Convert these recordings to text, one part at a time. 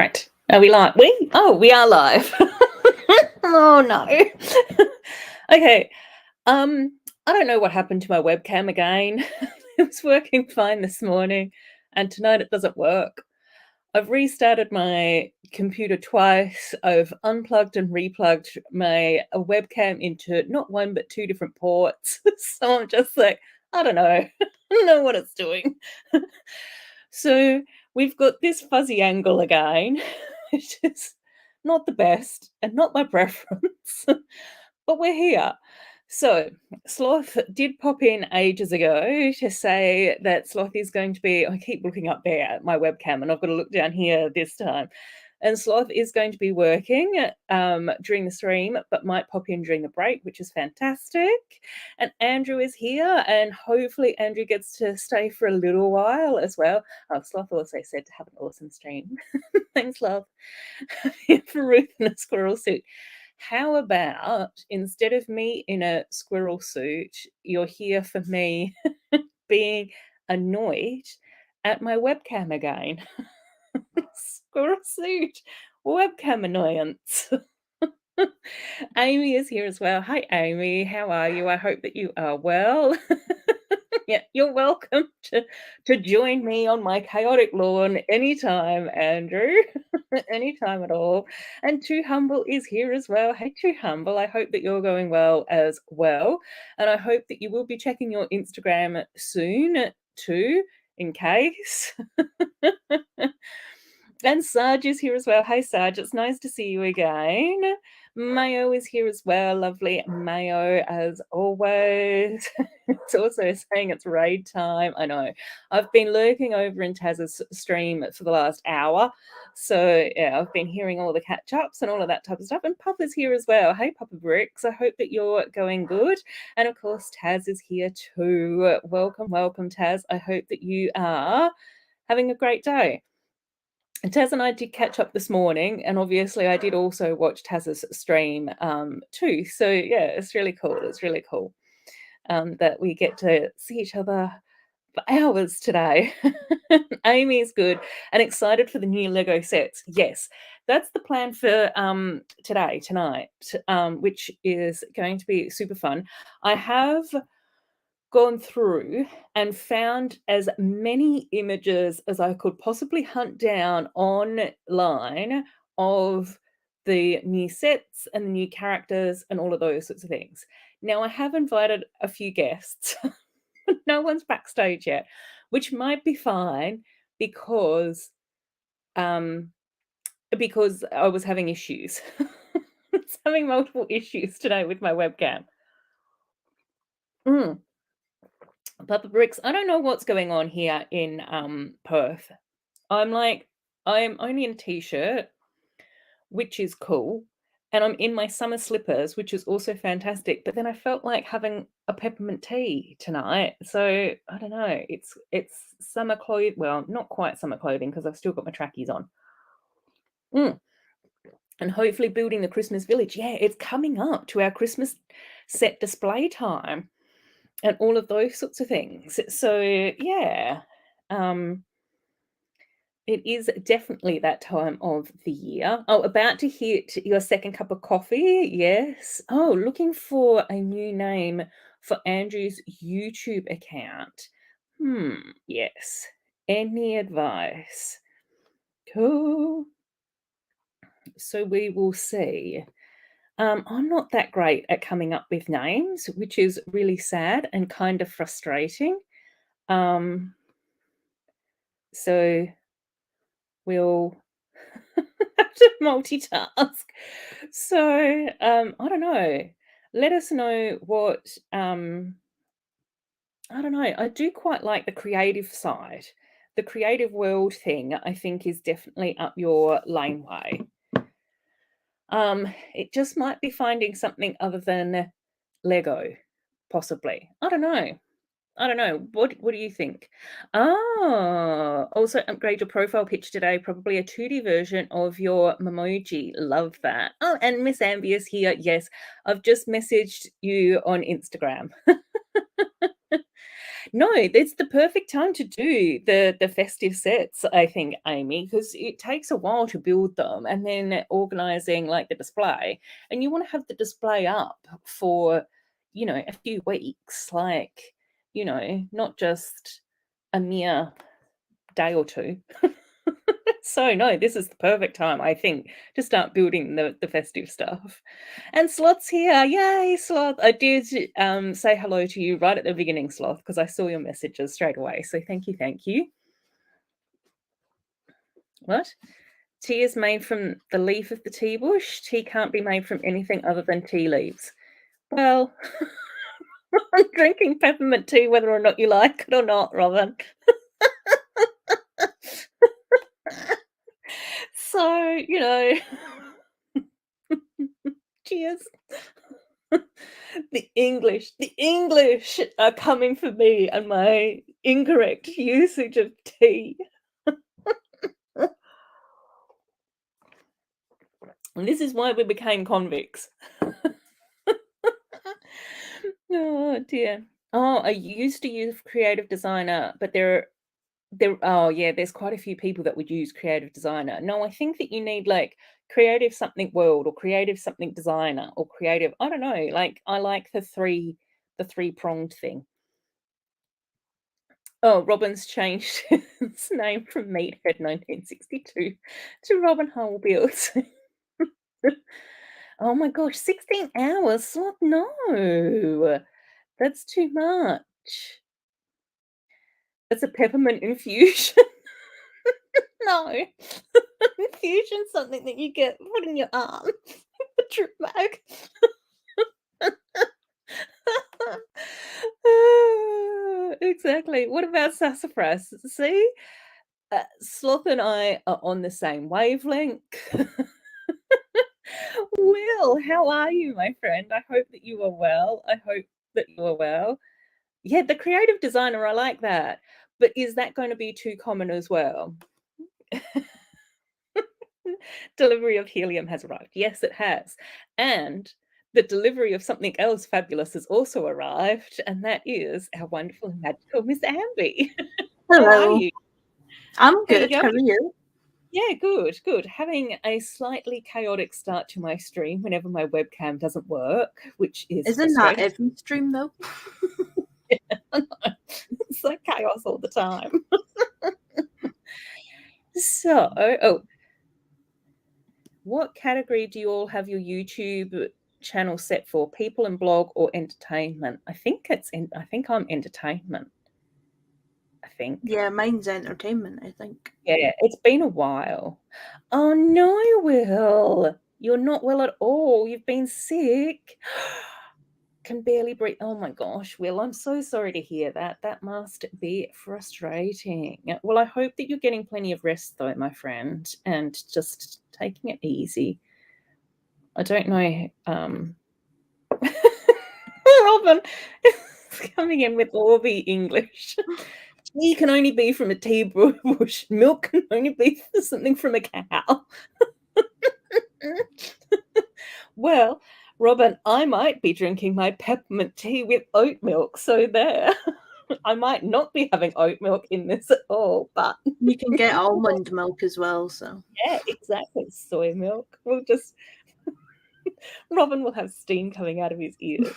Right. Are we live? We are live. Oh no. Okay. I don't know what happened to my webcam again. It was working fine this morning, and tonight it doesn't work. I've restarted my computer twice. I've unplugged and replugged my webcam into not one but two different ports. So I'm just like, I don't know. I don't know what it's doing. So we've got this fuzzy angle again, which is not the best and not my preference, but we're here. So Sloth did pop in ages ago to say that Sloth is going to be, I keep looking up there at my webcam and I've got to look down here this time. And Sloth is going to be working during the stream, but might pop in during the break, which is fantastic. And Andrew is here, and hopefully Andrew gets to stay for a little while as well. Oh, Sloth also said to have an awesome stream. Thanks, love. For Ruth in a squirrel suit. How about instead of me in a squirrel suit, you're here for me being annoyed at my webcam again? Squirrel suit, webcam annoyance. Amy is here as well. Hi, Amy. How are you? I hope that you are well. Yeah, you're welcome to join me on my chaotic lawn anytime, Andrew. Anytime at all. And Too Humble is here as well. Hey, Too Humble. I hope that you're going well as well. And I hope that you will be checking your Instagram soon too, in case. And Sarge is here as well. Hey, Sarge, it's nice to see you again. Mayo is here as well. Lovely Mayo, as always. It's also saying it's raid time. I know. I've been lurking over in Taz's stream for the last hour. So, yeah, I've been hearing all the catch-ups and all of that type of stuff. And Papa's here as well. Hey, Papa Bricks. I hope that you're going good. And, of course, Taz is here too. Welcome, welcome, Taz. I hope that you are having a great day. And Taz and I did catch up this morning, and obviously I did also watch Taz's stream too. So yeah, it's really cool. It's really cool that we get to see each other for hours today. Amy's good and excited for the new Lego sets. Yes, that's the plan for tonight, which is going to be super fun. I have gone through and found as many images as I could possibly hunt down online of the new sets and the new characters and all of those sorts of things. Now, I have invited a few guests. No one's backstage yet, which might be fine because because I was having issues. I was having multiple issues today with my webcam. Papa Bricks, I don't know what's going on here in Perth. I'm only in a t-shirt, which is cool, and I'm in my summer slippers, which is also fantastic. But then I felt like having a peppermint tea tonight, so I don't know. It's summer clothing. Well, not quite summer clothing because I've still got my trackies on. And hopefully building the Christmas village. Yeah, it's coming up to our Christmas set display time. And all of those sorts of things. So yeah, it is definitely that time of the year. Oh, about to hit your second cup of coffee. Yes. Oh, looking for a new name for Andrew's YouTube account. Yes. Any advice? Cool. So we will see. I'm not that great at coming up with names, which is really sad and kind of frustrating. So we'll have to multitask. So I don't know. Let us know what I don't know. I do quite like the creative side. The creative world thing, I think, is definitely up your laneway. It just might be finding something other than Lego, possibly. I don't know. What do you think? Also upgrade your profile picture today. Probably a 2D version of your Memoji. Love that. Oh, and Miss Ambi is here. Yes, I've just messaged you on Instagram. No, it's the perfect time to do the festive sets, I think, Amy, because it takes a while to build them and then organizing like the display. And you want to have the display up for, a few weeks, like, not just a mere day or two. So no, this is the perfect time, I think, to start building the festive stuff. And Sloth's here. Yay, Sloth. I did say hello to you right at the beginning, Sloth, because I saw your messages straight away. So thank you, thank you. What? Tea is made from the leaf of the tea bush. Tea can't be made from anything other than tea leaves. Well, I'm drinking peppermint tea whether or not you like it or not, Robin. So, cheers. The English are coming for me and my incorrect usage of tea. And this is why we became convicts. Oh dear. Oh, I used to use creative designer, but there's quite a few people that would use creative designer. No, I think that you need like creative something world or creative something designer or creative, I don't know, like I like the three-pronged thing. Oh, Robin's changed his name from Meathead 1962 to Robin Holbeard. Oh my gosh, 16 hours? Sloth, no. That's too much. That's a peppermint infusion. No. Infusion's something that you get put in your arm. A drip bag. Exactly. What about sassafras? See? Sloth and I are on the same wavelength. Will, how are you, my friend? I hope that you are well. I hope that you are well. Yeah, the creative designer, I like that. But is that going to be too common as well? Delivery of helium has arrived. Yes, it has. And the delivery of something else fabulous has also arrived, and that is our wonderful and magical Miss Amby. How are Hello. you? I'm How you good. How going? are you? Yeah, good, good. Having a slightly chaotic start to my stream whenever my webcam doesn't work, which is Isn't that frustrating. every stream though? It's like chaos all the time. So, what category do you all have your YouTube channel set for? People and blog or entertainment? I think I'm entertainment. I think. Yeah, mine's entertainment, I think. Yeah, it's been a while. Oh no, Will. You're not well at all. You've been sick. Can barely breathe. Oh my gosh, Will, I'm so sorry to hear that. That must be frustrating. Well, I hope that you're getting plenty of rest though, my friend, and just taking it easy. I don't know. Robin is coming in with all the English. Tea can only be from a tea bush. Milk can only be something from a cow. Well, Robin, I might be drinking my peppermint tea with oat milk, so there. I might not be having oat milk in this at all, but You can get almond milk as well, so. yeah, exactly. Soy milk. Robin will have steam coming out of his ears.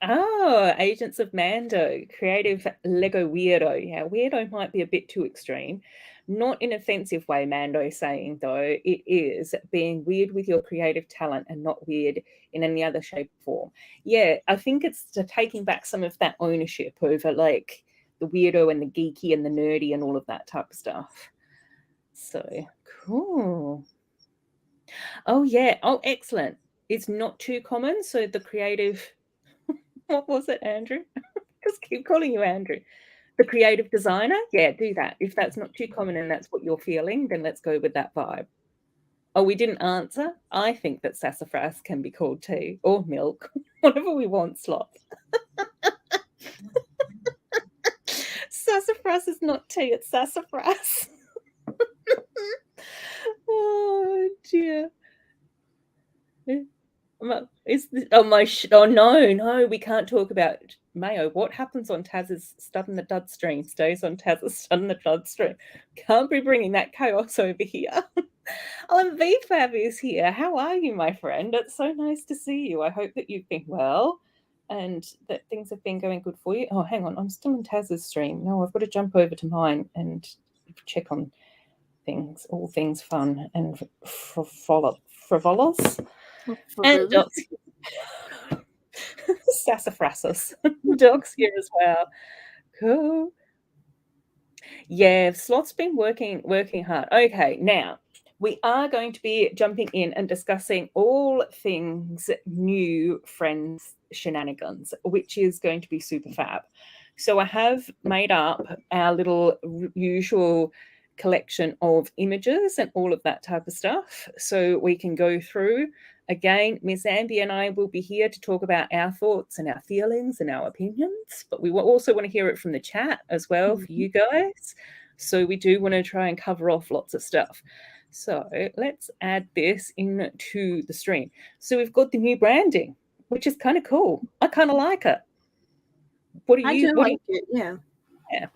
Oh, Agents of Mando, creative Lego weirdo. Yeah, weirdo might be a bit too extreme. Not in an offensive way, Mando saying, though, it is being weird with your creative talent and not weird in any other shape or form. Yeah, I think it's taking back some of that ownership over like the weirdo and the geeky and the nerdy and all of that type of stuff. So cool. Oh, yeah. Oh, excellent. It's not too common. So the creative, what was it, Andrew? Just keep calling you Andrew. The creative designer? Yeah, do that. If that's not too common and that's what you're feeling, then let's go with that vibe. Oh, we didn't answer. I think that sassafras can be called tea or milk, whatever we want, Sloth. Sassafras is not tea, it's sassafras. Oh, dear. Is this, oh my oh no, we can't talk about Mayo. What happens on Taz's Stud and the Dud stream stays on Taz's Stud and the Dud stream. Can't be bringing that chaos over here. Oh, and VFab is here. How are you, my friend? It's so nice to see you. I hope that you've been well and that things have been going good for you. Oh, hang on. I'm still in Taz's stream. No, I've got to jump over to mine and check on things, all things fun and frivolous. And Doc's sassafrassus. Doc's here as well. Cool. Yeah, Sloth's been working hard. Okay, now we are going to be jumping in and discussing all things new Friends shenanigans, which is going to be super fab. So I have made up our little usual collection of images and all of that type of stuff, so we can go through. Again, Miss Ambi and I will be here to talk about our thoughts and our feelings and our opinions, but we also want to hear it from the chat as well for you guys. So we do want to try and cover off lots of stuff. So let's add this into the stream. So we've got the new branding, which is kind of cool. I kind of like it. What do you? I do like it. Yeah. Yeah.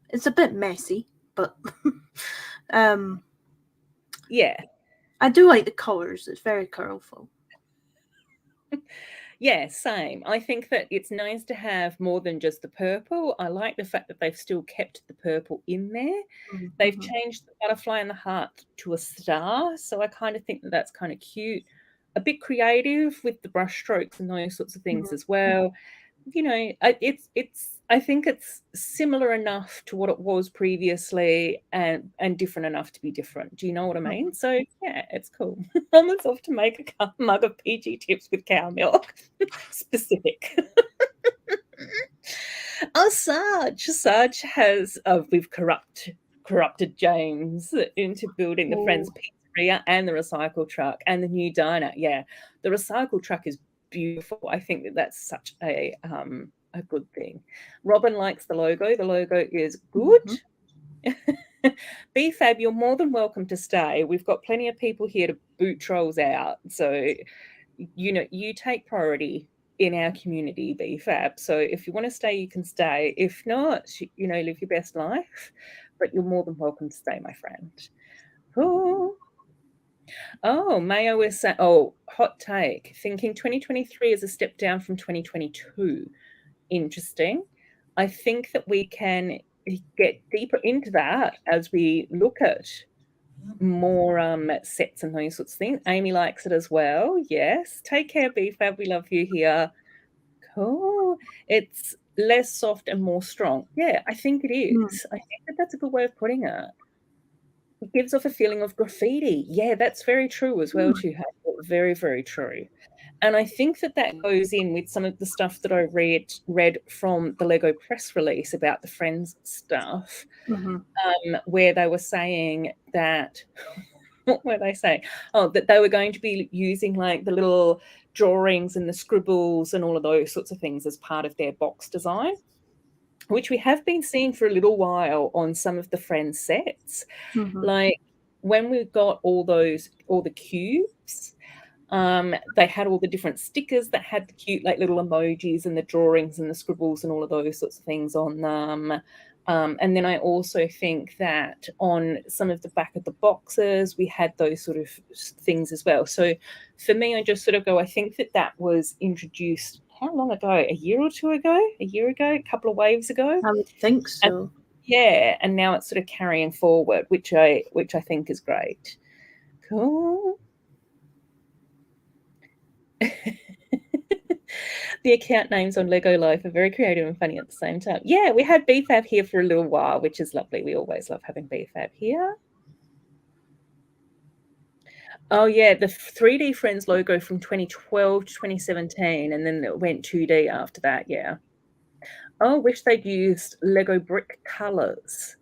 It's a bit messy, but yeah. I do like the colours. It's very colourful. Yeah, same. I think that it's nice to have more than just the purple. I like the fact that they've still kept the purple in there. Mm-hmm. They've changed the butterfly and the heart to a star, so I kind of think that that's kind of cute. A bit creative with the brush strokes and those sorts of things as well. You know, I think it's similar enough to what it was previously and different enough to be different. Do you know what I mean? So yeah, it's cool. Almost off to make a mug of PG Tips with cow milk. Specific. Oh, Sarge has we've corrupted James into building the Friends Pizzeria and the recycle truck and the new diner. Yeah, the recycle truck is beautiful. I think that that's such a good thing. Robin likes the logo. The logo is good. BFab, you're more than welcome to stay. We've got plenty of people here to boot trolls out. So, you know, you take priority in our community, BFab. So if you want to stay, you can stay. If not, you know, live your best life. But you're more than welcome to stay, my friend. Oh, Mayo is saying, hot take. Thinking 2023 is a step down from 2022. Interesting. I think that we can get deeper into that as we look at more sets and those sorts of things. Amy likes it as well. Yes. Take care, BFab. We love you here. Cool. It's less soft and more strong. Yeah, I think it is. I think that that's a good way of putting it. It gives off a feeling of graffiti. Yeah, that's very true as well, too. Very, very true. And I think that that goes in with some of the stuff that I read from the Lego press release about the Friends stuff, where they were saying that, what were they saying? Oh, that they were going to be using like the little drawings and the scribbles and all of those sorts of things as part of their box design, which we have been seeing for a little while on some of the Friends sets. Like when we got all the cubes, they had all the different stickers that had the cute like little emojis and the drawings and the scribbles and all of those sorts of things on them. And then I also think that on some of the back of the boxes, we had those sort of things as well. So for me, I just sort of go, I think that that was introduced, how long ago? A year or two ago? A year ago? A couple of waves ago? I would think so. And now it's sort of carrying forward, which I think is great. Cool. The account names on Lego Life are very creative and funny at the same time. Yeah, we had BFab here for a little while, which is lovely. We always love having BFab here. Oh, yeah, the 3D Friends logo from 2012 to 2017, and then it went 2D after that, yeah. Oh, wish they'd used Lego brick colours.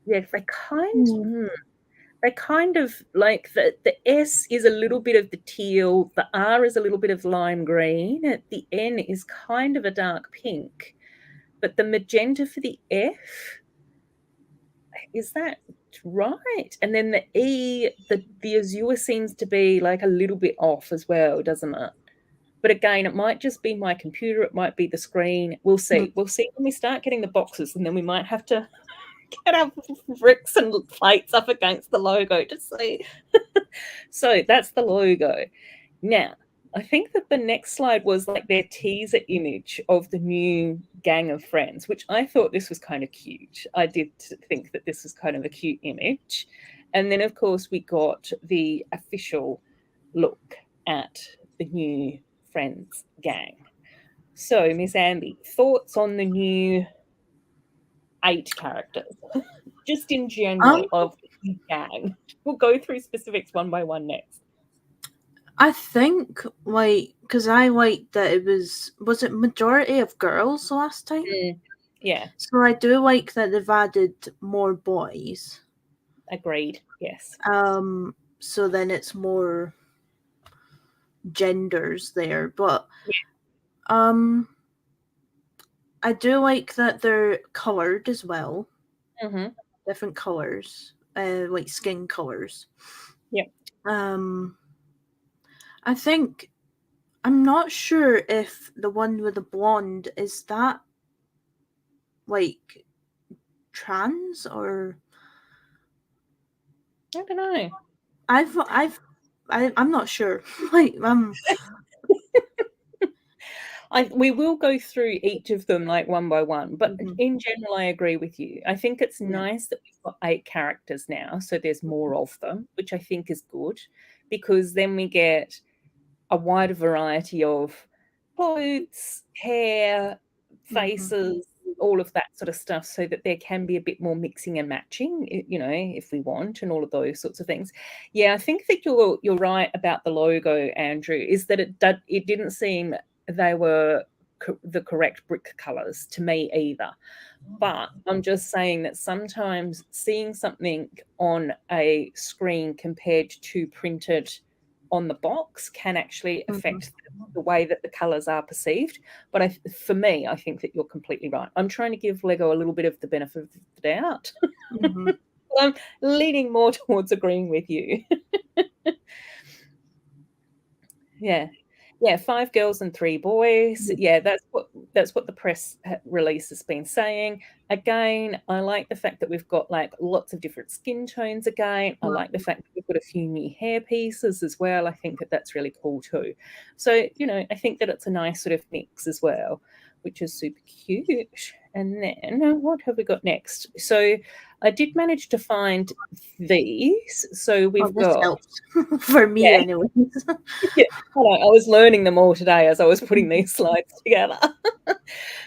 Yeah, they kind of like the S is a little bit of the teal, the R is a little bit of lime green, the N is kind of a dark pink, but the magenta for the F, is that right? And then the E, the azure seems to be like a little bit off as well, doesn't it? But again, it might just be my computer, it might be the screen. We'll see. We'll see when we start getting the boxes, and then we might have to get our bricks and plates up against the logo to see. So that's the logo. Now, I think that the next slide was like their teaser image of the new gang of friends, which I thought this was kind of cute. I did think that this was kind of a cute image. And then, of course, we got the official look at the new friends gang. So, Miss Amby, thoughts on the new 8 characters, just in general of the gang? We'll go through specifics one by one next. I think, like, because I liked that it was it majority of girls last time? Yeah. So I do like that they've added more boys. Agreed, yes. So then it's more genders there. But I do like that they're coloured as well. Mm-hmm. Different colours, like skin colours. Yep. I think, I'm not sure if the one with the blonde is that like trans or I don't know. I'm not sure. Like we will go through each of them like one by one, but in general, I agree with you. I think it's nice that we've got 8 characters now, so there's more of them, which I think is good, because then we get a wider variety of clothes, hair, faces, all of that sort of stuff, so that there can be a bit more mixing and matching, you know, if we want, and all of those sorts of things. Yeah, I think that you're right about the logo, Andrew, is that it didn't seem they were the correct brick colors to me either. But I'm just saying that sometimes seeing something on a screen compared to printed on the box can actually affect the way that the colors are perceived. But for me, I think that you're completely right. I'm trying to give Lego a little bit of the benefit of the doubt. I'm leaning more towards agreeing with you. Yeah, 5 girls and 3 boys. Yeah, that's what the press release has been saying. Again, I like the fact that we've got like lots of different skin tones again. I like the fact that we've got a few new hair pieces as well. I think that that's really cool too. So, you know, I think that it's a nice sort of mix as well, which is super cute. And then what have we got next? So I did manage to find these. So we've got helps. For me anyway. Yeah, I was learning them all today as I was putting these slides together.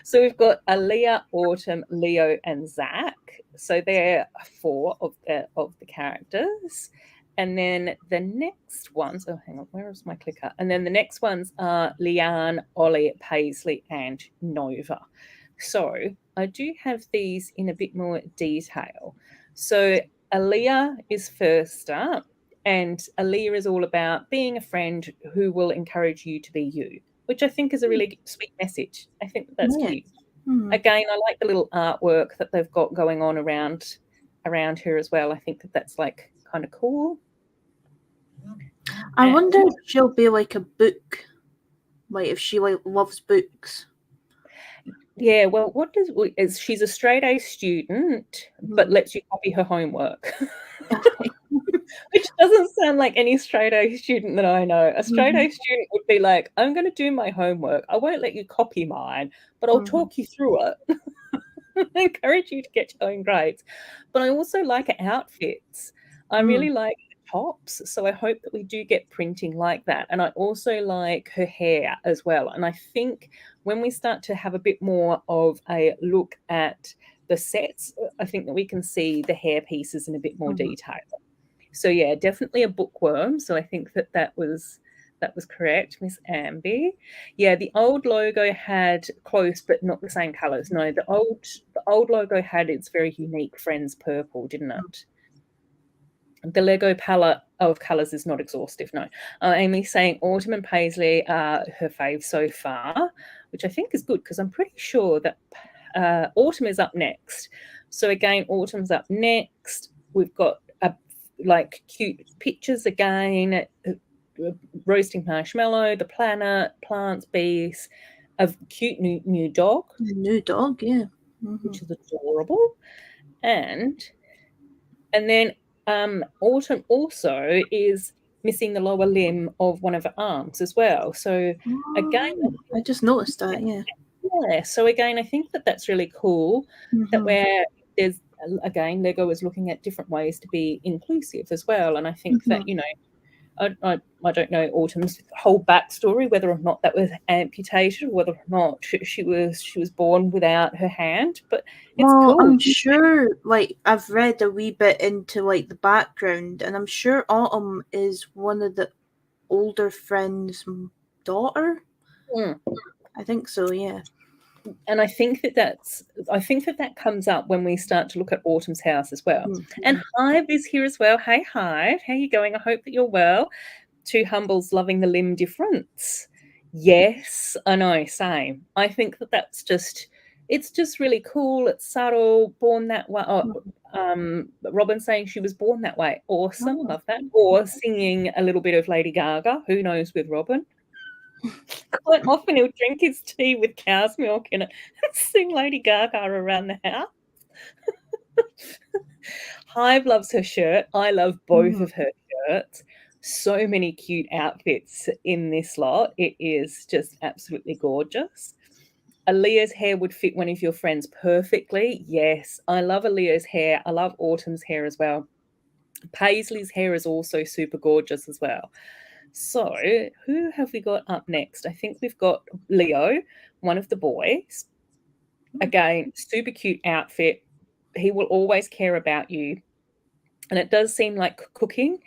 So we've got Aaliyah, Autumn, Leo, and Zach. So they're 4 of the characters. And then the next ones, oh, hang on, where is my clicker? And then the next ones are Leanne, Ollie, Paisley, and Nova. So I do have these in a bit more detail. So Aaliyah is first up. And Aaliyah is all about being a friend who will encourage you to be you, which I think is a really sweet message. I think that's cute. Again, I like the little artwork that they've got going on around her as well. I think that that's like kind of cool. I wonder if she'll be like a book, like if she like loves books. Yeah, well, she's a straight A student, but lets you copy her homework. Which doesn't sound like any straight A student that I know. A straight A student would be like, I'm going to do my homework. I won't let you copy mine, but I'll talk you through it. Encourage you to get your own grades. But I also like her outfits. I really like the tops. So I hope that we do get printing like that. And I also like her hair as well. And I think when we start to have a bit more of a look at the sets, I think that we can see the hair pieces in a bit more detail. So yeah, definitely a bookworm. So I think that was correct, Miss Amby. Yeah, the old logo had close but not the same colours. No, the old logo had its very unique Friends purple, didn't it? The Lego palette of colours is not exhaustive, no. Amy's saying Autumn and Paisley are her fave so far, which I think is good because I'm pretty sure that Autumn is up next. So again, Autumn's up next. We've got like cute pictures again, roasting marshmallow, the planet, plants, bees, a cute new dog, A new dog, yeah. which is adorable, and then Autumn also is missing the lower limb of one of her arms as well. So again, I just noticed that, yeah. yeah. So again, I think that that's really cool that where there's again Lego is looking at different ways to be inclusive as well, and I think that I don't know Autumn's whole backstory, whether or not that was amputated, or whether or not she was born without her hand, but it's Well, cool. I'm sure, like, I've read a wee bit into, like, the background, and I'm sure Autumn is one of the older friend's daughter. I think so, yeah. And I think that comes up when we start to look at Autumn's house as well. And Hive is here as well. Hey Hive, how are you going? I hope that you're well. Two Humbles loving the limb difference. Yes, I know, same. I think that that's just it's just really cool. It's subtle, born that way. Robin saying she was born that way. Awesome, love that. Or singing a little bit of Lady Gaga. Who knows with Robin? Quite often he'll drink his tea with cow's milk in it and sing Lady Gaga around the house. Hive loves her shirt. I love both of her shirts. So many cute outfits in this lot. It is just absolutely gorgeous. Aaliyah's hair would fit one of your friends perfectly. Yes, I love Aaliyah's hair. I love Autumn's hair as well. Paisley's hair is also super gorgeous as well. So, who have we got up next? I think we've got Leo, one of the boys. Again, super cute outfit. He will always care about you. And it does seem like cooking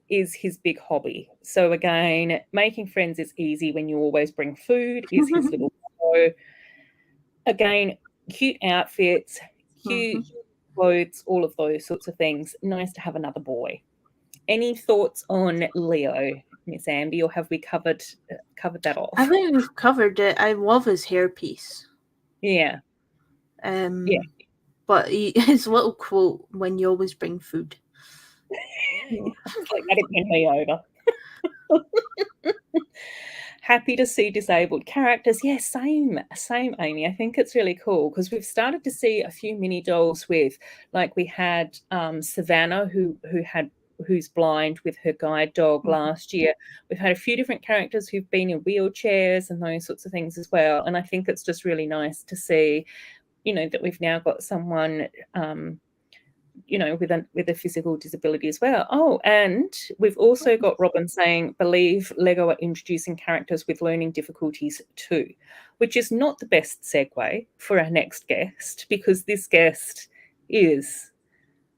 is his big hobby. So, again, making friends is easy when you always bring food, is his little go. Again, cute outfits, cute clothes, all of those sorts of things. Nice to have another boy. Any thoughts on Leo, Miss Amby, or have we covered that off? I think we've covered it. I love his hairpiece. Yeah. But his little quote, when you always bring food. It's like, that'd win me over. Happy to see disabled characters. Yeah, same, Amy. I think it's really cool because we've started to see a few mini dolls with, like we had Savannah, who's blind with her guide dog last year. We've had a few different characters who've been in wheelchairs and those sorts of things as well. And I think it's just really nice to see, that we've now got someone, with a physical disability as well. Oh, and we've also got Robin saying, believe Lego are introducing characters with learning difficulties too, which is not the best segue for our next guest, because this guest is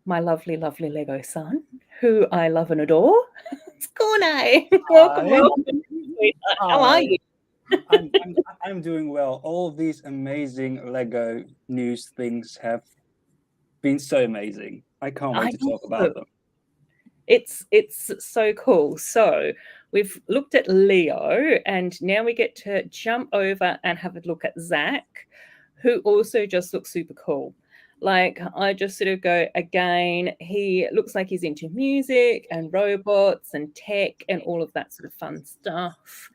my lovely, lovely Lego son, who I love and adore. It's Corne. Welcome. How are you? I'm doing well. All of these amazing Lego news things have been so amazing. I can't wait to talk about them. It's so cool. So we've looked at Leo, and now we get to jump over and have a look at Zach, who also just looks super cool. Like, I just sort of go, again, he looks like he's into music and robots and tech and all of that sort of fun stuff.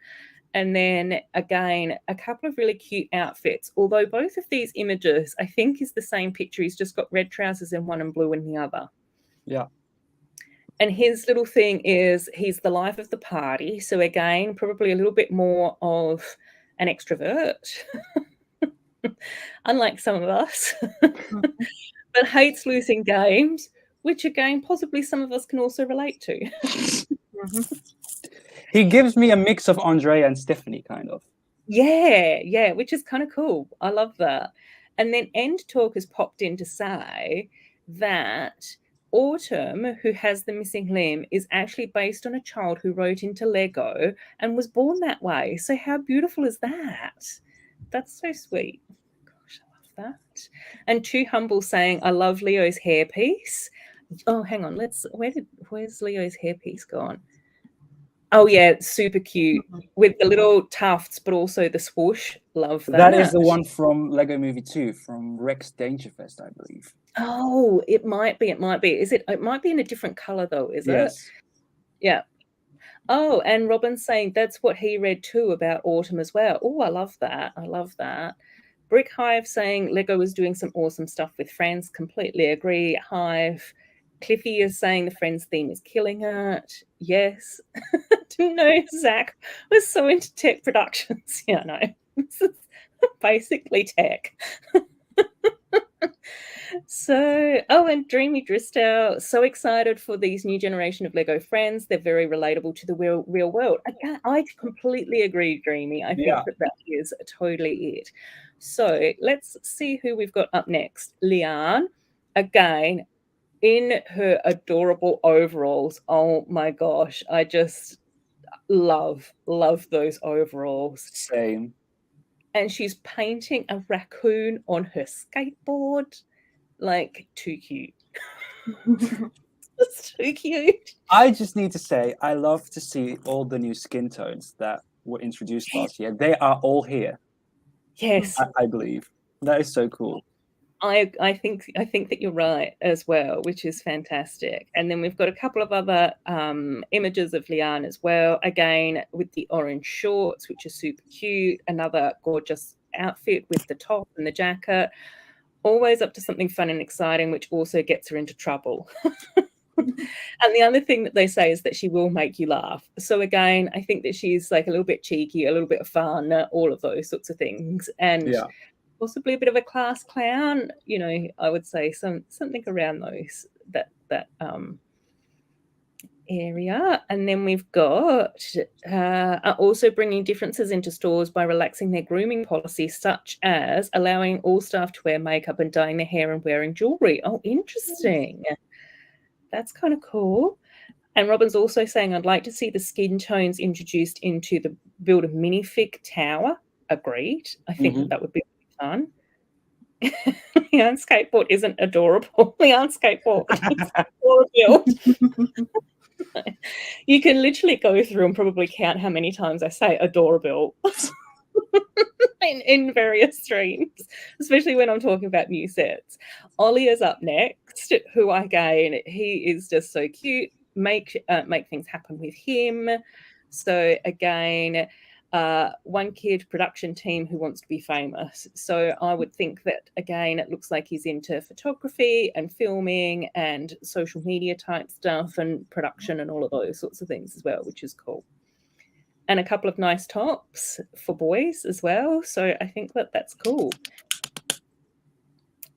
And then, again, a couple of really cute outfits, although both of these images, I think, is the same picture. He's just got red trousers in one and blue in the other. Yeah. And his little thing is he's the life of the party. So, again, probably a little bit more of an extrovert, unlike some of us, but hates losing games, which, again, possibly some of us can also relate to. He gives me a mix of Andrea and Stephanie, kind of. Yeah, which is kind of cool. I love that. And then End Talk has popped in to say that Autumn, who has the missing limb, is actually based on a child who wrote into Lego and was born that way. So how beautiful is that? That's so sweet. Gosh, I love that. And Too Humble saying, I love Leo's hairpiece. Oh, hang on. Where's Leo's hairpiece gone? Oh yeah, super cute with the little tufts, but also the swoosh. Love that. That is the one from Lego Movie 2, from Rex Dangerfest, I believe. Oh, it might be. It might be. Is it? It might be in a different color though. Is it? Yeah. Oh, and Robin's saying that's what he read too about autumn as well. Oh, I love that. I love that. Brick Hive saying Lego is doing some awesome stuff with Friends. Completely agree. Hive. Cliffy is saying the Friends theme is killing it. Yes. Didn't know Zach was so into tech productions. Yeah, no. This is basically tech. So, and Dreamy Dristow, so excited for these new generation of Lego Friends. They're very relatable to the real world. I completely agree, Dreamy. I think that is totally it. So let's see who we've got up next. Leanne, again, in her adorable overalls. Oh my gosh, I just love those overalls. Same. And she's painting a raccoon on her skateboard. Like, too cute. It's too cute. I just need to say, I love to see all the new skin tones that were introduced last year. They are all here. Yes. I believe. That is so cool. I think that you're right as well, which is fantastic. And then we've got a couple of other images of Leanne as well, again with the orange shorts, which are super cute. Another gorgeous outfit with the top and the jacket. Always up to something fun and exciting, which also gets her into trouble. And the other thing that they say is that she will make you laugh. So again, I think that she's like a little bit cheeky, a little bit of fun, all of those sorts of things. And possibly a bit of a class clown, you know, I would say something around those that area. And then we've got also bringing differences into stores by relaxing their grooming policies, such as allowing all staff to wear makeup and dyeing their hair and wearing jewelry. Oh, interesting. That's kind of cool. And Robin's also saying, I'd like to see the skin tones introduced into the build a minifig tower. Agreed. I think that would be fun. Leanne's skateboard isn't adorable. Leanne's skateboard is Adorabuild. You can literally go through and probably count how many times I say Adorabuild in various streams, especially when I'm talking about new sets. Ollie is up next, who again, he is just so cute. Make things happen with him. So again, one kid production team who wants to be famous. So I would think that again, it looks like he's into photography and filming and social media type stuff and production and all of those sorts of things as well, which is cool. And a couple of nice tops for boys as well. So I think that that's cool.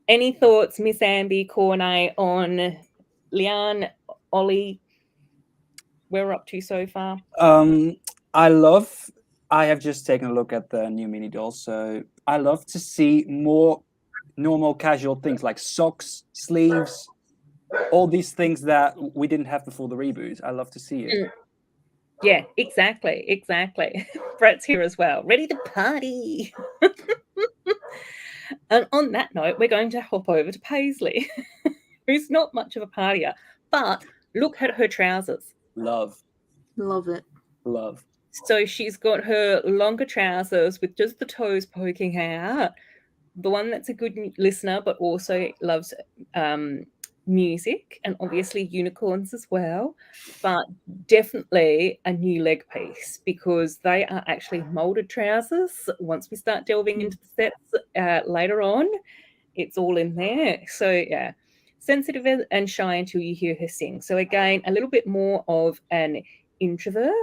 Any thoughts, Miss Amby, Cornet, on Leanne, Ollie, where we're up to so far? I have just taken a look at the new mini dolls, so I love to see more normal casual things like socks, sleeves, all these things that we didn't have before the reboot. I love to see it. Yeah, exactly. Brett's here as well, ready to party. And on that note, we're going to hop over to Paisley, who's not much of a partier, but look at her trousers. Love it. Love. So she's got her longer trousers with just the toes poking out. The one that's a good listener, but also loves music and obviously unicorns as well, but definitely a new leg piece because they are actually molded trousers. Once we start delving into the sets later on, it's all in there. So yeah, sensitive and shy until you hear her sing. So again, a little bit more of an introvert,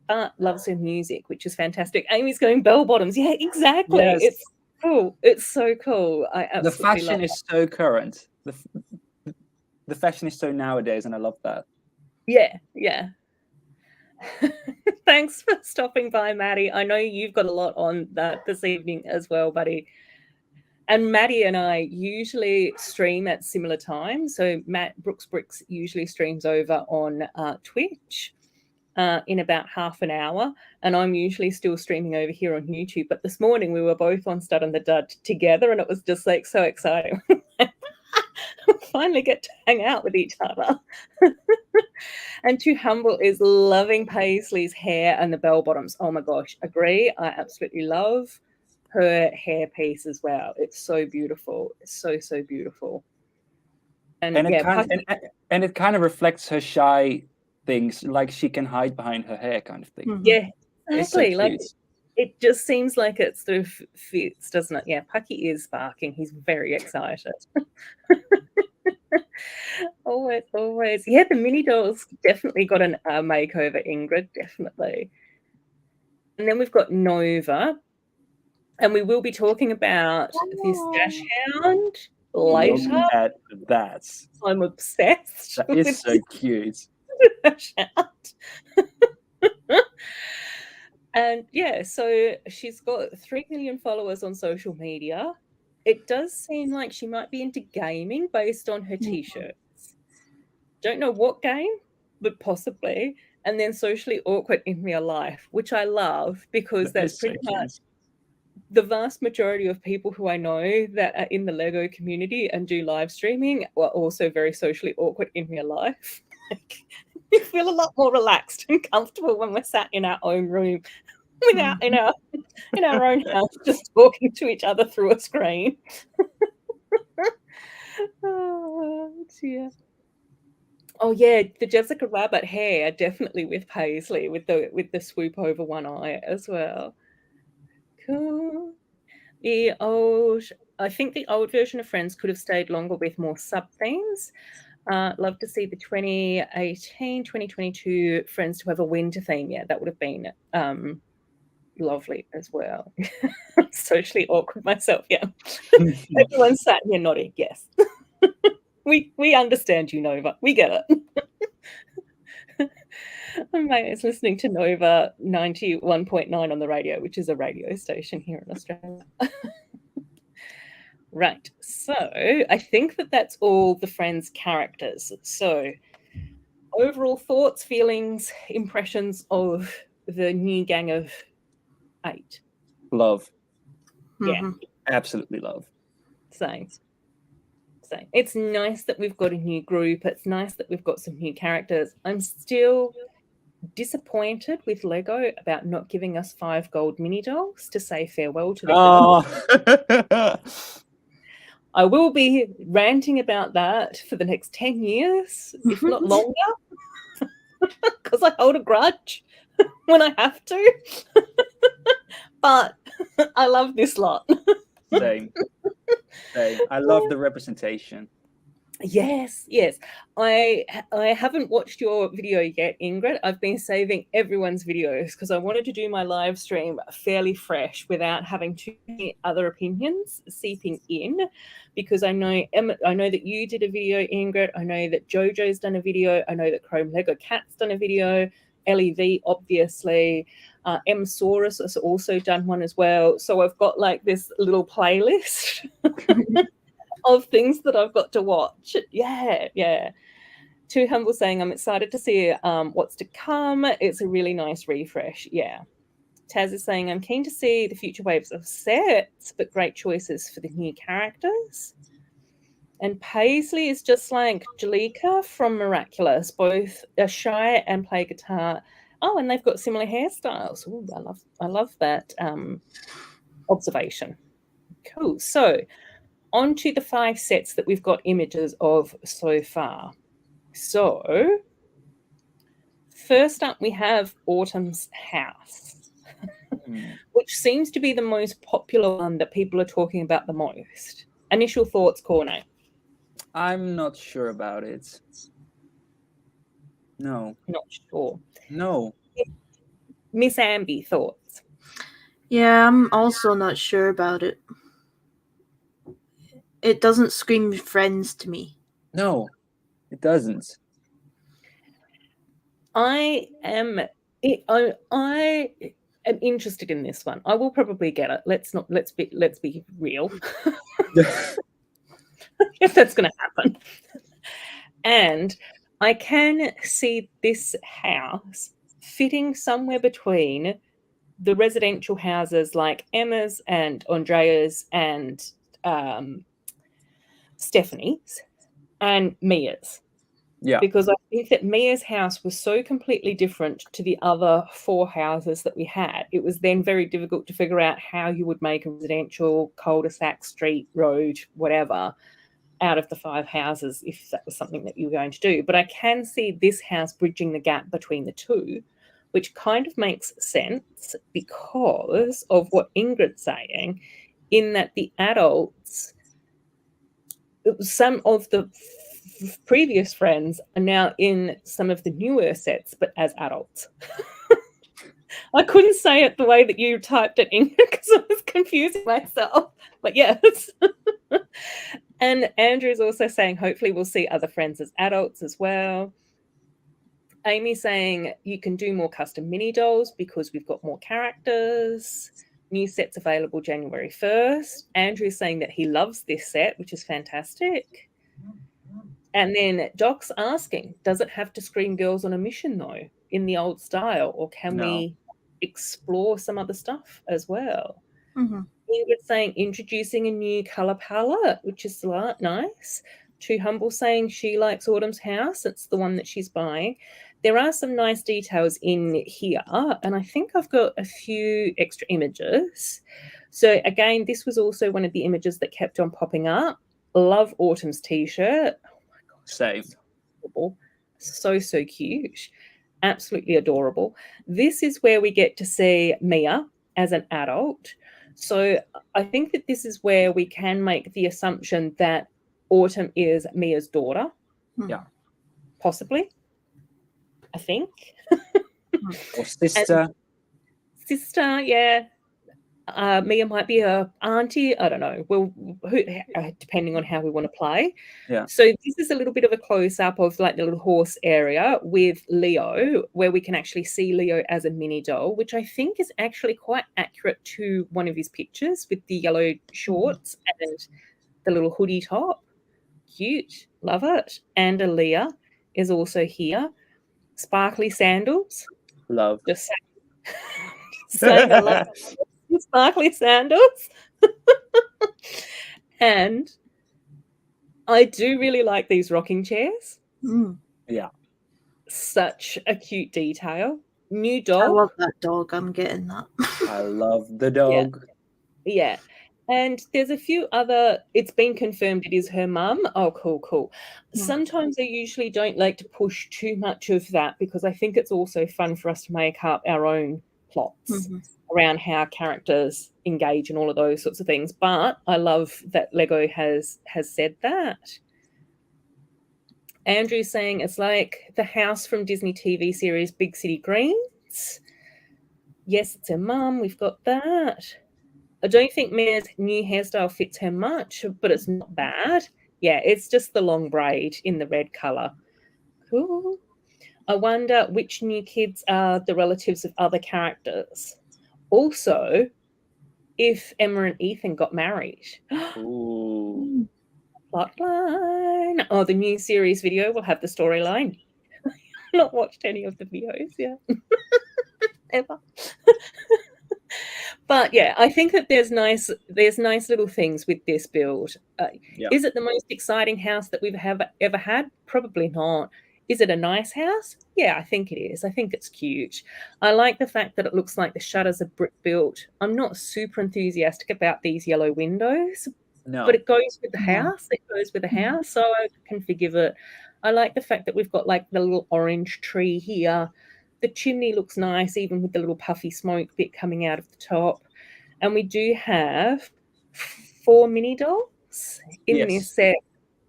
but loves her music, which is fantastic. Amy's going bell bottoms. Yeah, exactly. Yes. It's cool. It's so cool. I absolutely the fashion is so current. The fashion is so nowadays, and I love that. Yeah. Thanks for stopping by, Maddie. I know you've got a lot on that this evening as well, buddy. And Maddie and I usually stream at similar times. So Brooks usually streams over on Twitch in about half an hour, and I'm usually still streaming over here on YouTube. But this morning we were both on Stud and the Dud together, and it was just like so exciting. Finally get to hang out with each other. And Too Humble is loving Paisley's hair and the bell bottoms. Oh my gosh, agree. I absolutely love her hair piece as well. It's so beautiful. It's so beautiful. And it yeah, and it kind of reflects her shy things, like she can hide behind her hair, kind of thing. Mhm. yeah, It's so exactly. Like cute. it just seems like it sort of fits, doesn't it? Yeah, Pucky is barking. He's very excited. Always. Yeah, the mini dolls definitely got a makeover, Ingrid, definitely. And then we've got Nova, and we will be talking about this dash hound later. Look at that. I'm obsessed. That is so cute. Dash hound. And yeah, so she's got 3 million followers on social media. It does seem like she might be into gaming based on her t-shirts. Don't know what game, but possibly. And then socially awkward in real life, which I love because That that's is so pretty cute. much the vast majority of people who I know that are in the Lego community and do live streaming are also very socially awkward in real life. Like, we feel a lot more relaxed and comfortable when we're sat in our own room without in our own house, just talking to each other through a screen. Oh dear. Oh yeah, the Jessica Rabbit hair definitely with Paisley with the swoop over one eye as well. Cool. I think the old version of Friends could have stayed longer with more sub themes. Love to see the 2018, 2022 Friends to have a winter theme. Yeah, that would have been lovely as well. Socially awkward myself. Yeah, everyone sat here nodding. Yes, we understand you, Nova. We get it. Mate is listening to Nova 91.9 on the radio, which is a radio station here in Australia. Right, so I think that's all the Friends characters. So overall thoughts, feelings, impressions of the new gang of 8. Love. Yeah, Absolutely love. same. It's nice that we've got a new group. It's nice that we've got some new characters. I'm still disappointed with Lego about not giving us 5 gold mini dolls to say farewell to the film. I will be ranting about that for the next 10 years, if not longer, because I hold a grudge when I have to. But I love this lot. Same. I love the representation. Yes. I haven't watched your video yet, Ingrid. I've been saving everyone's videos because I wanted to do my live stream fairly fresh without having too many other opinions seeping in. Because I know that you did a video, Ingrid. I know that Jojo's done a video. I know that Chrome Lego Cat's done a video. LEV, obviously. M Saurus has also done one as well. So I've got like this little playlist of things that I've got to watch. Yeah. Too Humble saying, I'm excited to see what's to come. It's a really nice refresh. Yeah. Taz is saying, I'm keen to see the future waves of sets, but great choices for the new characters. And Paisley is just like Jalika from Miraculous, both are shy and play guitar. Oh, and they've got similar hairstyles. Ooh, I love that observation. Cool. So on to the 5 sets that we've got images of so far. So first up, we have Autumn's house, which seems to be the most popular one that people are talking about the most. Initial thoughts, Corno? I'm not sure about it. No. Not sure. No. Miss Amby, thoughts? Yeah, I'm also not sure about it. It doesn't scream Friends to me. No, it doesn't. I am interested in this one. I will probably get it. Let's be real. If that's going to happen. And I can see this house fitting somewhere between the residential houses like Emma's and Andrea's and Stephanie's and Mia's. Yeah. Because I think that Mia's house was so completely different to the other 4 houses that we had. It was then very difficult to figure out how you would make a residential cul-de-sac, street, road, whatever, out of the 5 houses if that was something that you were going to do. But I can see this house bridging the gap between the two, which kind of makes sense because of what Ingrid's saying, in that the adults, some of the previous friends are now in some of the newer sets, but as adults. I couldn't say it the way that you typed it, Ingrid, because I was confusing myself. But yes. And Andrew's also saying, hopefully we'll see other friends as adults as well. Amy saying you can do more custom mini dolls because we've got more characters. New sets available January 1st. Andrew's saying that he loves this set, which is fantastic. And then Doc's asking, does it have to scream Girls on a Mission, though, in the old style? Or can we explore some other stuff as well? Mm-hmm. Ingrid saying introducing a new colour palette, which is nice. Too Humble saying she likes Autumn's house. It's the one that she's buying. There are some nice details in here, and I think I've got a few extra images. So again, this was also one of the images that kept on popping up. Love Autumn's t-shirt. Oh my gosh. Same. So cute. Absolutely adorable. This is where we get to see Mia as an adult. So I think that this is where we can make the assumption that Autumn is Mia's daughter. Yeah. Possibly. I think. Or sister. Sister, yeah. Mia might be her auntie. I don't know. Well, depending on how we want to play. Yeah. So this is a little bit of a close-up of like the little horse area with Leo, where we can actually see Leo as a mini doll, which I think is actually quite accurate to one of his pictures with the yellow shorts and the little hoodie top. Cute. Love it. And Aaliyah is also here. Sparkly sandals. Love. Just saying I love sparkly sandals. And I do really like these rocking chairs. Yeah. Such a cute detail. New dog. I love that dog. I'm getting that. I love the dog. Yeah. And there's a few other, it's been confirmed it is her mum. Oh, cool. Sometimes I usually don't like to push too much of that because I think it's also fun for us to make up our own plots around how characters engage and all of those sorts of things. But I love that Lego has said that. Andrew's saying it's like the house from Disney TV series Big City Greens. Yes, it's her mum. We've got that. I don't think Mia's new hairstyle fits her much, but it's not bad. Yeah, it's just the long braid in the red colour. Cool. I wonder which new kids are the relatives of other characters. Also, if Emma and Ethan got married. Ooh. Plotline. Oh, the new series video will have the storyline. Not watched any of the videos yet. Ever. But yeah, I think that there's nice little things with this build. Is it the most exciting house that we've ever had? Probably not. Is it a nice house? Yeah, I think it is. I think it's cute. I like the fact that it looks like the shutters are brick built. I'm not super enthusiastic about these yellow windows, but it goes with the house. It goes with the house, so I can forgive it. I like the fact that we've got like the little orange tree here. The chimney looks nice, even with the little puffy smoke bit coming out of the top. And we do have 4 mini dolls in this set,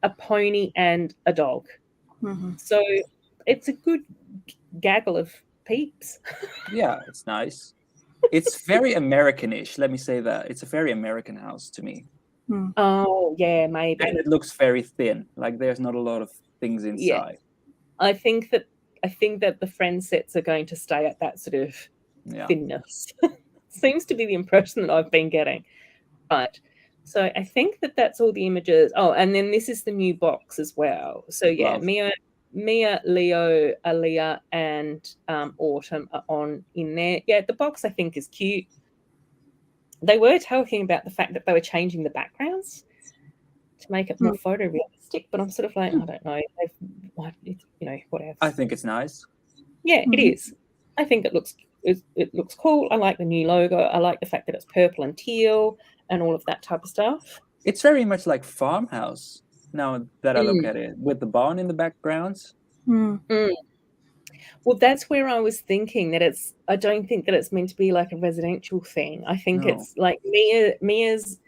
a pony and a dog. So it's a good gaggle of peeps. Yeah, it's nice. It's very American-ish, let me say that. It's a very American house to me. Oh, yeah, maybe. And it looks very thin. Like there's not a lot of things inside. Yeah. I think that the friend sets are going to stay at that sort of thinness. Seems to be the impression that I've been getting. Right. So I think that that's all the images. Oh, and then this is the new box as well. So yeah, Mia, Leo, Aaliyah, and Autumn are on in there. Yeah, the box I think is cute. They were talking about the fact that they were changing the backgrounds to make it more photorealistic. realistic, but I'm sort of like, I don't know. Whatever. I think it's nice. Yeah, it is. I think it looks cool. I like the new logo. I like the fact that it's purple and teal and all of that type of stuff. It's very much like farmhouse now that I look at it, with the barn in the background. Well, that's where I was thinking that I don't think that it's meant to be like a residential thing. I think it's like Mia's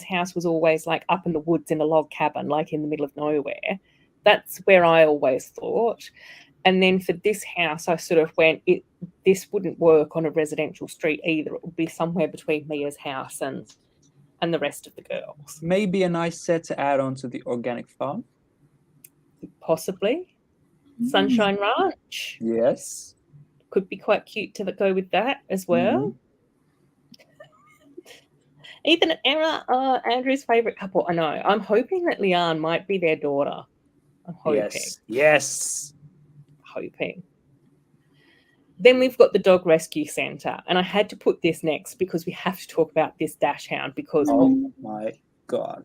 house was always like up in the woods in a log cabin, like in the middle of nowhere. That's where I always thought. And then for this house, I sort of went, this wouldn't work on a residential street either. It would be somewhere between Mia's house and the rest of the girls. Maybe a nice set to add on to the organic farm. Possibly. Sunshine Ranch. Yes. Could be quite cute to go with that as well. Ethan and Emma are Andrew's favourite couple. I know. I'm hoping that Leanne might be their daughter. I'm hoping. Yes. Hoping. Then we've got the dog rescue centre, and I had to put this next because we have to talk about this dash hound because oh my god,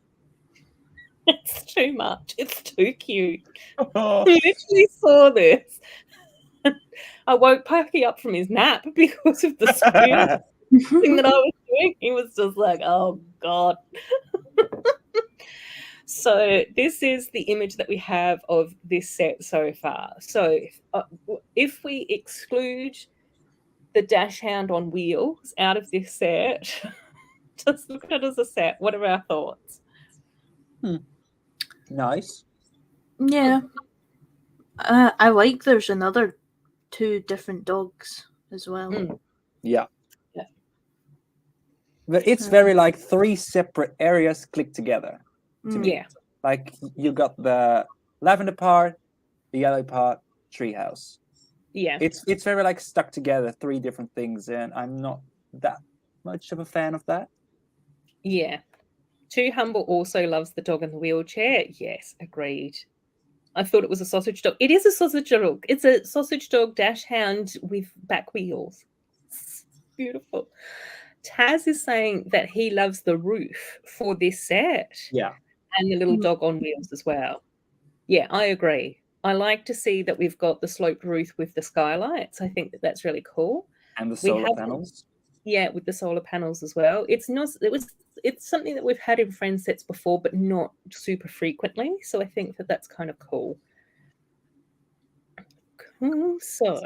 it's too much. It's too cute. I literally saw this. I woke Pucky up from his nap because of the spoon thing that I was doing. He was just like, oh god. So this is the image that we have of this set so far. So if we exclude the dash hound on wheels out of this set, just look at it as a set. What are our thoughts? Nice. Yeah. I like there's another 2 different dogs as well. Yeah. But it's very like 3 separate areas clicked together. To me. Yeah. Like you got the lavender part, the yellow part, treehouse. Yeah. It's very like stuck together, 3 different things, and I'm not that much of a fan of that. Yeah. Too Humble also loves the dog in the wheelchair. Yes, agreed. I thought it was a sausage dog. It is a sausage dog. It's a sausage dog dash hound with back wheels. It's beautiful. Taz is saying that he loves the roof for this set. Yeah. And the little dog on wheels as well. Yeah, I agree. I like to see that we've got the sloped roof with the skylights. I think that's really cool. And the solar panels. Yeah, with the solar panels as well. It's something that we've had in friend sets before, but not super frequently. So I think that that's kind of cool. Cool. So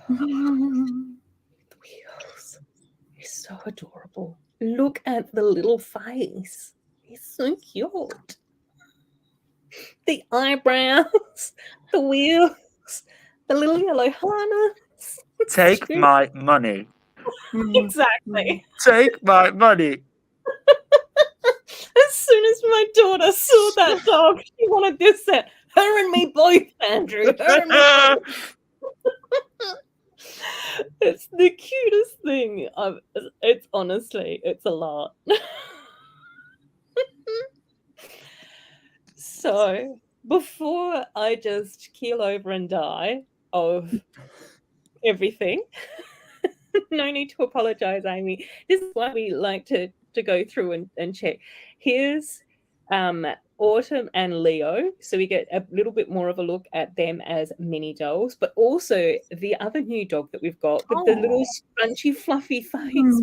the wheels. He's so adorable. Look at the little face. He's so cute. The eyebrows, the wheels, the little yellow harness. Take my money. Exactly. Take my money. As soon as my daughter saw that dog, she wanted this set. Her and me both, Andrew. Her and me both. It's the cutest thing. It's honestly, it's a lot. So before I just keel over and die of everything, no need to apologize, Amy. This is why we like to go through and check. Here's Autumn and Leo. So we get a little bit more of a look at them as mini dolls, but also the other new dog that we've got with the little scrunchy, fluffy face.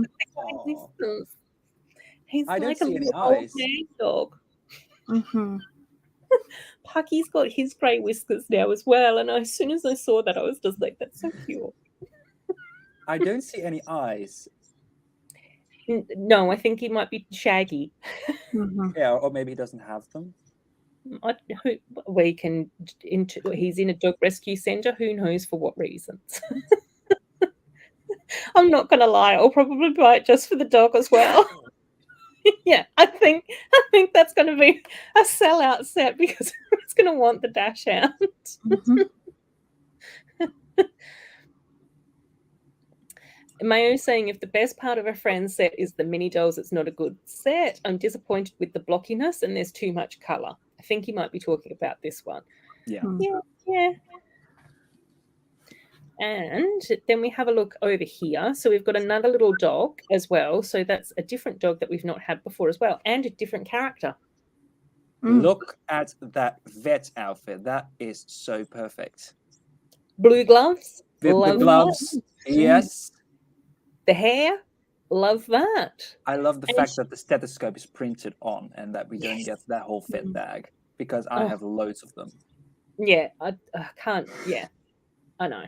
He's like a little old man dog. Pucky's got his grey whiskers now as well, and as soon as I saw that, I was just like, that's so cute. I don't see any eyes. No, I think he might be shaggy. Yeah, or maybe he doesn't have them. He's in a dog rescue centre. Who knows for what reasons? I'm not going to lie. I'll probably buy it just for the dog as well. Yeah, I think that's going to be a sellout set because it's going to want the dash hound. Mayo saying, if the best part of a friend set is the mini dolls, it's not a good set. I'm disappointed with the blockiness and there's too much colour. I think he might be talking about this one. Yeah. And then we have a look over here. So we've got another little dog as well. So that's a different dog that we've not had before as well, and a different character. Look at that vet outfit. That is so perfect. Blue gloves. With Love the gloves. that. Yes. The hair. Love that. I love the And fact that the stethoscope is printed on and that we don't Yes. get that whole fit bag, because I have loads of them. Yeah, I can't. Yeah, I know.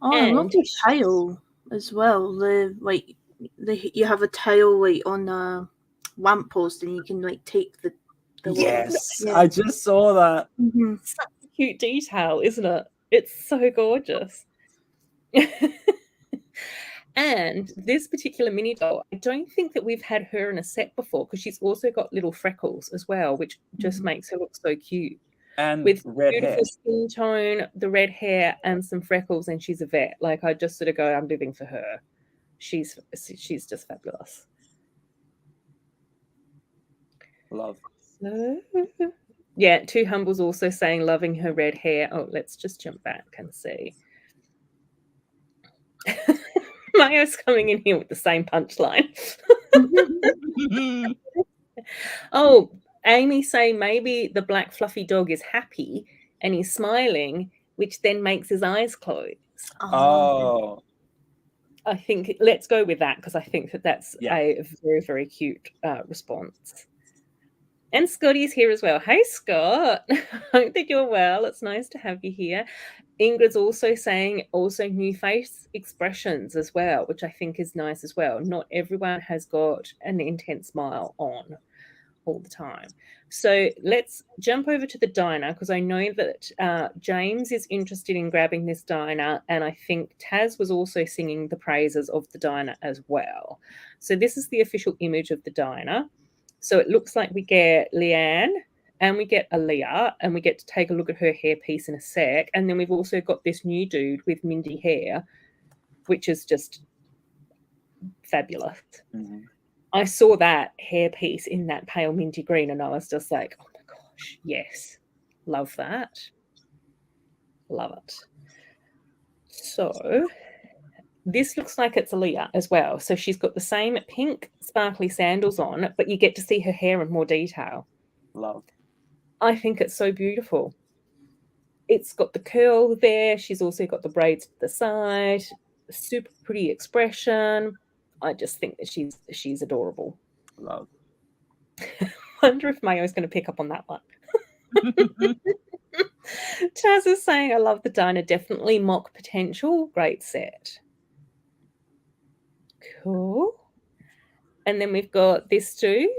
Oh, I love the tile as well. You have a tile like on a lamppost, and you can like take the Yes, little, I just saw that. Such a cute detail, isn't it? It's so gorgeous. And this particular mini doll, I don't think that we've had her in a set before, because she's also got little freckles as well, which just makes her look so cute. And With red beautiful hair. skin tone, the red hair, and some freckles, and she's a vet. Like, I just sort of go, I'm living for her. She's just fabulous. Love. So, yeah, Too Humble's also saying loving her red hair. Oh, let's just jump back and see. Mayo's coming in here with the same punchline. Oh, Amy saying maybe the black fluffy dog is happy and he's smiling, which then makes his eyes close. Oh. I think let's go with that, because I think that that's Yeah. a very, very cute response. And Scotty's here as well. Hey, Scott. Hope that you're well. It's nice to have you here. Ingrid's also saying new face expressions as well, which I think is nice as well. Not everyone has got an intense smile on all the time. So let's jump over to the diner, because I know that James is interested in grabbing this diner, and I think Taz was also singing the praises of the diner as well. So this is the official image of the diner. So it looks like we get Leanne and we get Aaliyah, and we get to take a look at her hairpiece in a sec. And then we've also got this new dude with Mindy hair, which is just fabulous. Mm-hmm. I saw that hairpiece in that pale minty green, and I was just like, oh my gosh, yes. Love that. Love it. So this looks like it's Aaliyah as well. So she's got the same pink sparkly sandals on, but you get to see her hair in more detail. Love. I think it's so beautiful. It's got the curl there. She's also got the braids to the side. Super pretty expression. I just think that she's adorable. Love. Wonder if Mayo's going to pick up on that one. Chaz is saying, I love the diner. Definitely mock potential. Great set. Cool. And then we've got this dude.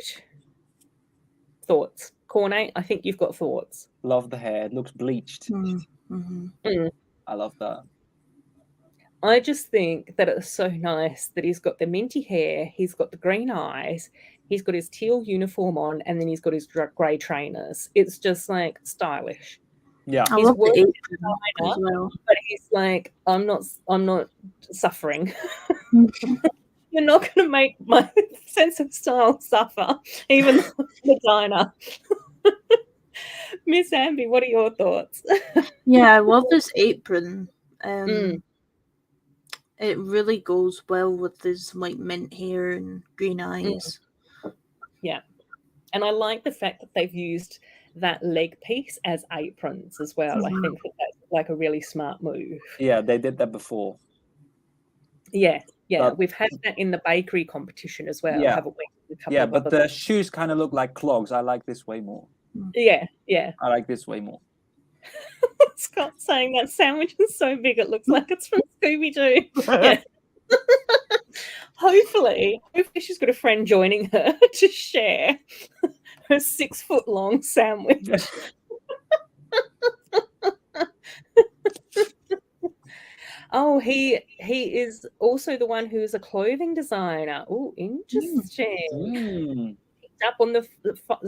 Thoughts? Cornet, I think you've got thoughts. Love the hair. It looks bleached. I love that. I just think that it's so nice that he's got the minty hair, he's got the green eyes, he's got his teal uniform on, and then he's got his grey trainers. It's just like stylish. Yeah, I love the apron as well. But he's like, I'm not suffering. You're not going to make my sense of style suffer, even the diner. Miss Amby, what are your thoughts? Yeah, I love this apron. It really goes well with his like mint hair and green eyes. Yeah. And I like the fact that they've used that leg piece as aprons as well. I think that's like a really smart move. Yeah, they did that before. Yeah. We've had that in the bakery competition as well, haven't we? Yeah, but the shoes kind of look like clogs. I like this way more. Yeah. I like this way more. Scott's saying that sandwich is so big it looks like it's from Scooby-Doo. Yeah. Hopefully she's got a friend joining her to share her 6-foot-long sandwich. Oh, he is also the one who is a clothing designer. Oh, interesting. Picked up on the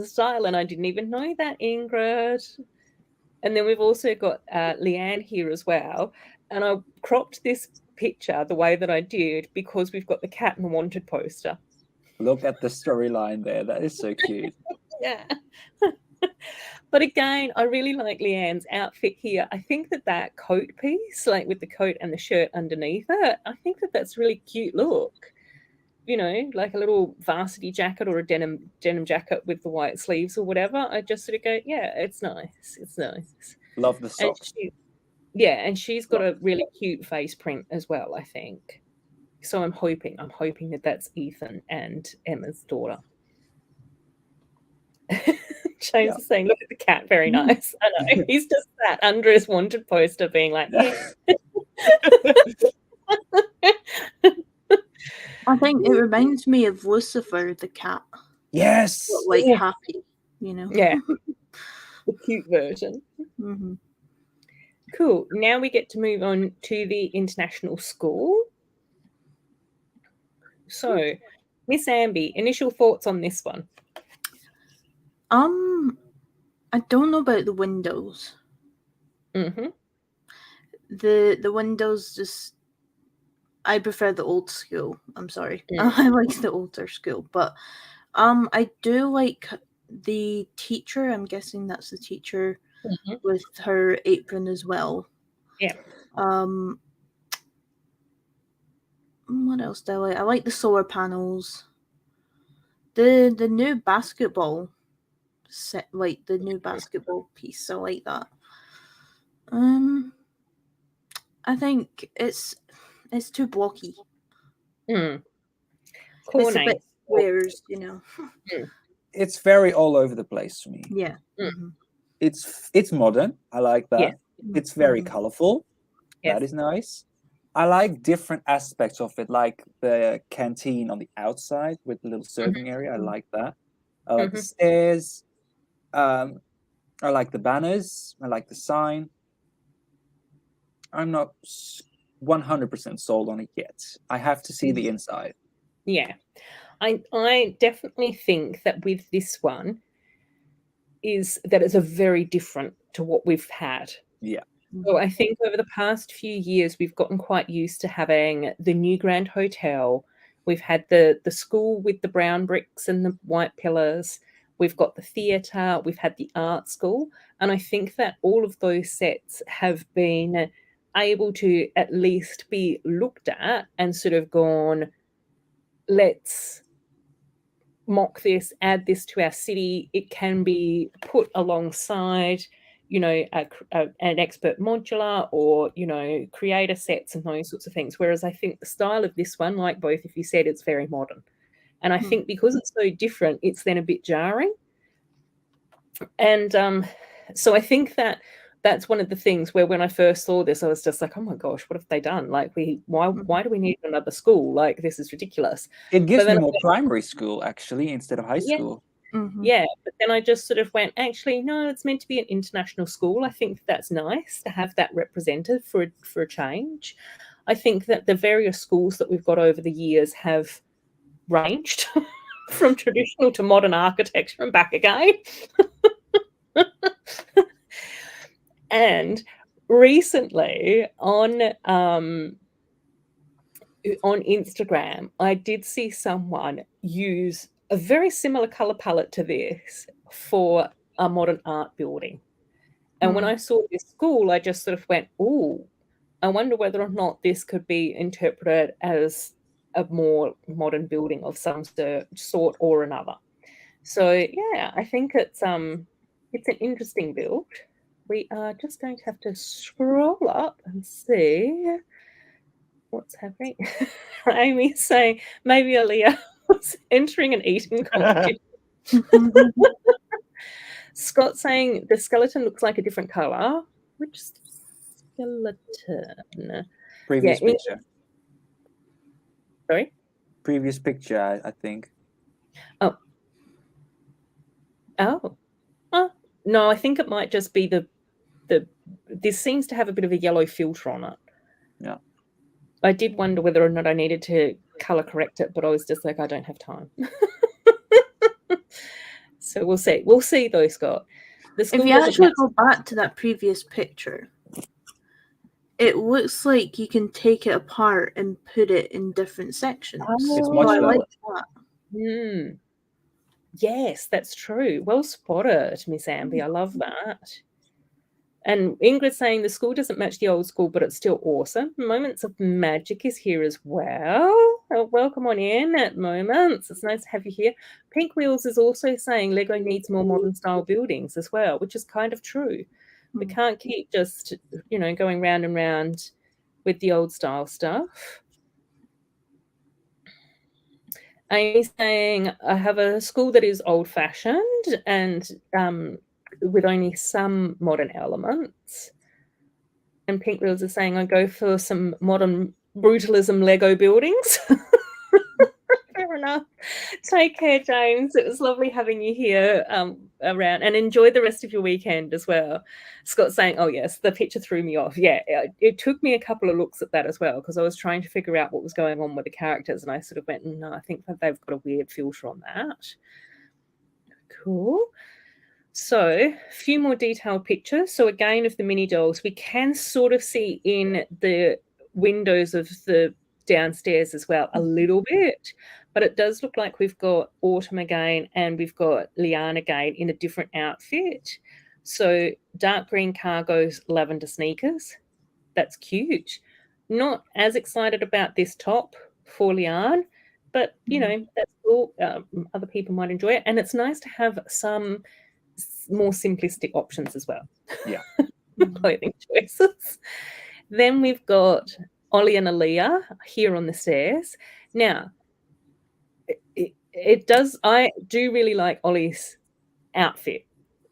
style, and I didn't even know that, Ingrid. And then we've also got Leanne here as well. And I cropped this picture the way that I did because we've got the Cat and Wanted poster. Look at the storyline there. That is so cute. Yeah. But again, I really like Leanne's outfit here. I think that coat piece, like with the coat and the shirt underneath it, I think that's really cute look. you know, like a little varsity jacket or a denim jacket with the white sleeves or whatever, I just sort of go, yeah, it's nice. It's nice. Love the And socks. and she's got a really cute face print as well, I think. So I'm hoping that that's Ethan and Emma's daughter. James is saying, look at the cat, very nice. I know. He's just sat under his wanted poster being like, yeah. I think it reminds me of Lucifer, the cat. Yes. But, like, happy, you know? Yeah. The cute version. Mm-hmm. Cool. Now we get to move on to the international school. So, Miss Amby, initial thoughts on this one? I don't know about the windows. Mm-hmm. The windows just, I prefer the old school. I'm sorry. Mm. I like the older school, but I do like the teacher. I'm guessing that's the teacher with her apron as well. Yeah. What else do I like? I like the solar panels. The new basketball set, like the new basketball piece. I like that. I think it's too blocky. Mm. It's a bit squares, you know. It's very all over the place for me. Yeah. Mm-hmm. It's modern. I like that. Yeah. It's very colorful. Yes. That is nice. I like different aspects of it, like the canteen on the outside with the little serving area. I like that. I like the stairs. I like the banners. I like the sign. I'm not 100% sold on it yet. I have to see the inside. Yeah. I definitely think that with this one is that it's a very different to what we've had. Yeah. So I think over the past few years, we've gotten quite used to having the new Grand Hotel. We've had the school with the brown bricks and the white pillars. We've got the theatre. We've had the art school. And I think that all of those sets have been able to at least be looked at and sort of gone, let's mock this, add this to our city. It can be put alongside, you know, an expert modular or, you know, creator sets and those sorts of things. Whereas I think the style of this one, like both of you said, it's very modern. And I think because it's so different, it's then a bit jarring. And so I think that that's one of the things where when I first saw this, I was just like, oh my gosh, what have they done? Like, why do we need another school? Like, this is ridiculous. It gives me more primary school, actually, instead of high school. Yeah, but then I just sort of went, actually, no, it's meant to be an international school. I think that's nice to have that represented for a change. I think that the various schools that we've got over the years have ranged from traditional to modern architecture and back again. And recently on Instagram, I did see someone use a very similar color palette to this for a modern art building. And when I saw this school, I just sort of went, oh, I wonder whether or not this could be interpreted as a more modern building of some sort or another. So yeah, I think it's an interesting build. We are just going to have to scroll up and see what's happening. Amy's saying maybe Aaliyah was entering an eating competition. Scott's saying the skeleton looks like a different color. Which skeleton? Previous picture. Sorry? Previous picture, I think. Oh. No, I think it might just be this seems to have a bit of a yellow filter on it. Yeah. I did wonder whether or not I needed to color correct it, but I was just like, I don't have time. So we'll see. We'll see though, Scott. If you actually go back to that previous picture, it looks like you can take it apart and put it in different sections. It's much I like that. Yes, that's true. Well spotted, Miss Amby. I love that. And Ingrid's saying the school doesn't match the old school, but it's still awesome. Moments of Magic is here as well. Welcome on in at Moments. It's nice to have you here. Pink Wheels is also saying Lego needs more modern style buildings as well, which is kind of true. We can't keep just, going round and round with the old style stuff. Amy's saying I have a school that is old fashioned and with only some modern elements. And Pink Wheels is saying I go for some modern brutalism Lego buildings. Fair enough. Take care, James. It was lovely having you here around, and enjoy the rest of your weekend as well. Scott's saying, oh, yes, the picture threw me off. Yeah, it took me a couple of looks at that as well, because I was trying to figure out what was going on with the characters, and I sort of went, no, I think that they've got a weird filter on that. Cool. So a few more detailed pictures. So again, of the mini dolls, we can sort of see in the windows of the downstairs as well a little bit, but it does look like we've got Autumn again and we've got Leanne again in a different outfit. So dark green cargos, lavender sneakers. That's cute. Not as excited about this top for Leanne, but that's cool. Other people might enjoy it, and it's nice to have some more simplistic options as well. Yeah. Clothing choices. Then we've got Ollie and Aaliyah here on the stairs. Now, I do really like Ollie's outfit.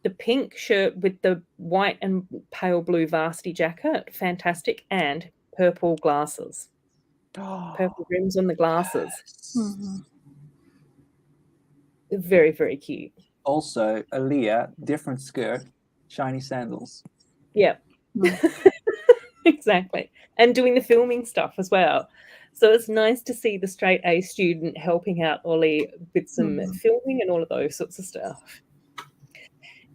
The pink shirt with the white and pale blue varsity jacket, fantastic, and purple glasses. Purple rims on the glasses. Very, very cute. Also, Aaliyah, different skirt, shiny sandals. Yeah. Exactly. And doing the filming stuff as well. So it's nice to see the straight A student helping out Ollie with some filming and all of those sorts of stuff.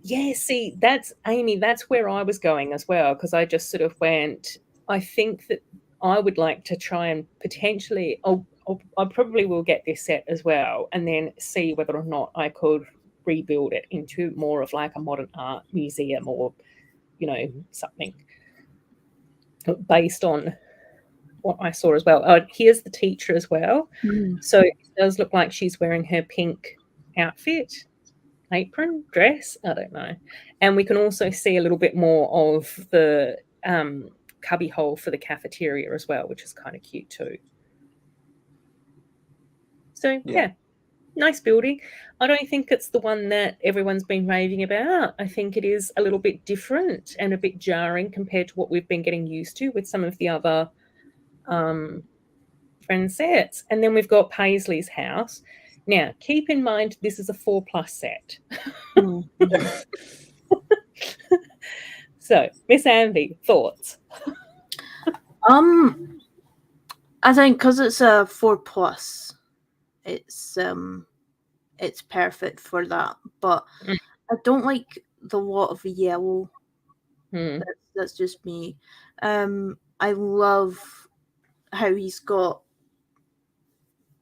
Yeah, see, that's Amy, that's where I was going as well, because I just sort of went, I think that I would like to try and potentially, I probably will get this set as well, and then see whether or not I could rebuild it into more of like a modern art museum or, something based on what I saw as well. Here's the teacher as well. So it does look like she's wearing her pink outfit, apron, dress, I don't know. And we can also see a little bit more of the cubby hole for the cafeteria as well, which is kind of cute too. So yeah, nice building. I don't think it's the one that everyone's been raving about. I think it is a little bit different and a bit jarring compared to what we've been getting used to with some of the other friend sets. And then we've got Paisley's house. Now, keep in mind this is a 4+ set. So, Miss Andy, thoughts? I think because it's a 4+, it's perfect for that. But I don't like the lot of yellow. That's just me. I love how he's got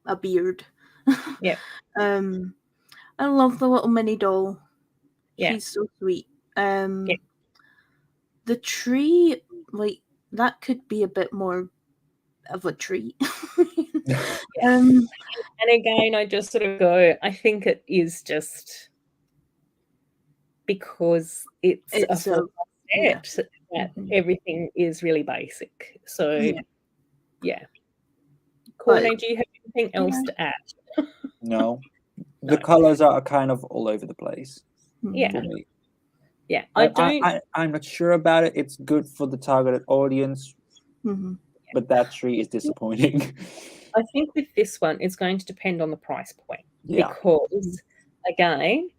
a beard. Yeah. I love the little mini doll. Yeah. She's so sweet. The tree, like, that could be a bit more of a tree. And again, I just sort of go, I think it is just because it's a full set that everything is really basic. So, yeah. Courtney, do you have anything else to add? No. The colors are kind of all over the place. Yeah. For me. Yeah. I'm not sure about it. It's good for the targeted audience, but that tree is disappointing. I think with this one, it's going to depend on the price point. Yeah. Because, again,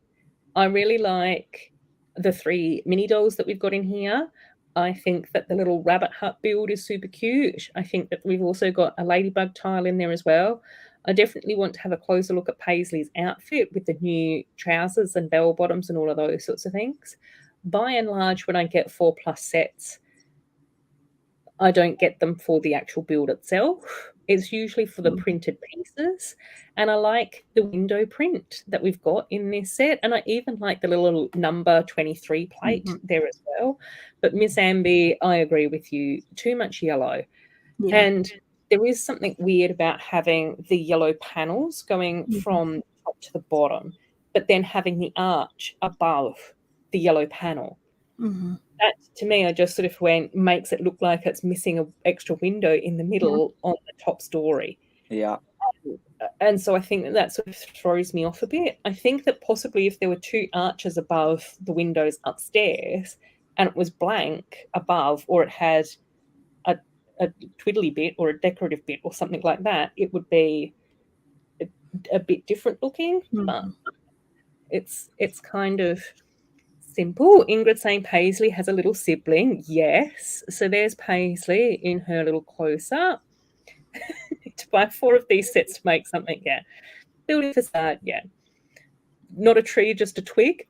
I really like the 3 mini dolls that we've got in here. I think that the little rabbit hut build is super cute. I think that we've also got a ladybug tile in there as well. I definitely want to have a closer look at Paisley's outfit with the new trousers and bell bottoms and all of those sorts of things. By and large, when I get 4+ sets, I don't get them for the actual build itself. It's usually for the printed pieces, and I like the window print that we've got in this set, and I even like the little number 23 plate there as well. But Miss Amby, I agree with you, too much yellow. Yeah. And there is something weird about having the yellow panels going from top to the bottom, but then having the arch above the yellow panel. That, to me, I just sort of makes it look like it's missing an extra window in the middle on the top story. Yeah. And so I think that sort of throws me off a bit. I think that possibly if there were 2 arches above the windows upstairs and it was blank above, or it had a twiddly bit or a decorative bit or something like that, it would be a bit different looking. But it's kind of simple. Ingrid saying Paisley has a little sibling. Yes. So there's Paisley in her little close-up. To buy 4 of these sets to make something, yeah. Building facade, yeah. Not a tree, just a twig.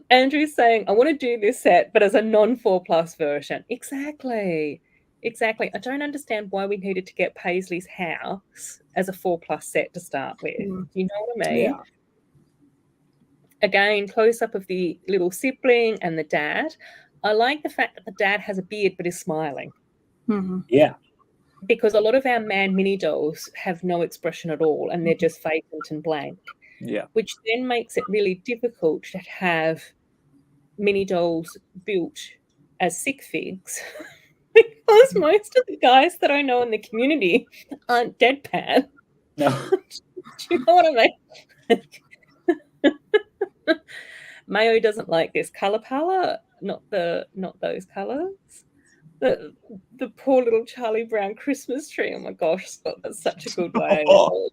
Andrew's saying, I want to do this set, but as a non-4+ version. Exactly. I don't understand why we needed to get Paisley's house as a 4+ set to start with. Do you know what I mean? Yeah. Again, close-up of the little sibling and the dad. I like the fact that the dad has a beard but is smiling. Yeah. Because a lot of our man mini dolls have no expression at all, and they're just vacant and blank. Yeah. Which then makes it really difficult to have mini dolls built as sick figs. Because most of the guys that I know in the community aren't deadpan. No. Do you know what I mean? Mayo doesn't like this colour palette, not those colours. The poor little Charlie Brown Christmas tree. Oh my gosh, Scott, that's such a good way of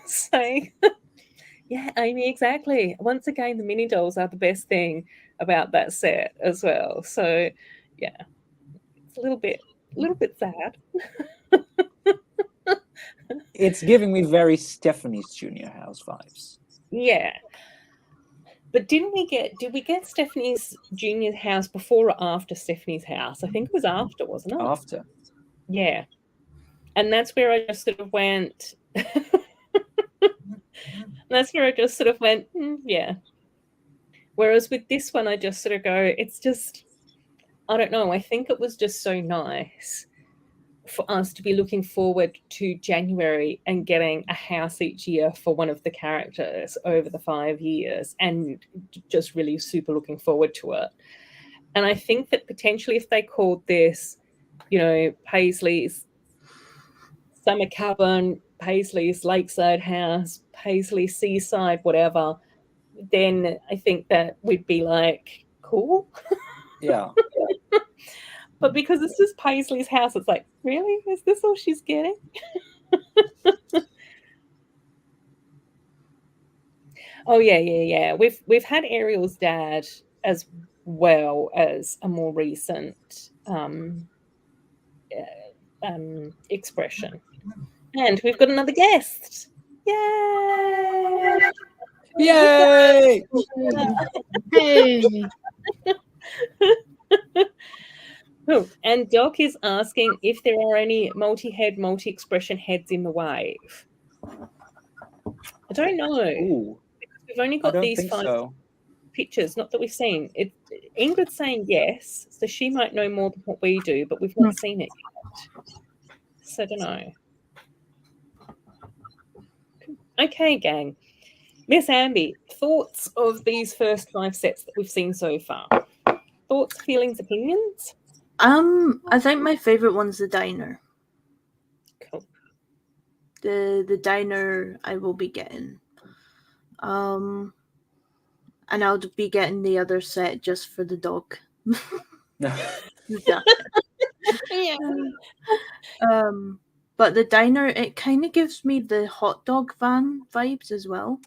saying. Yeah, Amy, exactly. Once again, the mini dolls are the best thing about that set as well. So, yeah, it's a little bit sad. It's giving me very Stephanie's Junior House vibes. Yeah. But did we get Stephanie's Junior House before or after Stephanie's house? I think it was after, wasn't it? After. Yeah. And that's where I just sort of went. Yeah. Whereas with this one, I just sort of go, it's just, I don't know. I think it was just so nice for us to be looking forward to January and getting a house each year for one of the characters over the 5 years, and just really super looking forward to it. And I think that potentially if they called this, Paisley's Summer Cabin, Paisley's Lakeside House, Paisley's Seaside, whatever, then I think that we'd be like, cool. Yeah. But because it's just Paisley's house, it's like, really? Is this all she's getting? Oh, yeah. We've had Ariel's dad as well as a more recent expression. And we've got another guest. Yay! Yay! Hey. Oh, and Doc is asking if there are any multi-head, multi-expression heads in the wave. I don't know. Ooh, We've only got these 5 pictures, not that we've seen. Ingrid's saying yes, so she might know more than what we do, but we've not seen it yet. So I don't know. Okay, gang. Miss Amby, thoughts of these first 5 sets that we've seen so far? Thoughts, feelings, opinions? I think my favorite one's the diner. Cool. The diner I will be getting. And I'll be getting the other set just for the dog. Yeah. But the diner, it kind of gives me the hot dog van vibes as well.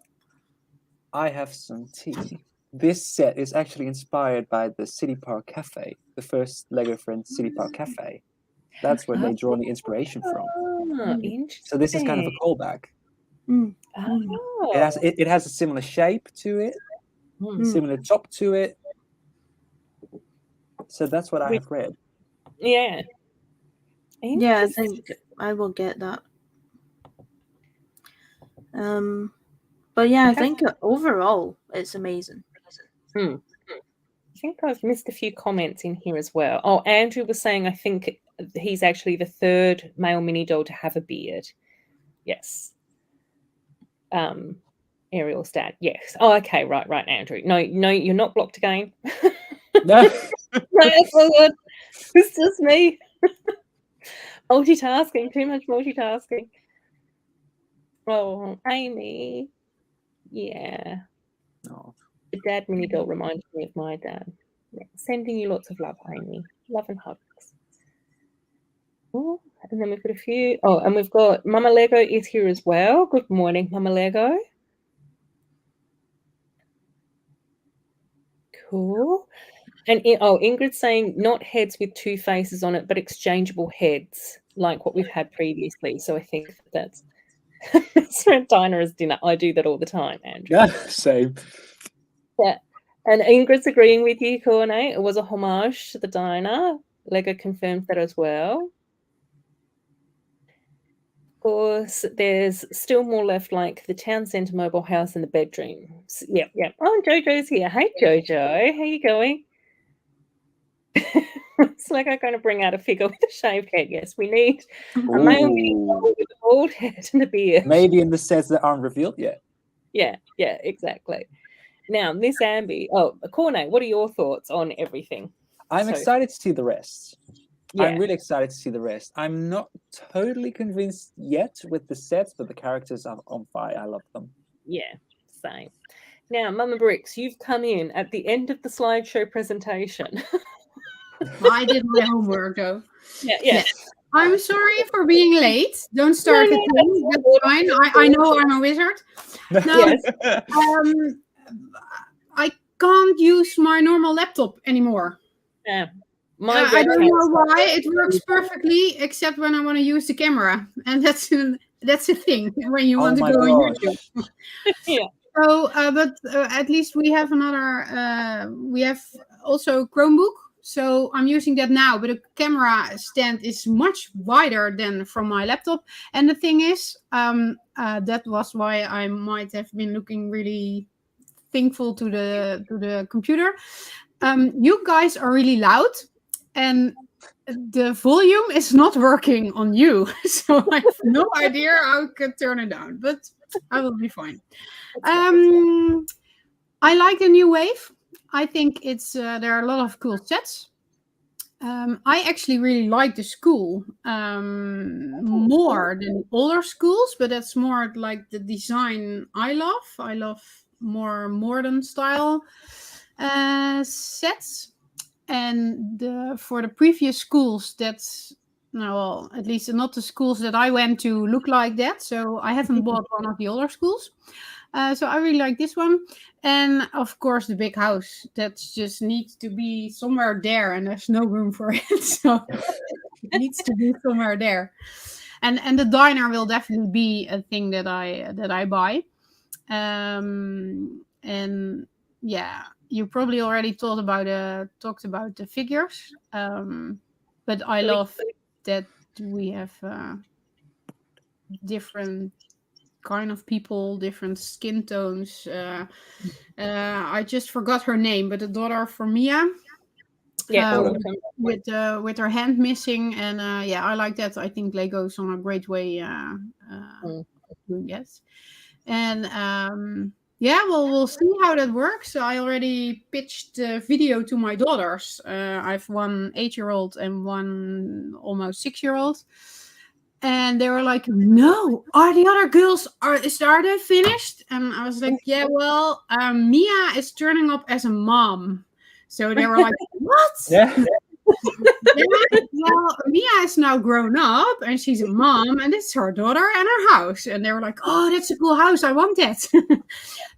I have some tea. This set is actually inspired by the City Park Cafe, the first Lego Friends City Park Cafe. That's where they draw the inspiration from. Interesting. So this is kind of a callback. Oh. It has a similar shape to it, similar top to it. So that's what I have read. Yeah. Yeah, I think I will get that. But yeah, I think overall it's amazing. I think I've missed a few comments in here as well. Oh, Andrew was saying I think he's actually the third male mini doll to have a beard. Yes. Ariel's dad. Yes. Oh, okay. Right, Andrew. No, you're not blocked again. No. No, it's all good. It's just me. Multitasking, too much multitasking. Oh, Amy. Yeah. No. The dad mini doll reminds me of my dad. Yeah. Sending you lots of love, Amy. Love and hugs. Oh, and then we've got a few. Oh, and we've got Mama Lego is here as well. Good morning, Mama Lego. Cool. And Ingrid's saying not heads with two faces on it, but exchangeable heads, like what we've had previously. So I think that's Dinah dinner. I do that all the time, Andrew. Yeah, same. Yeah. And Ingrid's agreeing with you, Corne. It was a homage to the diner. Lego confirms that as well. Of course, there's still more left, like the town centre mobile house and the bedrooms. Yep. Oh, Jojo's here. Hey, Jojo. How you going? It's like I'm going to bring out a figure with a shaved head. Yes, we need a male with a bald head and a beard. Maybe in the sets that aren't revealed yet. Yeah, exactly. Now, Miss Amby. Oh, Corne, what are your thoughts on everything? I'm excited to see the rest. Yeah. I'm really excited to see the rest. I'm not totally convinced yet with the sets, but the characters are on fire. I love them. Yeah, same. Now, Mama Bricks, you've come in at the end of the slideshow presentation. I did my homework, though. Yeah. I'm sorry for being late. Don't start with me. That's fine. I know I'm a wizard. No, I can't use my normal laptop anymore. Yeah. I don't know why. It works perfectly, except when I want to use the camera, and that's a thing when you want to go on YouTube. Yeah. So, but at least we have another. We have also Chromebook. So I'm using that now, but the camera stand is much wider than from my laptop. And the thing is, that was why I might have been looking really thankful to the computer. You guys are really loud, and the volume is not working on you. So I have no idea how I could turn it down, but I will be fine. I like the new wave. I think it's there are a lot of cool sets. I actually really like the school more than older schools, but that's more like the design I love. I love more modern style sets. And for the previous schools, that's well, at least not the schools that I went to look like that. So I haven't bought one of the older schools. So I really like this one. And of course, the big house that just needs to be somewhere there, and there's no room for it. So it needs to be somewhere there. And the diner will definitely be a thing that I buy. And yeah, you probably already talked about the figures. But I love that we have different kind of people, different skin tones. I just forgot her name, but the daughter from Mia, with her hand missing, and I like that. I think Lego's on a great way doing that. And we'll see how that works. I already pitched the video to my daughters. I have one 8-year-old and one almost 6-year-old. And they were like, no, are the other girls, are they finished? And I was like, yeah, well, Mia is turning up as a mom. So they were like, what? Yeah. Well, Mia is now grown up and she's a mom, and it's her daughter and her house. And they were like, oh, that's a cool house. I want that.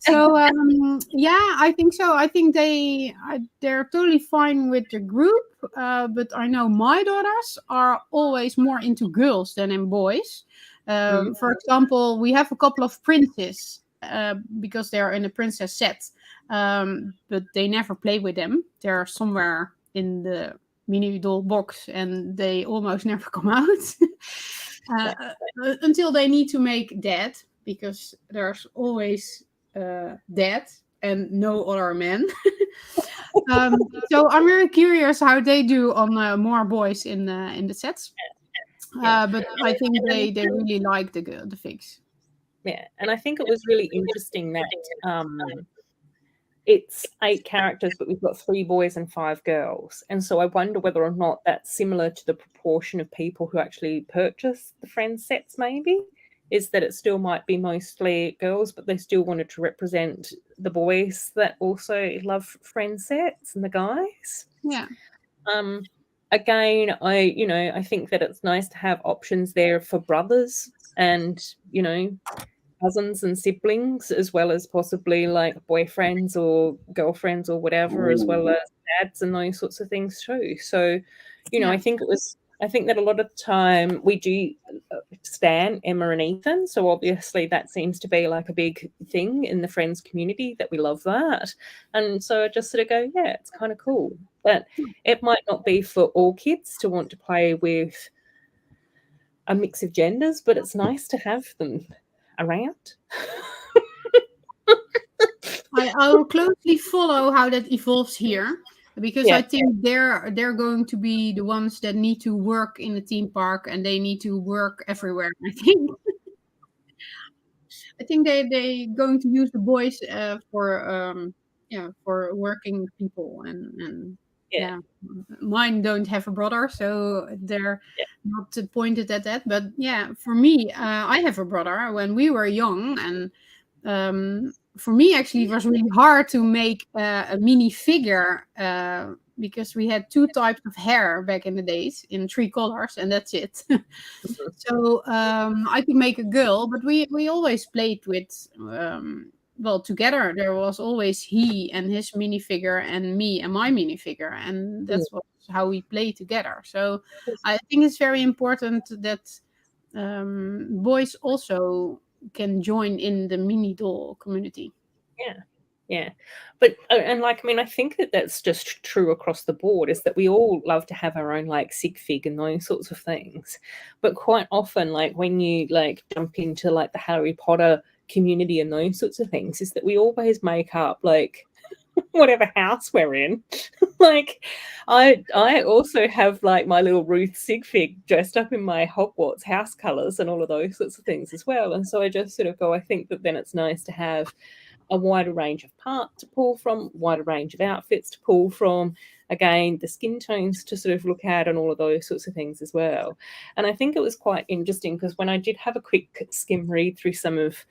So, I think so. I think they're totally fine with the group. But I know my daughters are always more into girls than in boys. For example, we have a couple of princes because they're in a princess set. But they never play with them. They're somewhere in the mini doll box, and they almost never come out until they need to make dad, because there's always dad and no other men. So I'm very curious how they do on more boys in the sets. But I think they really like the figs. Yeah, and I think it was really interesting that it's 8 characters, but we've got 3 boys and 5 girls. And so I wonder whether or not that's similar to the proportion of people who actually purchase the Friends sets, maybe, is that it still might be mostly girls, but they still wanted to represent the boys that also love Friends sets and the guys. Yeah. Again, I think that it's nice to have options there for brothers and, cousins and siblings, as well as possibly like boyfriends or girlfriends or whatever, as well as dads and those sorts of things too. So, I think that a lot of the time we do stan Emma and Ethan. So obviously that seems to be like a big thing in the Friends community, that we love that. And so I just sort of go, yeah, it's kind of cool. But it might not be for all kids to want to play with a mix of genders, but it's nice to have them around. I will closely follow how that evolves here, because I think they're going to be the ones that need to work in the theme park, and they need to work everywhere. I think they going to use the boys for working people, and mine don't have a brother, so they're not pointed at that. But for me, I have a brother. When we were young, and for me, actually, it was really hard to make a mini figure, because we had 2 types of hair back in the days in 3 colors, and that's it. So I could make a girl, but we always played with together. There was always he and his minifigure, and me and my minifigure, and that's how we play together. So I think it's very important that boys also can join in the mini doll community. Yeah. But I think that that's just true across the board, is that we all love to have our own like sig fig and those sorts of things. But quite often, like when you like jump into like the Harry Potter community and those sorts of things, is that we always make up like whatever house we're in. Like I also have like my little Ruth sig fig dressed up in my Hogwarts house colours and all of those sorts of things as well. And so I just sort of go, I think that then it's nice to have a wider range of parts to pull from, wider range of outfits to pull from, again, the skin tones to sort of look at and all of those sorts of things as well. And I think it was quite interesting because when I did have a quick skim read through some of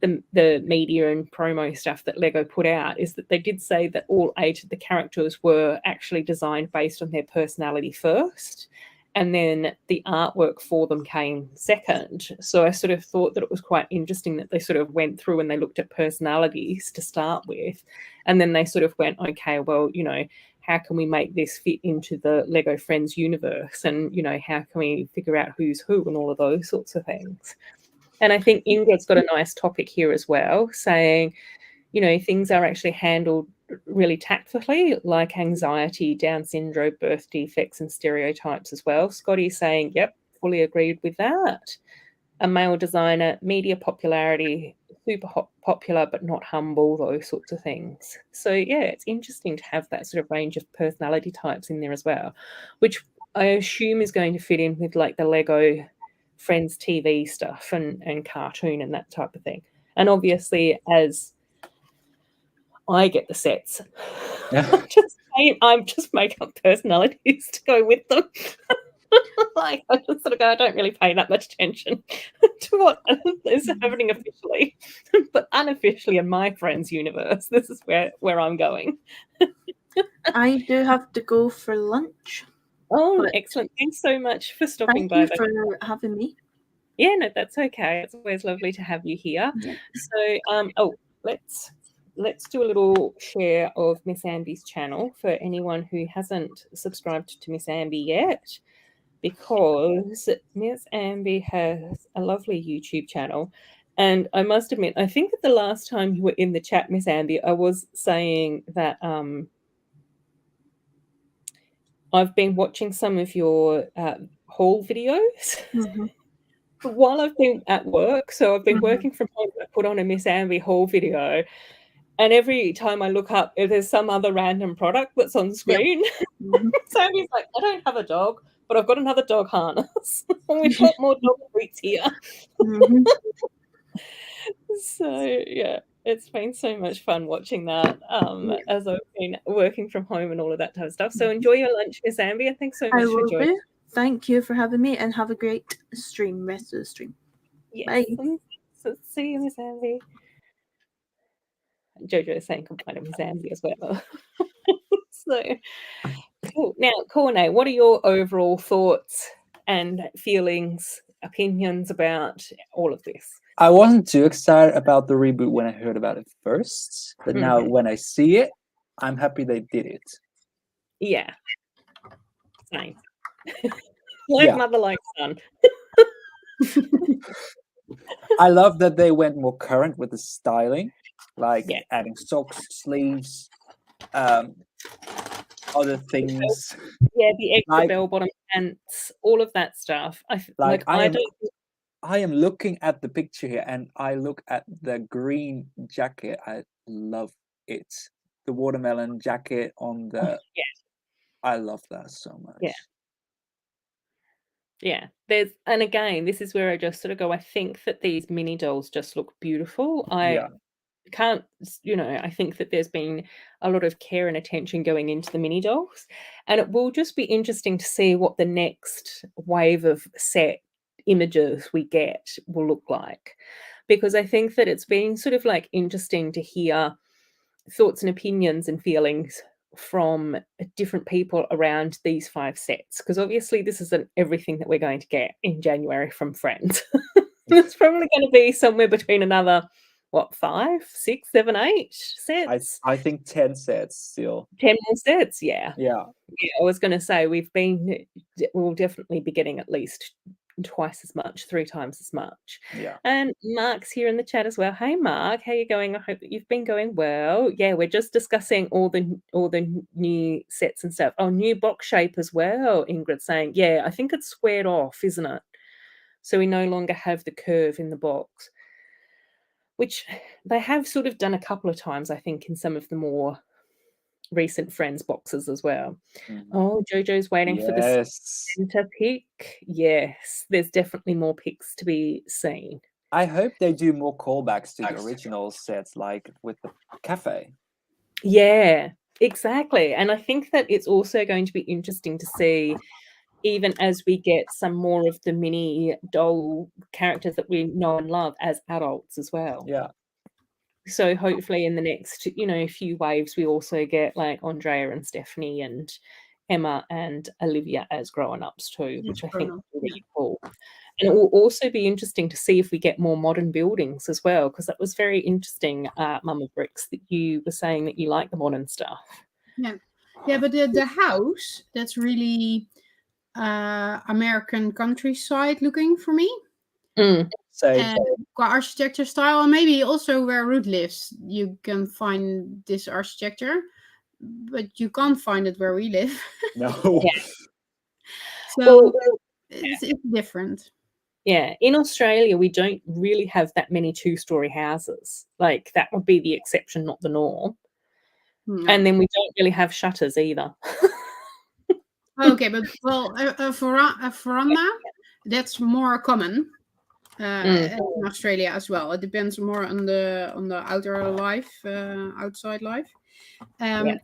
the media and promo stuff that Lego put out, is that they did say that all 8 of the characters were actually designed based on their personality first, and then the artwork for them came second. So I sort of thought that it was quite interesting that they sort of went through and they looked at personalities to start with, and then they sort of went, okay, well, how can we make this fit into the Lego Friends universe, and how can we figure out who's who and all of those sorts of things. And I think Ingrid's got a nice topic here as well, saying, things are actually handled really tactfully, like anxiety, Down syndrome, birth defects, and stereotypes as well. Scotty's saying, yep, fully agreed with that. A male designer, media popularity, super popular but not humble, those sorts of things. So, yeah, it's interesting to have that sort of range of personality types in there as well, which I assume is going to fit in with like the Lego Friends TV stuff and cartoon and that type of thing. And obviously, as I get the sets, I'm just making up personalities to go with them. Like I just sort of go, I don't really pay that much attention to what is happening officially, but unofficially in my Friends universe, this is where I'm going. I do have to go for lunch. Oh, excellent! Thanks so much for stopping by. Thank you for having me. Yeah, no, that's okay. It's always lovely to have you here. Yeah. So, let's do a little share of Miss Ambi's channel for anyone who hasn't subscribed to Miss Ambi yet, because Miss Ambi has a lovely YouTube channel. And I must admit, I think that the last time you were in the chat, Miss Ambi, I was saying that I've been watching some of your haul videos while I've been at work. So I've been working from home. I put on a Miss Amby haul video, and every time I look up, there's some other random product that's on screen. So Amby's like, I don't have a dog, but I've got another dog harness. We've got more dog treats here. So yeah, it's been so much fun watching that as I've been working from home and all of that type of stuff. So enjoy your lunch, Miss Amby, and thanks so much for joining. Thank you for having me, and have a great rest of the stream. Yes. Bye. So see you, Miss Amby. Jojo is saying goodbye to Miss Amby as well. So cool. Now, Corne, what are your overall thoughts and feelings, opinions about all of this? I wasn't too excited about the reboot when I heard about it first, but now when I see it, I'm happy they did it. Yeah. Same. Like mother, like son. I love that they went more current with the styling, like adding socks, sleeves, other things. Yeah, the extra bell-bottom pants, all of that stuff. I am looking at the picture here, and I look at the green jacket. I love it. The watermelon jacket on the. I love that so much. Yeah. And again, this is where I just sort of go, I think that these mini dolls just look beautiful. I can't, I think that there's been a lot of care and attention going into the mini dolls, and it will just be interesting to see what the next wave of set images we get will look like, because I think that it's been sort of like interesting to hear thoughts and opinions and feelings from different people around these 5 sets, because obviously this isn't everything that we're going to get in January from Friends. It's probably going to be somewhere between another 5, 6, 7, 8 sets. I think 10 sets still. 10 more sets, yeah. I was going to say we'll definitely be getting at least twice as much, 3 times as much. And Mark's here in the chat as well. Hey Mark, how are you going? I hope that you've been going well. Yeah, we're just discussing all the new sets and stuff. Oh, new box shape as well, Ingrid saying. Yeah, I think it's squared off, isn't it? So we no longer have the curve in the box, which they have sort of done a couple of times, I think, in some of the more recent Friends boxes as well. Oh, Jojo's waiting for the center pick. Yes, there's definitely more picks to be seen. I hope they do more callbacks to the original sets, like with the cafe. Yeah, exactly. And I think that it's also going to be interesting to see, even as we get some more of the mini doll characters that we know and love as adults as well. Yeah. So hopefully in the next, few waves, we also get like Andrea and Stephanie and Emma and Olivia as grown-ups too, which I think will be really cool. And it will also be interesting to see if we get more modern buildings as well, because that was very interesting, Mama Bricks, that you were saying that you like the modern stuff. Yeah, but the house, that's really American countryside looking for me. And architecture style, and maybe also where Ruth lives, you can find this architecture, but you can't find it where we live. No. So it's different. Yeah, in Australia, we don't really have that many 2-story houses. Like, that would be the exception, not the norm. And then we don't really have shutters either. Okay, but a veranda, that's more common in Australia as well. It depends more on the outer life, outside life. And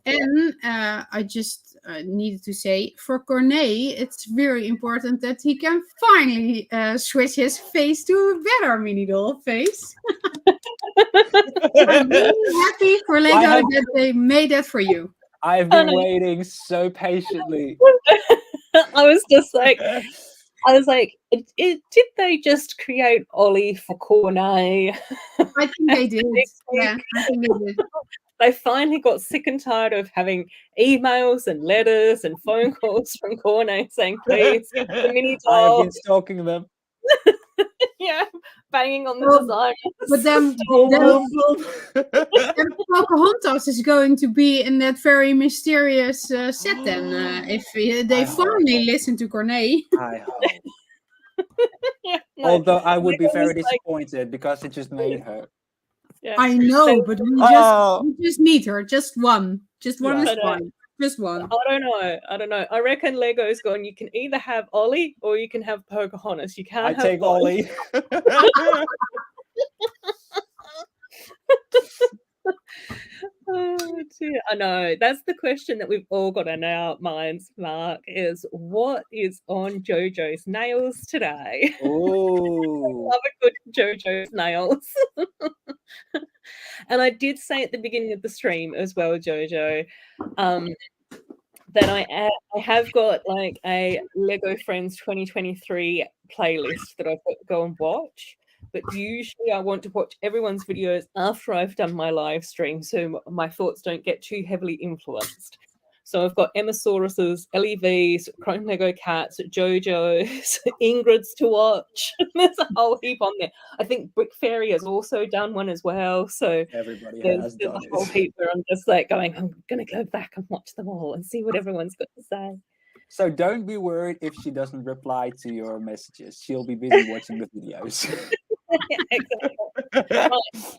I just needed to say, for Corné, it's very important that he can finally switch his face to a better mini doll face. I'm really happy for Lego that they made that for you. I've been waiting so patiently. I was like, did they just create Ollie for Corné? I think they did. Yeah, I think they did. They finally got sick and tired of having emails and letters and phone calls from Corné saying, please, the mini doll. I've been stalking them. Yeah, banging on the Oh, design. But then Pocahontas is going to be in that very mysterious set then, if they I finally hope. listen to Corneille. I hope. Yeah, no, Although I would be Lego very was like- disappointed because it just made her. yeah. I know, but we just need her. Just one. Just one Yeah. is fine. Just one. I don't know. I reckon Lego's gone. You can either have Ollie or you can have Pocahontas. You can't I have take both. Ollie. Oh dear. I know. That's the question that we've all got in our minds, Mark, is what is on Jojo's nails today? Oh. Love a good Jojo's nails. And I did say at the beginning of the stream as well, Jojo, that I have got like a Lego Friends 2023 playlist that I've got to go and watch. But usually I want to watch everyone's videos after I've done my live stream so my thoughts don't get too heavily influenced. So I've got Emmasaurus's, LEV's, Chrome Lego Cats, Jojo's, Ingrid's to watch. There's a whole heap on there. I think Brick Fairy has also done one as well. So Everybody there's has a done whole it. heap where I'm just like going, I'm going to go back and watch them all and see what everyone's got to say. So don't be worried if she doesn't reply to your messages. She'll be busy watching the videos. Exactly. Right.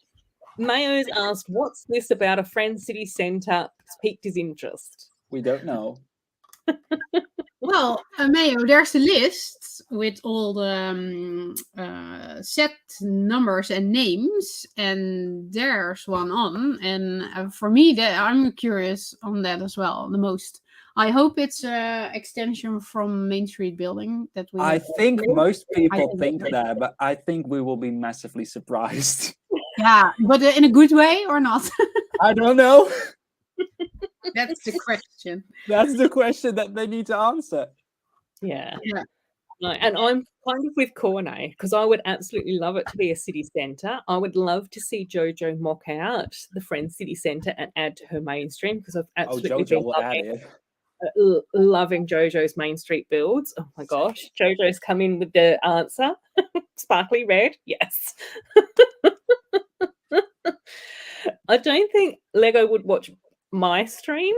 Mayo's asked, what's this about a Friend City Centre? It's piqued his interest. We don't know. Well, Mayo, there's a list with all the set numbers and names, and there's one on. And for me, I'm curious on that as well, the most. I hope it's an extension from Main Street Building that we. I think most people think think that, but I think we will be massively surprised. Yeah, but in a good way or not? I don't know. That's the question. That's the question that they need to answer. Yeah. Yeah. No, and I'm kind of with Corne because I would absolutely love it to be a city centre. I would love to see Jojo mock out the Friends City Centre and add to her mainstream because I've absolutely Jojo been will add it. loving Jojo's Main Street builds. Oh my gosh, Jojo's come in with the answer. Sparkly red, yes. I don't think Lego would watch my stream.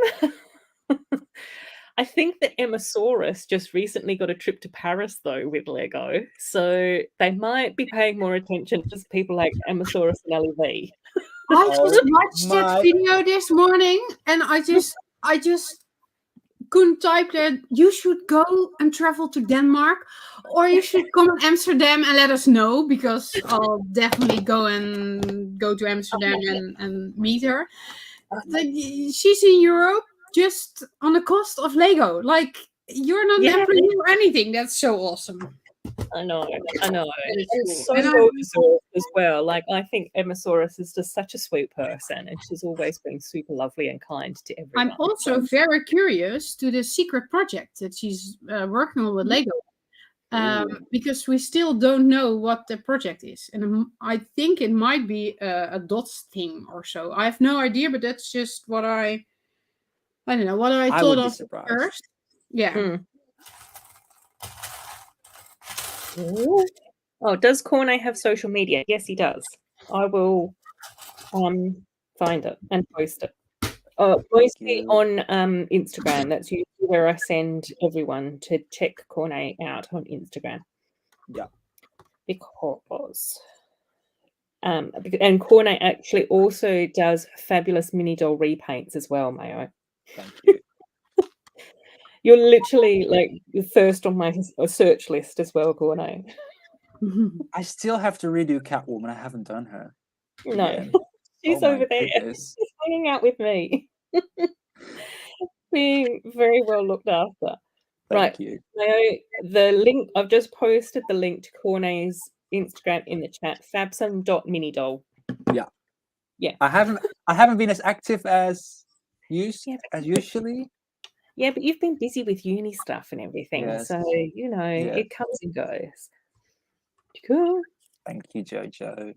I think that Emmasaurus just recently got a trip to Paris though with Lego, so they might be paying more attention to people like Emmasaurus and LEV. I just watched that video this morning, and I just couldn't type that you should go and travel to Denmark, or you should come to Amsterdam and let us know, because I'll definitely go to Amsterdam and meet her. Like, she's in Europe just on the cost of Lego. Like, you're not an employee or anything. That's so awesome. I know. And so well deserved as well. Like, I think Emmasaurus is just such a sweet person, and she's always been super lovely and kind to everyone. I'm also very curious to the secret project that she's working on with Lego, because we still don't know what the project is, and I think it might be a dots thing or so. I have no idea, but that's just what I don't know what I thought of first. Yeah. Oh, does Corne have social media? Yes, he does. I will find it and post it. Mostly on Instagram. That's usually where I send everyone to check Corne out on Instagram. Yeah. Because and Corne actually also does fabulous mini doll repaints as well, Mayo. Thank you. You're literally like the first on my search list as well, Corne. I still have to redo Catwoman. I haven't done her. No, again. she's over there. She's hanging out with me. Being very well looked after. Thank you. The link, I've just posted the link to Corne's Instagram in the chat, fabsome.minidoll. Yeah. Yeah. I haven't been as active as usually. Yeah, but you've been busy with uni stuff and everything. Yes. So, it comes and goes. Cool. Thank you, Jojo.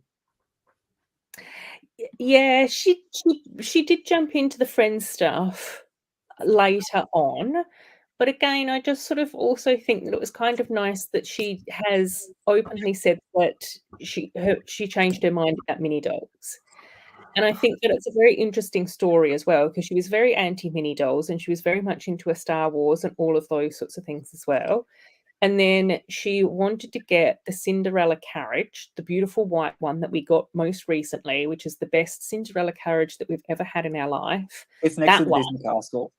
Yeah, she did jump into the Friends stuff later on, But again, I just sort of also think that it was kind of nice that she has openly said that she changed her mind about mini dolls. And I think that it's a very interesting story as well, because she was very anti mini dolls and she was very much into a Star Wars and all of those sorts of things as well. And then she wanted to get the Cinderella carriage, the beautiful white one that we got most recently, which is the best Cinderella carriage that we've ever had in our life. It's next to That the one. Disney Castle.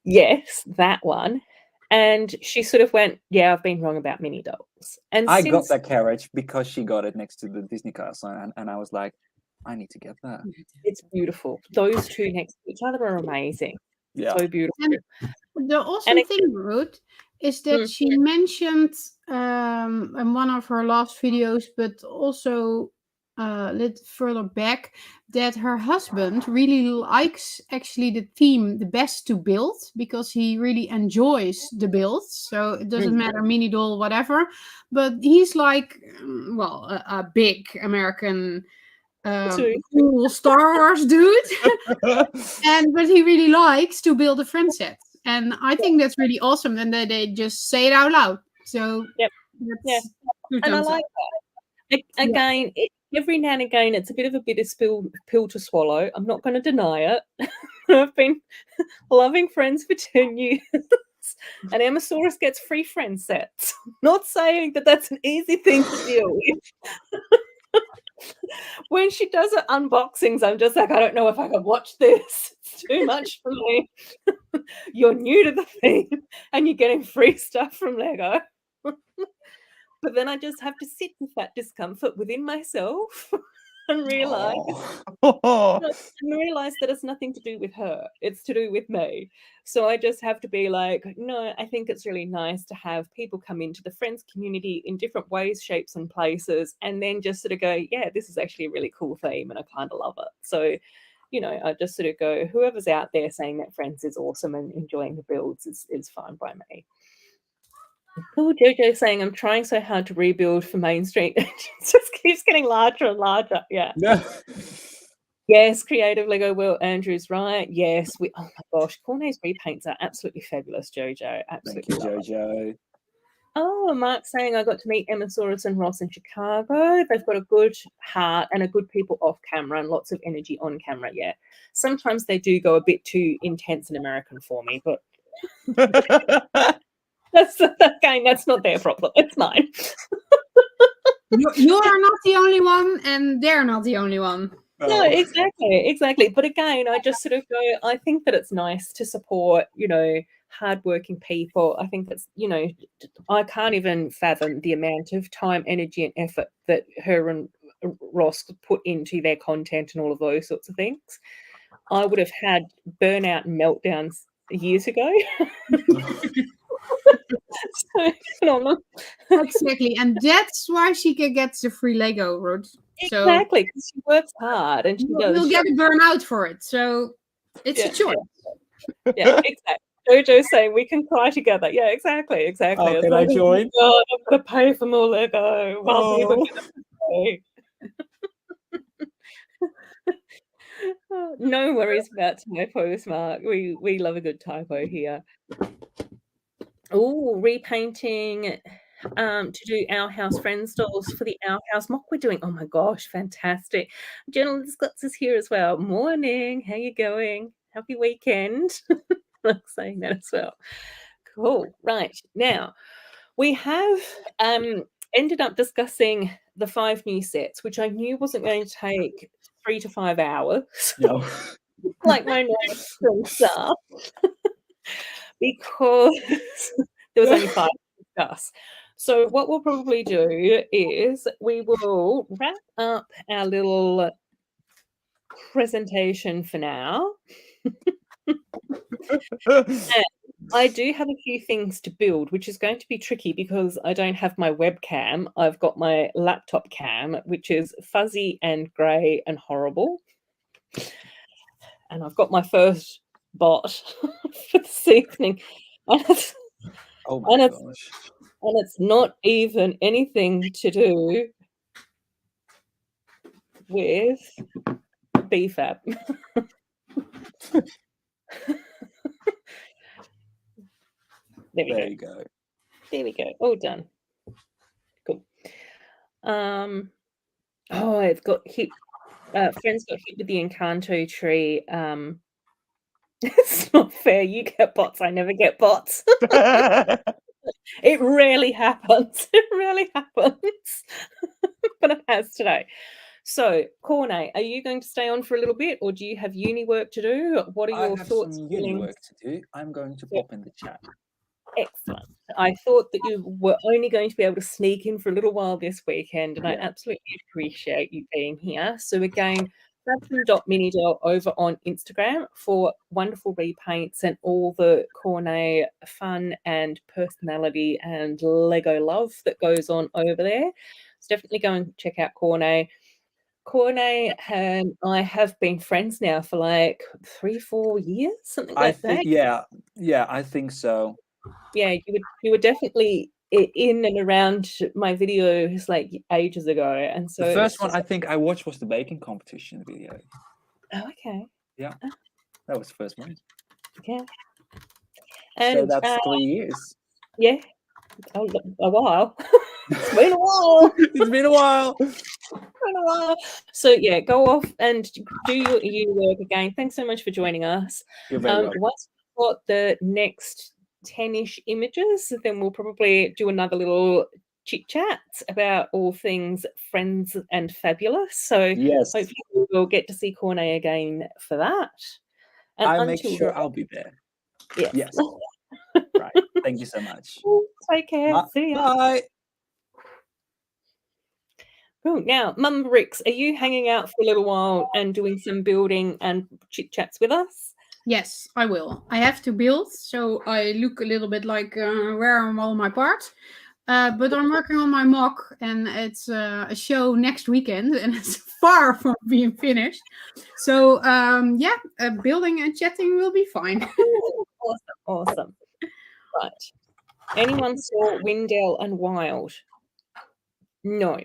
Yes, that one. And she sort of went, yeah, I've been wrong about mini dolls. And I got that carriage because she got it next to the Disney Castle, and I was like, I need to get that. It's beautiful. Those two next to each other are amazing. Yeah. So beautiful. And the awesome thing, Ruth, is that she mentioned in one of her last videos, but also a little further back, that her husband really likes actually the theme the best to build, because he really enjoys the builds. So it doesn't matter, mini doll, whatever. But he's like, well, a big American cool Star Wars dude. But he really likes to build a friend set. And I think that's really awesome. And that they just say it out loud. So that's and I like that. Again, every now and again, it's a bit of a bitter pill to swallow. I'm not going to deny it. I've been loving Friends for 10 years. And Emmasaurus gets free friend sets. Not saying that that's an easy thing to deal with. When she does her unboxings, I'm just like, I don't know if I can watch this. It's too much for me. You're new to the thing and you're getting free stuff from Lego. But then I just have to sit with that discomfort within myself and realize that it's nothing to do with her. It's to do with me. So I just have to be like, no, I think it's really nice to have people come into the Friends community in different ways, shapes, and places, and then just sort of go, yeah, this is actually a really cool theme and I kind of love it. So, you know, I just sort of go, whoever's out there saying that Friends is awesome and enjoying the builds is fine by me. Cool, Jojo saying, I'm trying so hard to rebuild for Main Street. It just keeps getting larger and larger. Yeah. Yes, creative Lego World. Andrew's right. Yes, oh my gosh, Cornet's repaints are absolutely fabulous, Jojo. Absolutely. Thank you, Jojo. Oh, Mark's saying I got to meet Emmasaurus and Ross in Chicago. They've got a good heart and a good people off camera and lots of energy on camera. Yeah. Sometimes they do go a bit too intense and American for me, but that's not their problem. It's mine. You are not the only one, and they're not the only one. No, exactly. But again, I just sort of go, I think that it's nice to support, you know, hardworking people. I think that's, you know, I can't even fathom the amount of time, energy, and effort that her and Ross put into their content and all of those sorts of things. I would have had burnout and meltdowns years ago. So phenomenal. Exactly, and that's why she gets the free Lego, Ruth. Exactly, because she works hard and she does. You'll get a burnout for it, so it's a choice. Yeah, exactly. Jojo's saying we can cry together. Yeah, exactly. Oh, can I join? God, I'm going to pay for more Lego. While people pay. No worries about typos, Mark. We love a good typo here. Oh, repainting to do Our House Friends dolls for the Our House mock we're doing. Oh my gosh, fantastic. Jenna Scott's is here as well. Morning. How you going? Happy weekend. I'm saying that as well. Cool. Right. Now, we have ended up discussing the 5 new sets, which I knew wasn't going to take 3 to 5 hours. No. Like my notes and stuff. Because there was only 5 to discuss. So what we'll probably do is we will wrap up our little presentation for now. I do have a few things to build, which is going to be tricky because I don't have my webcam. I've got my laptop cam, which is fuzzy and grey and horrible. And I've got my first bot for this evening. And it's, and it's not even anything to do with BFAB. There we There go. you go. There we go. All done. Cool. Oh, I've got hit. Friends got hit with the Encanto tree. It's not fair. You get bots. I never get bots. It rarely happens. It rarely happens. But it has today. So, Corne, are you going to stay on for a little bit, or do you have uni work to do? What are I your have thoughts? some uni work to do. I'm going to pop in the chat. Excellent. I thought that you were only going to be able to sneak in for a little while this weekend, and I absolutely appreciate you being here. So again, Minidel over on Instagram for wonderful repaints and all the Corne fun and personality and Lego love that goes on over there. So definitely go and check out Corne. Corne and I have been friends now for like 3-4 years, something like that. Yeah, I think so. Yeah, you were definitely in and around my videos like ages ago, and so The first one I think I watched was the baking competition video. Oh, okay. Yeah, that was the first one. Yeah, So and that's 3 years. yeah, a while. It's been a while. It's been a while. So yeah, go off and do your work again. Thanks so much for joining us. You're very welcome. Once we've got the next 10-ish images, then we'll probably do another little chit chat about all things friends and fabulous. So yes, hopefully we'll get to see Corne again for that. And I'll make sure I'll be there. Yes. Right. Thank you so much. Take care. See ya. Bye. Oh, now, Mum Bricks, are you hanging out for a little while and doing some building and chit chats with us? Yes, I will. I have to build, so I look a little bit like where are all my parts. But I'm working on my mock, and it's a show next weekend, and it's far from being finished. So building and chatting will be fine. Awesome. Right. Anyone saw Windell and Wild? No.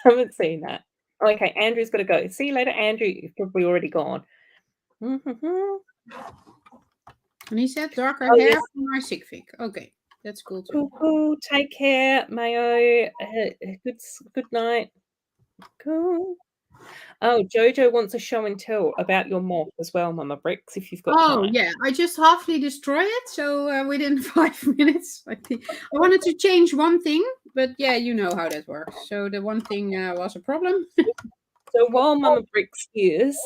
Haven't seen that. Okay, Andrew's got to go. See you later, Andrew. You've probably already gone. And he said darker hair yes. for my sick fig. Okay, that's cool too. Cool. Take care, Mayo. Good night. Cool. Oh, Jojo wants a show and tell about your mock as well, Mama Bricks, if you've got time. Oh, yeah. I just halfly destroyed it. So within 5 minutes, I wanted to change one thing. But yeah, you know how that works. So the one thing was a problem. So while Mama Bricks is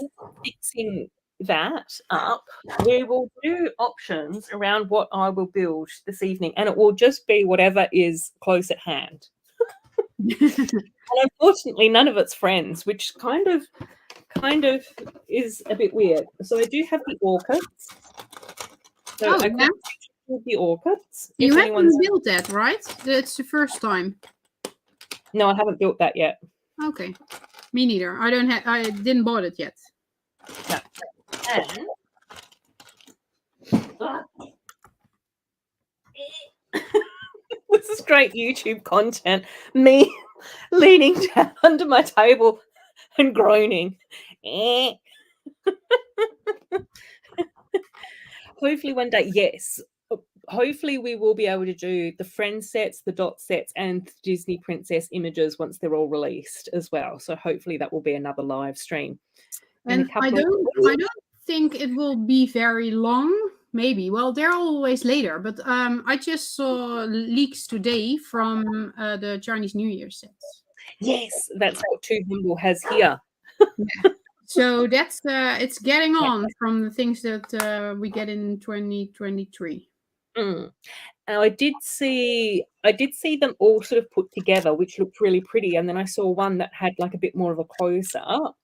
fixing that up, we will do options around what I will build this evening. And it will just be whatever is close at hand. And unfortunately, none of it's friends, which kind of is a bit weird. So I do have the orchids. So I could build the orchids. You haven't built that, right? That's the first time. No, I haven't built that yet. Okay, me neither. I didn't bought it yet. No. And this is great YouTube content. Me leaning down under my table and groaning. Hopefully one day, yes. Hopefully we will be able to do the friend sets, the dot sets, and Disney princess images once they're all released as well. So hopefully that will be another live stream. And I don't think it will be very long. Maybe. Well, they're always later. But I just saw leaks today from the Chinese New Year sets. Yes, that's what Too Humble has here. Yeah. So that's it's getting on from the things that we get in 2023. And I did see them all sort of put together, which looked really pretty. And then I saw one that had like a bit more of a close up,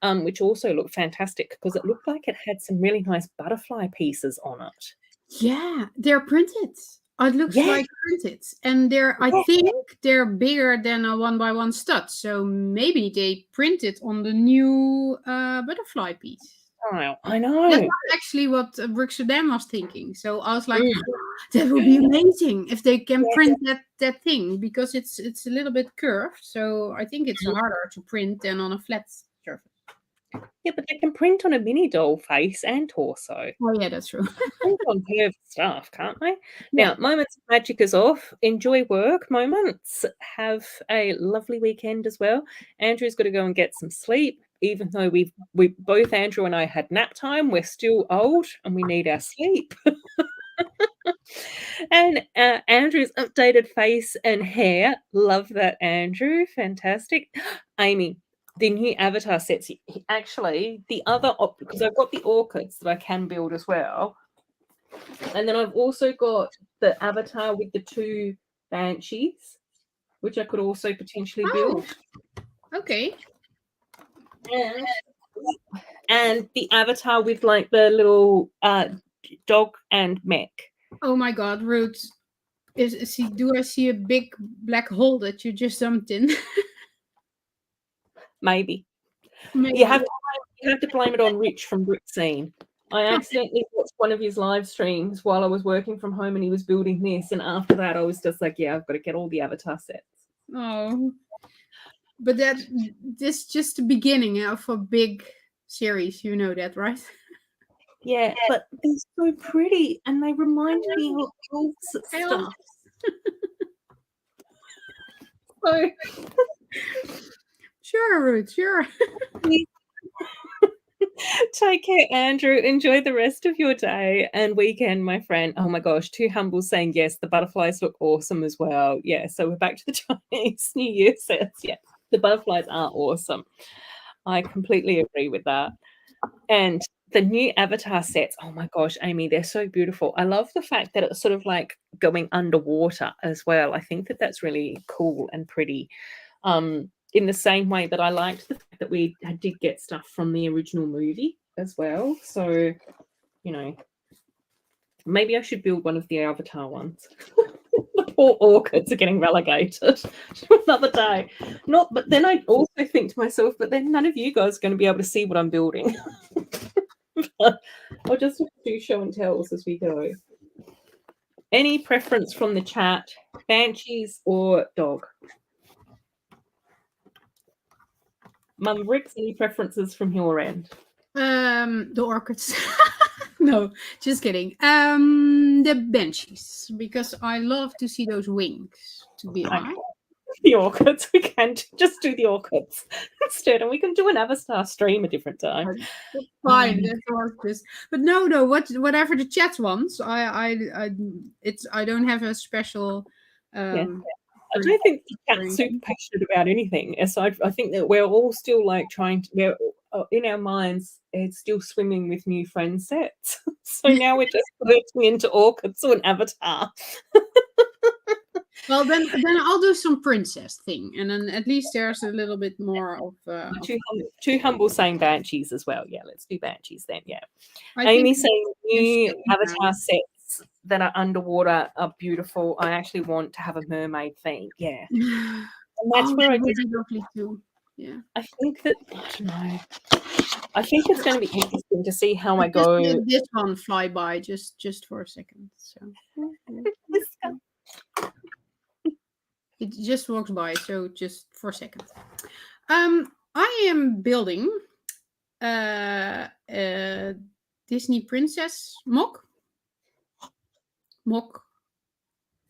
which also looked fantastic because it looked like it had some really nice butterfly pieces on it. Yeah, they're printed. It looks like printed, and I think they're bigger than a 1x1 stud. So maybe they printed on the new butterfly piece. Oh, I know. That's actually what Brixerdam was thinking. So I was like, that would be amazing if they can print that thing, because it's a little bit curved. So I think it's harder to print than on a flat surface. Yeah, but they can print on a mini doll face and torso. Oh yeah, that's true. Print on curved stuff, can't they? Yeah. Now, Moments of Magic is off. Enjoy work, Moments. Have a lovely weekend as well. Andrew's got to go and get some sleep. Even though we both, Andrew and I, had nap time, we're still old and we need our sleep. And Andrew's updated face and hair. Love that, Andrew. Fantastic. Amy, the new avatar sets. Actually, the other because I've got the orchids that I can build as well. And then I've also got the avatar with the 2 banshees, which I could also potentially build. Okay. And the avatar with like the little dog and mech. Oh my God, Ruth. Do I see a big black hole that you just jumped in? Maybe. Maybe. You have to blame it on Rich from Brick Scene. I accidentally watched one of his live streams while I was working from home and he was building this. And after that, I was just like, yeah, I've got to get all the avatar sets. Oh. But this just the beginning of a big series. You know that, right? Yeah, but they're so pretty and they remind me of old stuff. So, sure, Ruth, sure. Take care, Andrew. Enjoy the rest of your day and weekend, my friend. Oh my gosh, 2 Humbles saying yes. The butterflies look awesome as well. Yeah, so we're back to the Chinese New Year sets. Yeah, the butterflies are awesome. I completely agree with that. And the new avatar sets, oh my gosh, Amy, they're so beautiful. I love the fact that it's sort of like going underwater as well. I think that that's really cool and pretty. In the same way that I liked the fact that we did get stuff from the original movie as well. So, you know, maybe I should build one of the Avatar ones. The poor orchids are getting relegated to another day. But then I also think to myself, but then none of you guys are going to be able to see what I'm building. I'll just do show and tells as we go. Any preference from the chat, banshees or dog? Mum Bricks, any preferences from your end? The orchids. No, just kidding. The banshees, because I love to see those wings, to be honest. The orchids. We can just do the orchids instead, and we can do an Avatar stream a different time. Fine, that's orchids. But no, whatever the chat wants, I don't have a special. I don't think the chat's super passionate about anything. Aside, I think that we're all still like we're in our minds, it's still swimming with new friend sets. So now we're just converting into orchids or an avatar. Well, then I'll do some princess thing, and then at least there's a little bit more of. Too humble saying banshees as well. Yeah, let's do banshees then. Yeah, Amy saying new avatar sets that are underwater are beautiful. I actually want to have a mermaid theme. Yeah, and that's where I would be lovely too. Yeah, I think that I don't know. I think it's going to be interesting to see how I go. This one fly by just for a second. So. It just walks by, so just for a second. I am building a Disney princess mock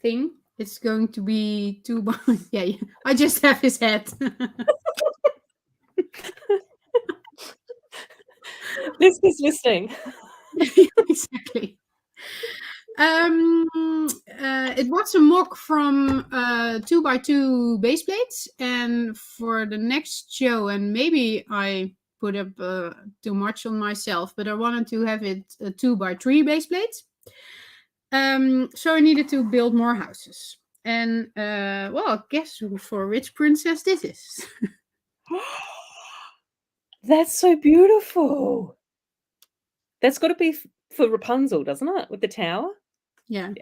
thing. It's going to be 2 by... Yeah, I just have his head. This is listening. Exactly. It was a mock from 2x2 base plates, and for the next show, and maybe I put up too much on myself, but I wanted to have it 2x3 base plates. So I needed to build more houses, and well, guess who for which princess this is? That's so beautiful. That's got to be for Rapunzel, doesn't it? With the tower. Yeah.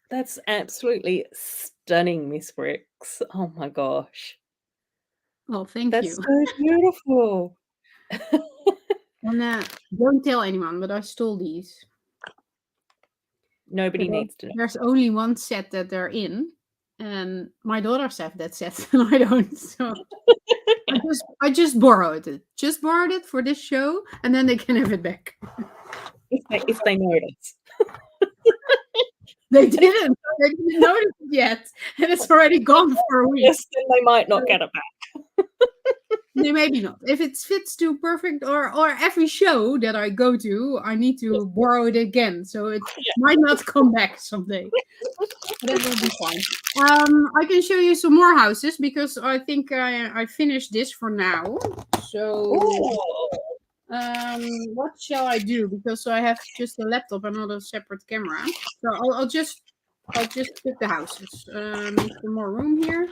That's absolutely stunning, Miss Bricks. Oh my gosh. Oh, thank you. That's so beautiful. And don't tell anyone, but I stole these. Nobody needs to know. There's only one set that they're in. And my daughters have that set, and I don't. So I just borrowed it. Just borrowed it for this show, and then they can have it back. If they notice. They didn't. They didn't notice it yet, and it's already gone for a week. Yes, then they might not get it back. Maybe not. If it fits to perfect, or every show that I go to, I need to borrow it again, so it might not come back someday. But that will be fine. I can show you some more houses because I think I finished this for now. So, what shall I do? Because I have just a laptop and not a separate camera. So I'll just pick the houses. Make some more room here.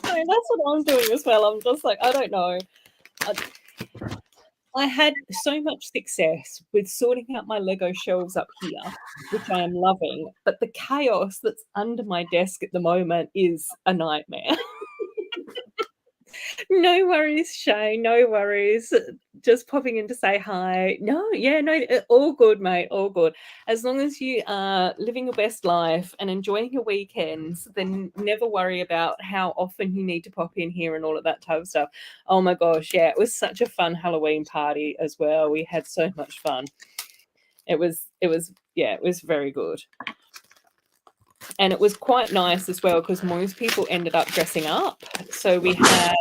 I mean, that's what I'm doing as well. I'm just like, I don't know. I had so much success with sorting out my Lego shelves up here, which I am loving, but the chaos that's under my desk at the moment is a nightmare. No worries, Shay. No worries. Just popping in to say hi. No, all good, mate. All good. As long as you are living your best life and enjoying your weekends, then never worry about how often you need to pop in here and all of that type of stuff. Oh my gosh, yeah, it was such a fun Halloween party as well. We had so much fun. It was very good. And it was quite nice as well because most people ended up dressing up. So we had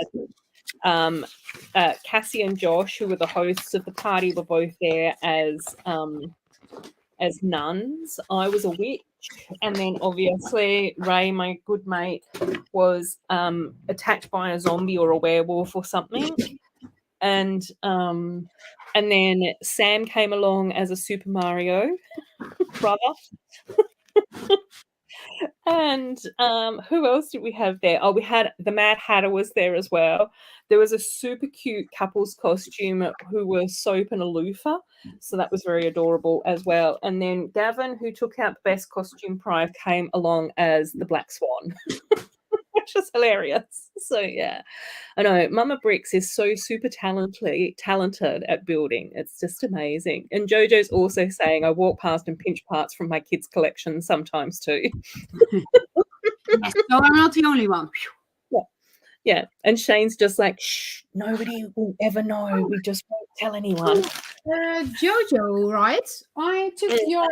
Cassie and Josh, who were the hosts of the party, were both there as nuns. I was a witch, and then obviously Ray, my good mate, was attacked by a zombie or a werewolf or something. And then Sam came along as a Super Mario brother. And who else did we have there? Oh, we had the Mad Hatter was there as well. There was a super cute couple's costume who were Soap and a loofah. So that was very adorable as well. And then Gavin, who took out the best costume prize, came along as the Black Swan, which was hilarious. So, yeah. I know Mama Bricks is so super talented at building. It's just amazing. And Jojo's also saying I walk past and pinch parts from my kids' collection sometimes too. Yes, so I'm not the only one. Yeah. And Shane's just like, shh, nobody will ever know. We just won't tell anyone. Jojo, right? I took your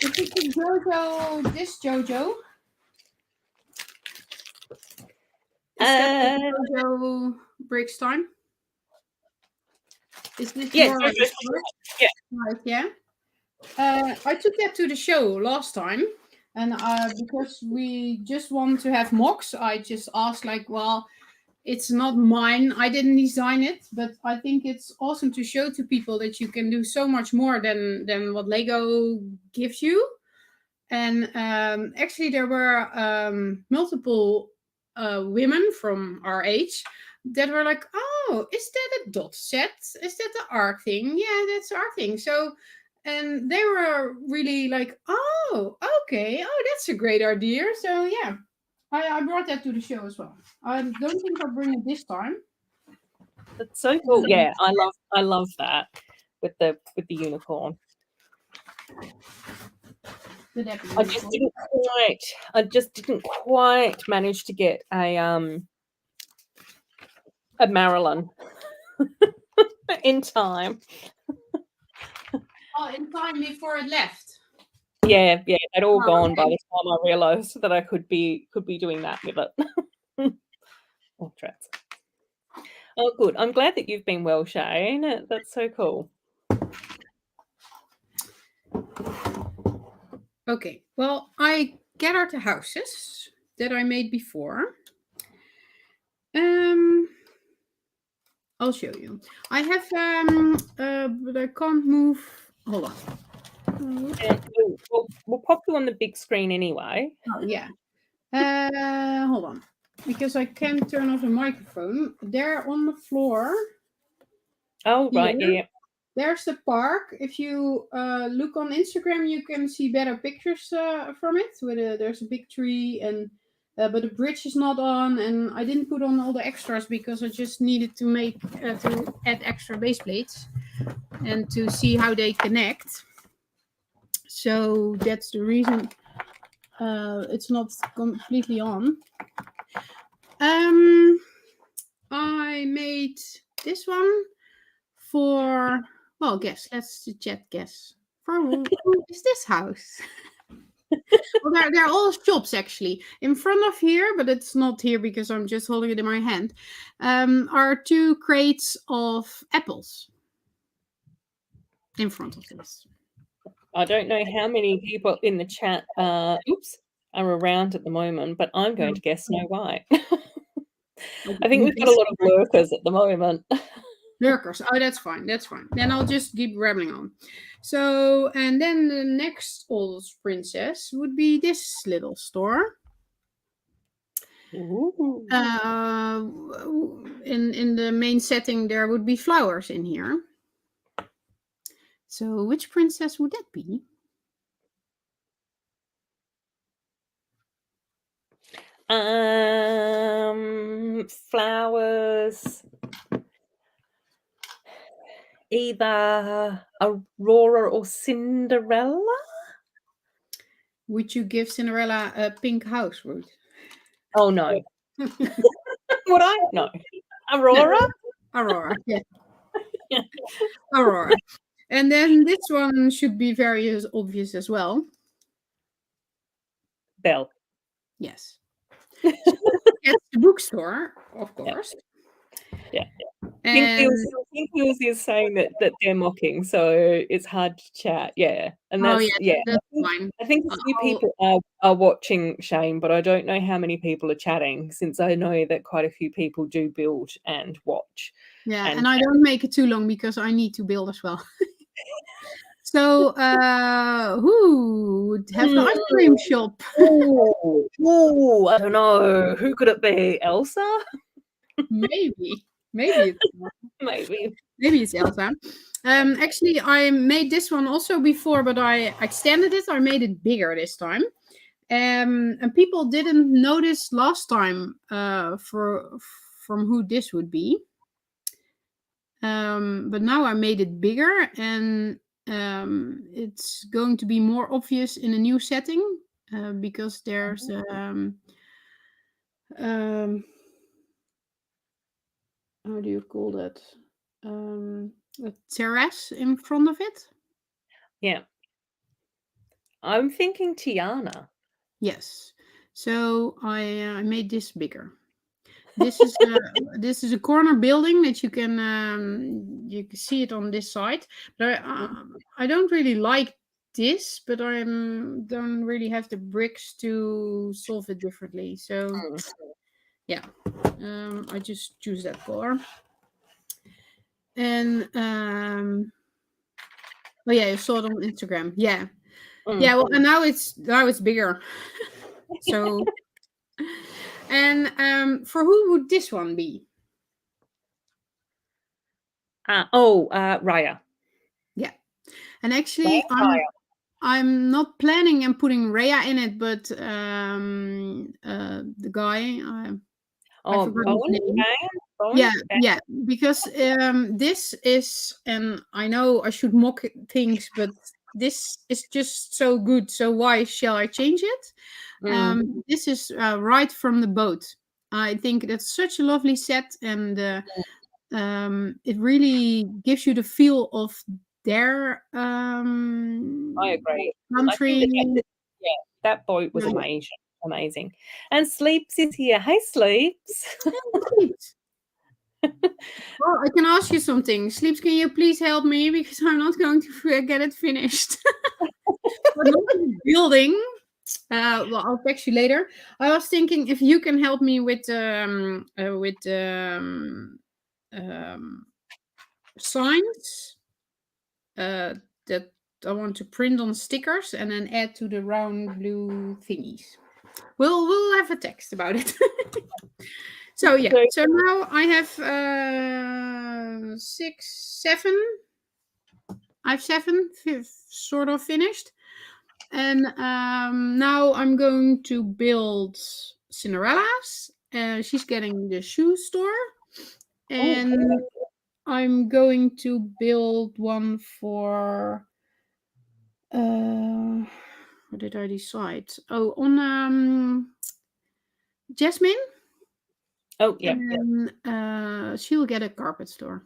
is it the Jojo? This Jojo? Is that the Jojo Bricks time? Is this your yeah. Right, yeah. I took that to the show last time, and because we just want to have mocks, I just asked like, well, it's not mine. I didn't design it, but I think it's awesome to show to people that you can do so much more than what Lego gives you. And actually, there were multiple women from our age that were like, oh, is that a dot set? Is that the arc thing? Yeah, that's our thing. So, and they were really like, oh, okay. Oh, that's a great idea. So, yeah, I brought that to the show as well. I don't think I'll bring it this time. That's so cool. Yeah, I love that with the unicorn. I just didn't quite manage to get a Marilyn in time. Oh, in time before it left. Yeah, they'd all gone by the time I realised that I could be doing that with it. Oh, trats. Oh, good. I'm glad that you've been well, Shane. That's so cool. Okay, well, I gathered the houses that I made before. I'll show you. I have but I can't move. Hold on. We'll pop you on the big screen anyway. Oh yeah. Hold on, because I can't turn off the microphone. They're on the floor. Oh right, yeah. There's the park. If you look on Instagram, you can see better pictures from it. There's a big tree, and but the bridge is not on, and I didn't put on all the extras because I just needed to add extra base plates and to see how they connect. So that's the reason it's not completely on. I made this one for, well, guess. Let's chat guess. For who is this house? Well, they're all shops actually. In front of here, but it's not here because I'm just holding it in my hand, are 2 crates of apples in front of this. I don't know how many people in the chat are around at the moment, but I'm going to guess Snow White. I think we've got a lot of lurkers at the moment. Lurkers. Oh, that's fine. That's fine. Then I'll just keep rambling on. So, and then the next oldest princess would be this little store. Ooh. In the main setting, there would be flowers in here. So, which princess would that be? Flowers. Either Aurora or Cinderella? Would you give Cinderella a pink house, Ruth? Oh, no. Would I? No. Aurora? Aurora, yeah. Aurora. And then this one should be very obvious as well. Belle. Yes. It's the bookstore, of course. Yeah. And Pink Wheels is saying that they're mocking, so it's hard to chat. Yeah. And that's, that's fine. I think a few people are watching Shane, but I don't know how many people are chatting, since I know that quite a few people do build and watch. Yeah, and I don't make it too long because I need to build as well. So, who would have the ice cream shop? Oh, I don't know. Who could it be? Elsa? Maybe it's Elsa. Actually, I made this one also before, but I extended it. I made it bigger this time. And people didn't notice last time from who this would be. But now I made it bigger, and it's going to be more obvious in a new setting because there's how do you call that? A terrace in front of it. Yeah. I'm thinking Tiana. Yes. So I made this bigger. This is a corner building that you can see it on this side. But I don't really like this, but I don't really have the bricks to solve it differently. So yeah, I just choose that color. And oh yeah, you saw it on Instagram. Yeah. Yeah, well, and now it's bigger. So and for who would this one be? Raya. Yeah. And actually I'm not planning on putting Raya in it, but the guy I forgot his name. Yeah, because this is, and I know I should mock things, but this is just so good. So why shall I change it? This is right from the boat. I think that's such a lovely set, and it really gives you the feel of their I agree. country. That boat was amazing. And Sleeps is here. Hey, Sleeps. Well, I can ask you something. Sleeps, can you please help me? Because I'm not going to get it finished. Building. Well, I'll text you later. I was thinking if you can help me with signs that I want to print on stickers and then add to the round blue thingies. We'll have a text about it. So yeah, so now I have 7. I have 7 sort of finished, and now I'm going to build Cinderella's. She's getting the shoe store, and I'm going to build one for What did I decide? Oh, on Jasmine. Oh, yeah. She'll get a carpet store.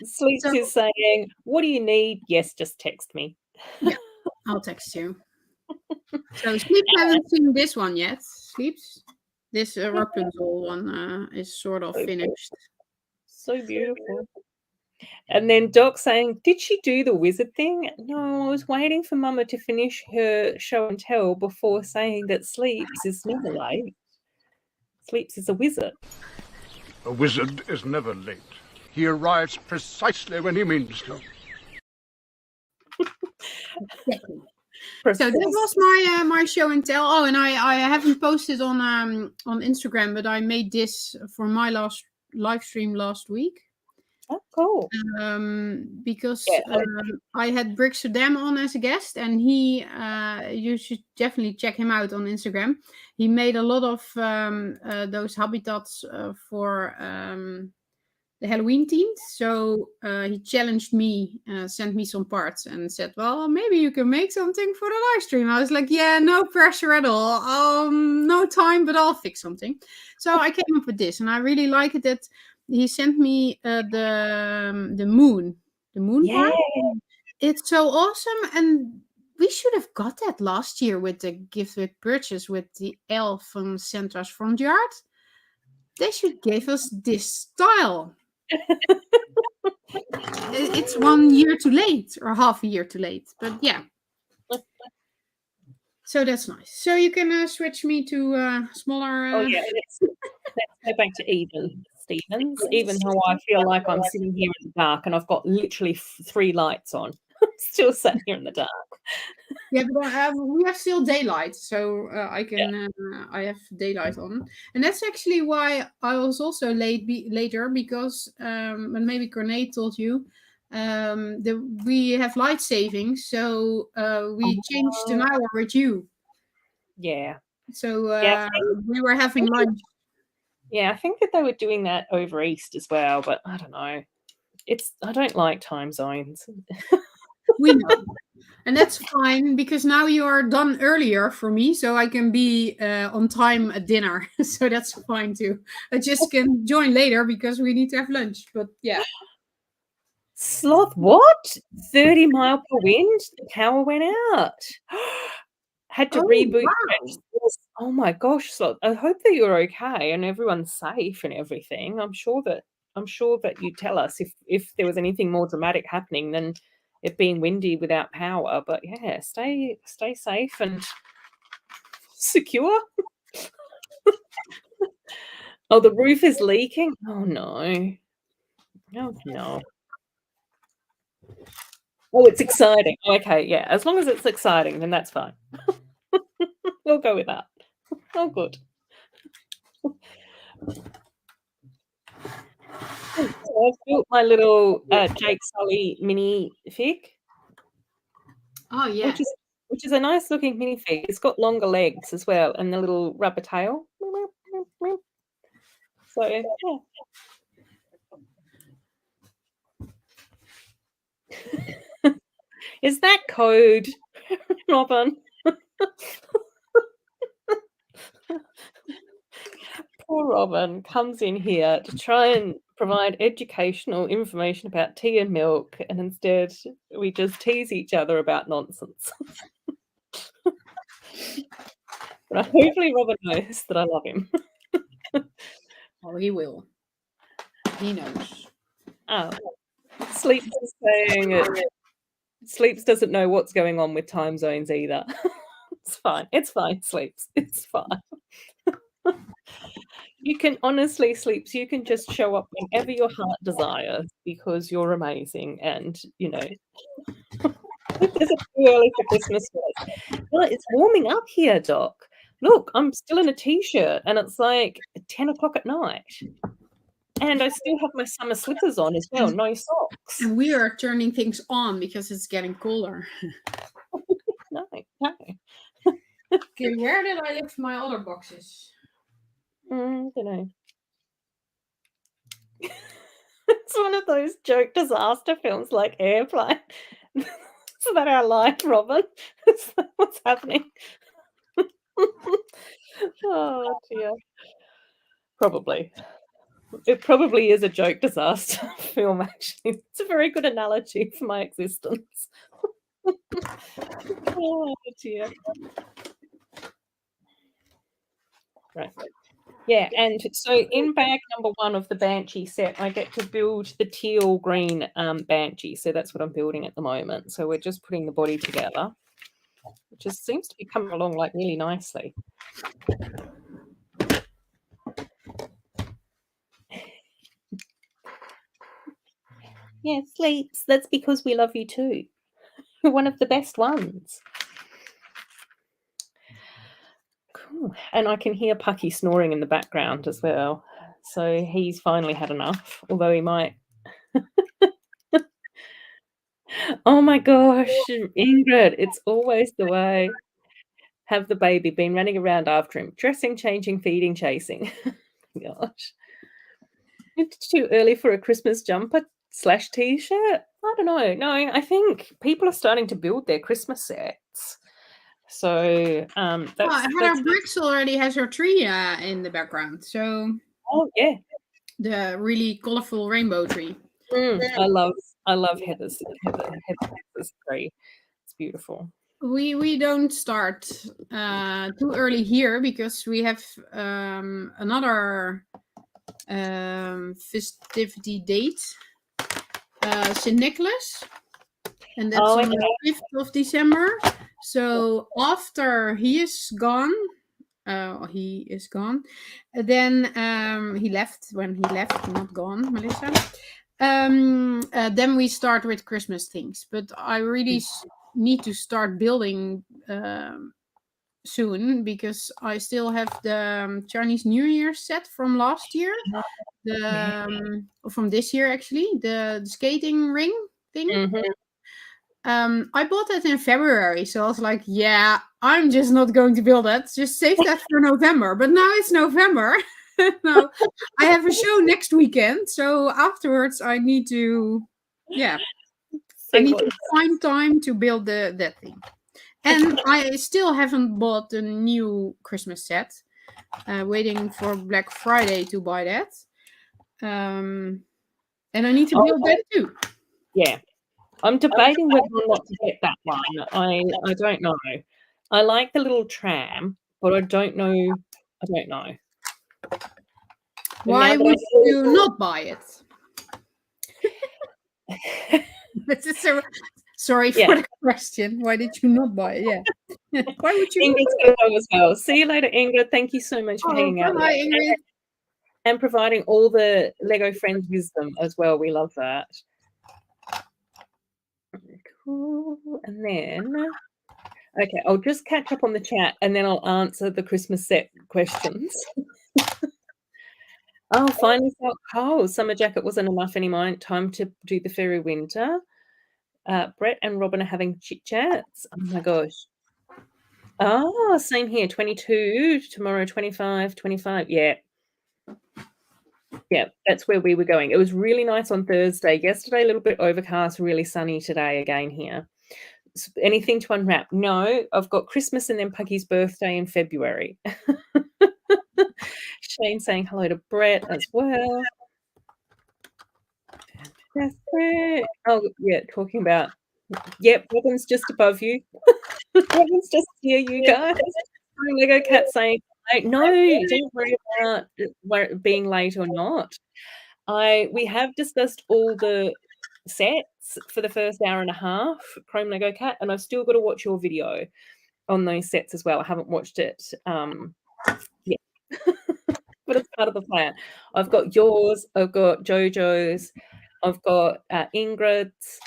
Sleeps is saying, what do you need? Yes, just text me. Yeah, I'll text you. So Sleeps haven't seen this one yet. Sleeps. This Rapunzel one is sort of finished. So beautiful. And then Doc saying, did she do the wizard thing? No, I was waiting for Mama to finish her show and tell before saying that Sleeps is never late. Sleeps is a wizard. A wizard is never late. He arrives precisely when he means to. Exactly. So that was my show and tell. Oh, and I haven't posted on Instagram, but I made this for my last live stream last week. Oh, cool. Because I had Brixerdam on as a guest, and he you should definitely check him out on Instagram. He made a lot of those habitats for the Halloween themed. So he challenged me, sent me some parts, and said, "Well, maybe you can make something for the live stream." I was like, "Yeah, no pressure at all. No time, but I'll fix something." So I came up with this, and I really like it that he sent me the moon part. It's so awesome, and we should have got that last year with the gift with purchase with the elf from Santa's front yard. They should give us this style. It's 1 year too late, or half a year too late, but yeah. So that's nice. So you can switch me to smaller. Oh yeah, let's go back to Even Stevens. Even though I feel like I'm sitting here in the dark and I've got literally 3 lights on, I'm still sat here in the dark. Yeah, but we have still daylight, so I can. I have daylight on, and that's actually why I was also later because, and maybe Corné told you, we have light savings, so we changed an hour with you. Yeah. So we were having lunch. Yeah, I think that they were doing that over East as well, but I don't know. I don't like time zones. We know. And that's fine because now you are done earlier for me, so I can be on time at dinner. So that's fine too. I just can join later because we need to have lunch. But yeah. Sloth, what? 30 mile per wind? The power went out. Had to reboot. Wow. Oh my gosh, Sloth. I hope that you're okay and everyone's safe and everything. I'm sure that you tell us if there was anything more dramatic happening than it being windy without power. But yeah, stay safe and secure. Oh, the roof is leaking. Oh no. Oh no. Oh, it's exciting. Okay, yeah. As long as it's exciting, then that's fine. We'll go with that. Oh, good. So I've built my little Jake Sully mini fig. Oh yeah. Which is a nice looking minifig. It's got longer legs as well and the little rubber tail. So yeah. Is that code, Robin? Poor Robin comes in here to try and provide educational information about tea and milk, and instead we just tease each other about nonsense. But hopefully Robin knows that I love him. Oh, he will. He knows. Oh, Sleeps is saying it. Sleeps doesn't know what's going on with time zones either. It's fine. It's fine, Sleeps. It's fine. You can honestly, Sleeps, you can just show up whenever your heart desires because you're amazing and, you know, it's too early for Christmas. Well, it's warming up here, Doc. Look, I'm still in a t-shirt and it's like 10 o'clock at night. And I still have my summer slippers on as well, no socks. And we are turning things on because it's getting colder. No. Okay, where did I leave my other boxes? I don't know. It's one of those joke disaster films like Airplane. Is that our life, Robin? Is that what's happening? Oh dear. Probably. It probably is a joke disaster film, actually. It's a very good analogy for my existence. Oh dear. Right. Yeah, and so in bag number 1 of the Banshee set, I get to build the teal green Banshee. So that's what I'm building at the moment. So we're just putting the body together, which just seems to be coming along like really nicely. Yeah, sleeps. That's because we love you too. You're one of the best ones. Cool. And I can hear Pucky snoring in the background as well. So he's finally had enough, although he might. Oh my gosh, Ingrid, it's always the way. Have the baby been running around after him, dressing, changing, feeding, chasing. Gosh. It's too early for a Christmas jumper / t-shirt. I don't know. No, I think people are starting to build their Christmas sets. So that's Heather Briggs already has her tree in the background. So oh yeah, the really colorful rainbow tree. I love Heather's tree. It's beautiful. We don't start too early here because we have another festivity date, St. Nicholas, and that's on the 5th of December. So after he is gone, then he left when he left, not gone, Melissa. Then we start with Christmas things, but I really need to start building soon because I still have the Chinese New Year set from last year, from this year actually, the skating ring thing. I bought that in February, so I was like, yeah, I'm just not going to build that. Just save that for November. But now it's November. Now I have a show next weekend, so afterwards I need to, I need to find time to build that thing. And I still haven't bought the new Christmas set. Waiting for Black Friday to buy that. And I need to build that too. Yeah. I'm debating whether or not to get that one. I don't know. I like the little tram, but I don't know. Why would you not buy it? Sorry for the question. Why did you not buy it? Yeah. Why would you? Ingrid's going to go as well. See you later, Ingrid. Thank you so much for hanging out with us. Ingrid. And providing all the Lego friends wisdom as well. We love that. Cool. And then, okay, I'll just catch up on the chat and then I'll answer the Christmas set questions. Oh, finally felt cold. Summer jacket wasn't enough anymore. Time to do the fairy winter. Brett and Robin are having chit chats. Oh my gosh. Oh, same here. 22, tomorrow 25, 25. Yeah. Yeah, that's where we were going. It was really nice on Thursday. Yesterday, a little bit overcast, really sunny today again here. So anything to unwrap? No, I've got Christmas and then Pucky's birthday in February. Shane saying hello to Brett as well. Fantastic. Oh, yeah, talking about, yep, Robin's just above you. Robin's just here, you guys. Lego Cat saying, no, don't worry about being late or not. We have discussed all the sets for the first hour and a half, Chrome Lego Cat, and I've still got to watch your video on those sets as well. I haven't watched it yet, but it's part of the plan. I've got yours, I've got Jojo's, I've got Ingrid's,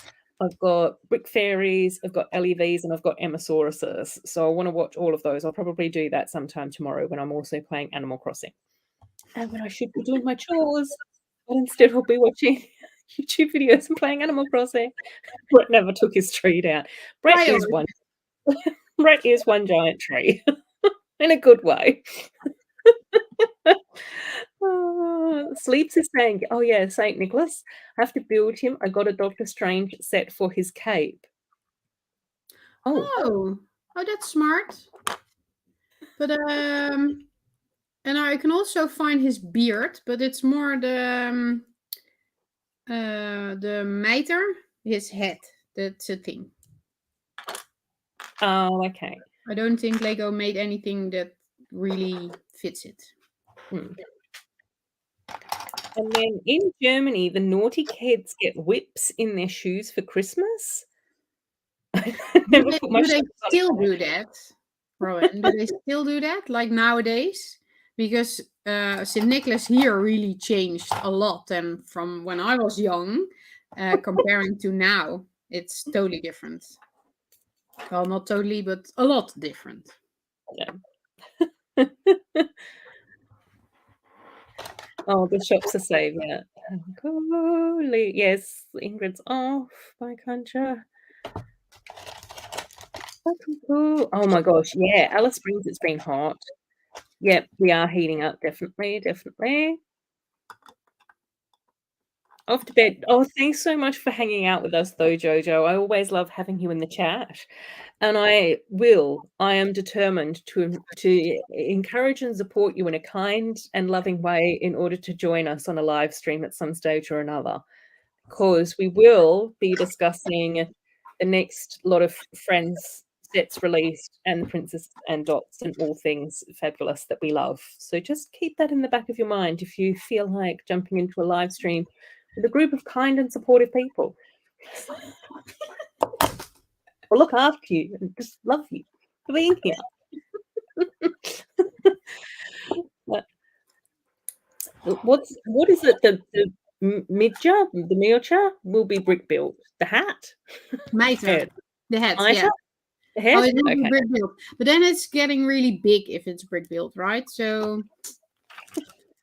I've got Brick Fairies, I've got LEVs, and I've got Emosauruses. So I want to watch all of those. I'll probably do that sometime tomorrow when I'm also playing Animal Crossing. And when I should be doing my chores, but instead I'll be watching YouTube videos and playing Animal Crossing. Brett never took his tree down. Brett is one giant tree in a good way. Sleeps is saying, oh yeah, St. Nicholas, I have to build him. I got a Doctor Strange set for his cape. Oh, that's smart. But and I can also find his beard, but it's more the mitre, his head. That's a thing. Oh, okay. I don't think Lego made anything that really fits it. And then in Germany, the naughty kids get whips in their shoes for Christmas. Do they still do that, Rowan? Do they still do that, like nowadays? Because St. Nicholas here really changed a lot, and from when I was young, comparing to now, it's totally different. Well, not totally, but a lot different. Yeah. Oh, the shops are saving it. Holy, yes, Ingrid's off by Concha. Oh my gosh, yeah, Alice Springs, it's been hot. Yep, we are heating up, definitely. Off to bed. Oh, thanks so much for hanging out with us, though, Jojo. I always love having you in the chat. And I am determined to encourage and support you in a kind and loving way in order to join us on a live stream at some stage or another. Because we will be discussing the next lot of Friends sets released and Princess and Dots and all things fabulous that we love. So just keep that in the back of your mind if you feel like jumping into a live stream with a group of kind and supportive people. We'll look after you and just love you for being here. What is it? The midja, the Miocha will be brick built. The hat, Mitre, the hat, Mitre? yeah. The head? Oh, it will be Okay. brick built, but then it's getting really big if it's brick built, right? So,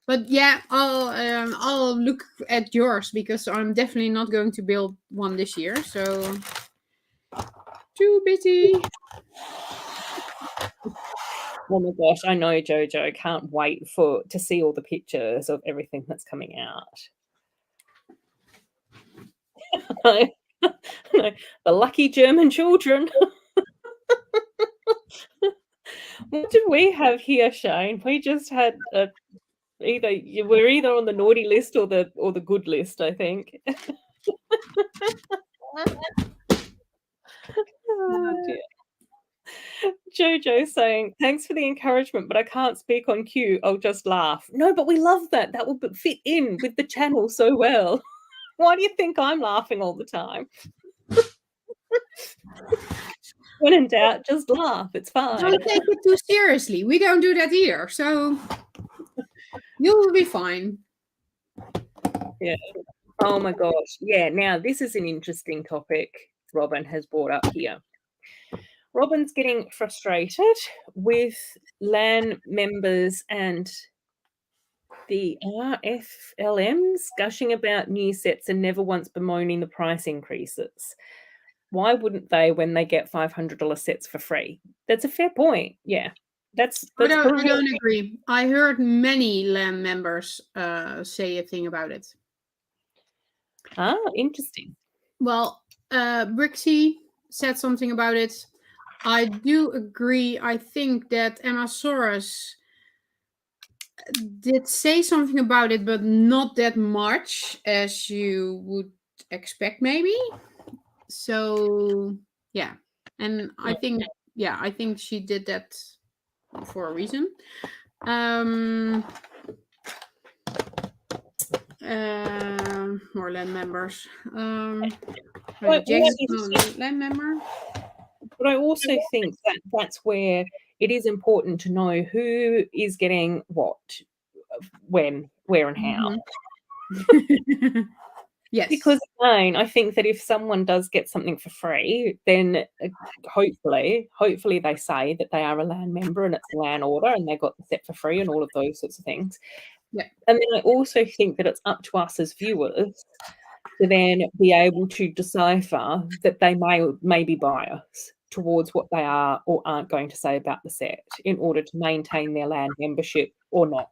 but yeah, I'll look at yours because I'm definitely not going to build one this year. So, too busy. Oh my gosh, I know, Jojo. Can't wait to see all the pictures of everything that's coming out. The lucky German children. What did we have here, Shane? We just had we're either on the naughty list or the good list, I think. Oh, dear. Jojo saying, thanks for the encouragement, but I can't speak on cue. I'll just laugh. No, but we love that. That will fit in with the channel so well. Why do you think I'm laughing all the time? When in doubt, just laugh. It's fine. Don't take it too seriously. We don't do that here, so you'll be fine. Yeah. Oh my gosh. Yeah. Now, this is an interesting topic Robin has brought up here. Robin's getting frustrated with LAN members and the RFLMs gushing about new sets and never once bemoaning the price increases. Why wouldn't they when they get $500 sets for free? That's a fair point. Yeah. I don't agree. I heard many LAN members say a thing about it. Ah, interesting. Well, Brixie said something about it. I do agree. I think that Emmasaurus did say something about it, but not that much as you would expect, maybe. So, yeah. And I think she did that for a reason. More LAN members. Jake's a LAN member. But I also think that's where it is important to know who is getting what, when, where, and how. Mm-hmm. Yes. Because again, I think that if someone does get something for free, then hopefully they say that they are a LAN member and it's a LAN order and they got the set for free and all of those sorts of things. Yeah. And then I also think that it's up to us as viewers to then be able to decipher that they may be biased towards what they are or aren't going to say about the set in order to maintain their LAN membership or not.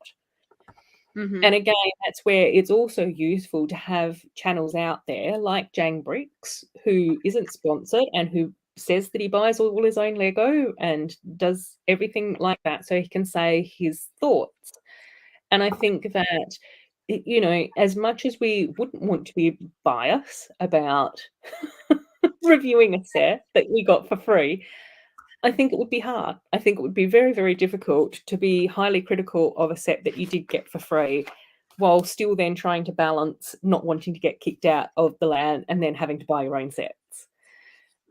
Mhm. And again, that's where it's also useful to have channels out there like Jang Bricks, who isn't sponsored and who says that he buys all his own Lego and does everything like that so he can say his thoughts. And I think that, you know, as much as we wouldn't want to be biased about reviewing a set that we got for free, I think it would be hard. I think it would be very, very difficult to be highly critical of a set that you did get for free while still then trying to balance not wanting to get kicked out of the LAN and then having to buy your own sets.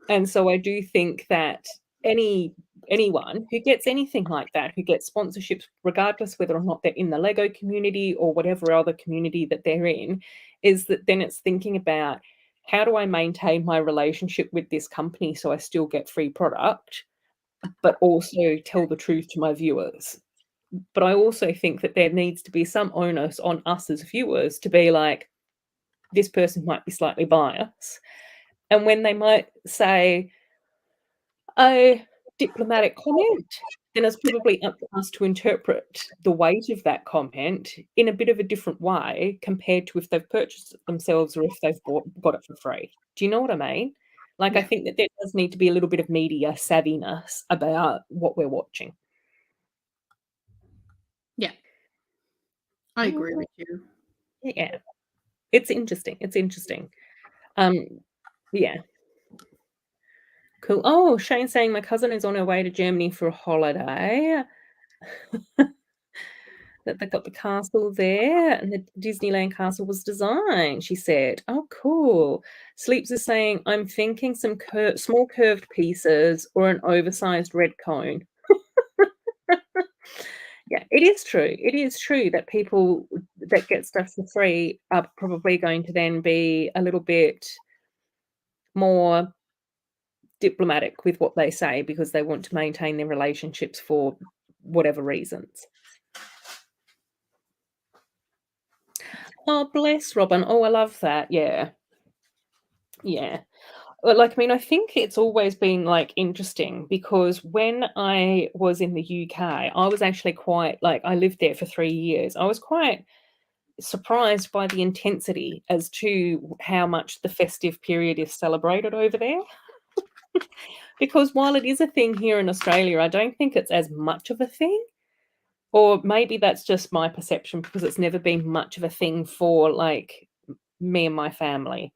And so I do think that anyone who gets anything like that, who gets sponsorships, regardless whether or not they're in the Lego community or whatever other community that they're in, is that then it's thinking about, how do I maintain my relationship with this company so I still get free product, but also tell the truth to my viewers? But I also think that there needs to be some onus on us as viewers to be like, this person might be slightly biased. And when they might say a diplomatic comment, then it's probably up to us to interpret the weight of that comment in a bit of a different way compared to if they've purchased it themselves or if they've got it for free. Do you know what I mean? Like, I Yeah. think that there does need to be a little bit of media savviness about what we're watching. Yeah. I agree with you. Yeah. It's interesting. It's interesting. Yeah. Cool. Oh, Shane's saying my cousin is on her way to Germany for a holiday. That they got the castle there and the Disneyland castle was designed, she said. Oh, cool. Sleeps is saying, I'm thinking some small curved pieces or an oversized red cone. Yeah, it is true. It is true that people that get stuff for free are probably going to then be a little bit more diplomatic with what they say because they want to maintain their relationships for whatever reasons. Oh, bless Robin. Oh, I love that. Yeah. Yeah. Well, like, I mean, I think it's always been like interesting because when I was in the UK, I was actually quite like, I lived there for 3 years. I was quite surprised by the intensity as to how much the festive period is celebrated over there. Because while it is a thing here in Australia, I don't think it's as much of a thing. Or maybe that's just my perception because it's never been much of a thing for like me and my family.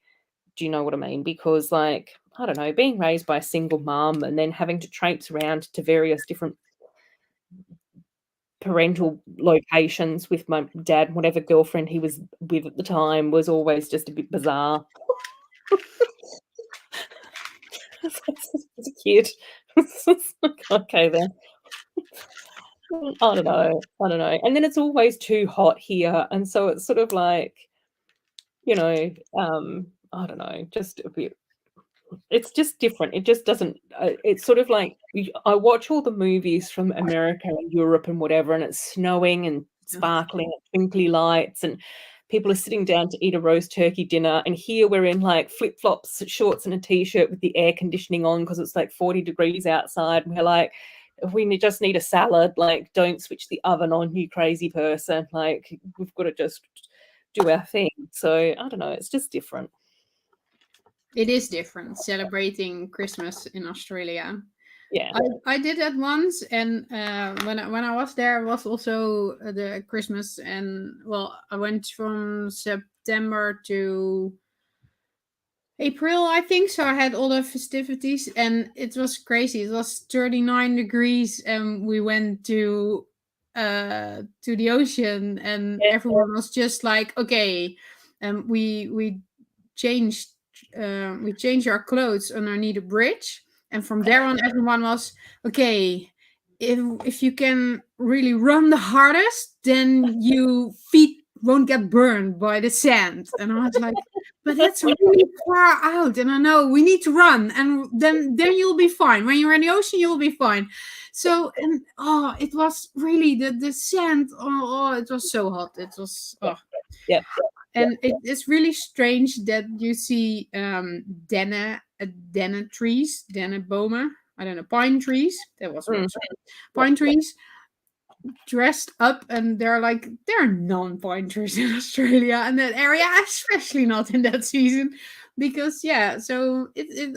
Do you know what I mean? Because, like, I don't know, being raised by a single mum and then having to traipse around to various different parental locations with my dad, whatever girlfriend he was with at the time, was always just a bit bizarre. As a kid. Okay, then. I don't know. And then it's always too hot here. And so it's sort of like, you know, I don't know, just a bit. It's just different. It just doesn't. It's sort of like I watch all the movies from America and Europe and whatever, and it's snowing and sparkling and twinkly lights, and people are sitting down to eat a roast turkey dinner. And here we're in like flip flops, shorts, and a t-shirt with the air conditioning on because it's like 40 degrees outside. And we're like, we just need a salad. Like, don't switch the oven on, you crazy person. Like, we've got to just do our thing. So I don't know. It's just different. It is different celebrating Christmas in Australia. Yeah. I did that once, and when I was there, it was also the Christmas, and well, I went from September to April, I think. So I had all the festivities, and it was crazy. It was 39 degrees, and we went to the ocean, and everyone was just like, okay, and we changed our clothes underneath a bridge, and from there on, everyone was okay. If you can really run the hardest, then your feet won't get burned by the sand. And I was like, but that's really far out, and I know we need to run, and then you'll be fine. When you're in the ocean, you'll be fine. So, and it was really the sand. Oh, it was so hot. It was Yeah. and it's really strange that you see denne trees, dennenbomen. I don't know, pine trees. That was what pine trees dressed up, and there are non-pointers in Australia and that area, especially not in that season. Because so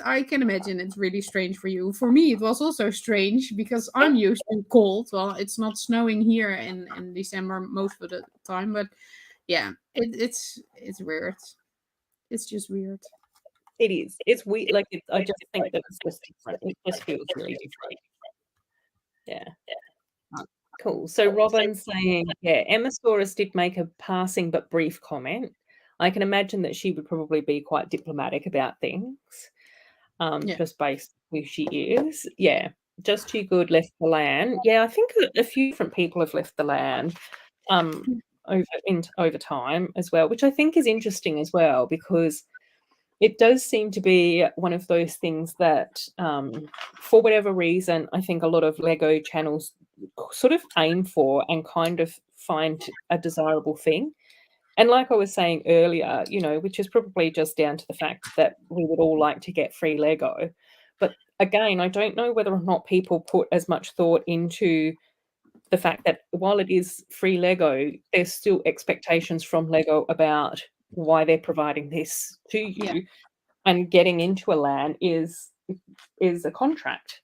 I can imagine it's really strange for you. For me, it was also strange because I'm used to cold. Well, it's not snowing here in December most of the time, but it's weird. It's just weird. It is. It's weird. Like, I just think that it's just different. It just feels really different. Yeah. Cool. So Robin's saying, Emma Saurus did make a passing but brief comment. I can imagine that she would probably be quite diplomatic about things, just based on who she is. Yeah, just too good, left the land. Yeah, I think a few different people have left the land over time as well, which I think is interesting as well, because it does seem to be one of those things that, for whatever reason, I think a lot of Lego channels sort of aim for and kind of find a desirable thing. And like I was saying earlier, which is probably just down to the fact that we would all like to get free Lego. But again, I don't know whether or not people put as much thought into the fact that while it is free Lego, there's still expectations from Lego about why they're providing this to you, and getting into a LAN is a contract.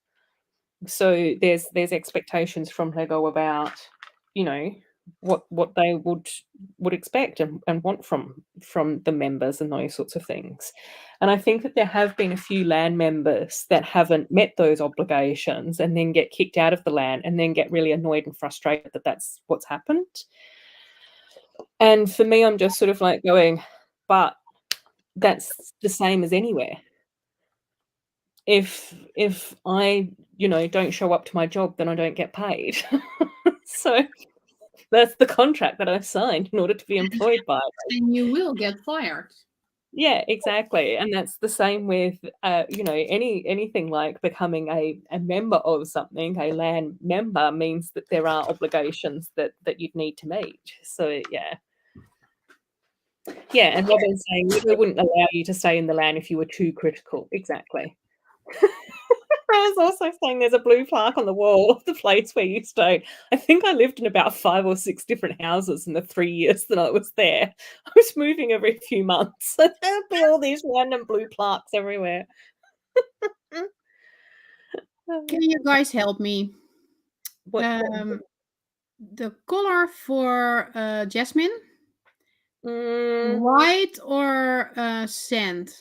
So there's expectations from Lego about what they would expect and want from the members and those sorts of things. And I think that there have been a few LAN members that haven't met those obligations and then get kicked out of the LAN and then get really annoyed and frustrated that that's what's happened. And for me, I'm just sort of like going, but that's the same as anywhere. If I, don't show up to my job, then I don't get paid. So that's the contract that I've signed in order to be employed by it. And you will get fired. Yeah, exactly. And that's the same with, anything like becoming a member of something. A LAN member means that there are obligations that you'd need to meet. So, yeah. Yeah, and Robin's saying we wouldn't allow you to stay in the LAN if you were too critical. Exactly. I was also saying there's a blue plaque on the wall of the place where you stayed. I think I lived in about 5 or 6 different houses in the 3 years that I was there. I was moving every few months. So there'd be all these random blue plaques everywhere. Can you guys help me? The color for Jasmine? White or sand?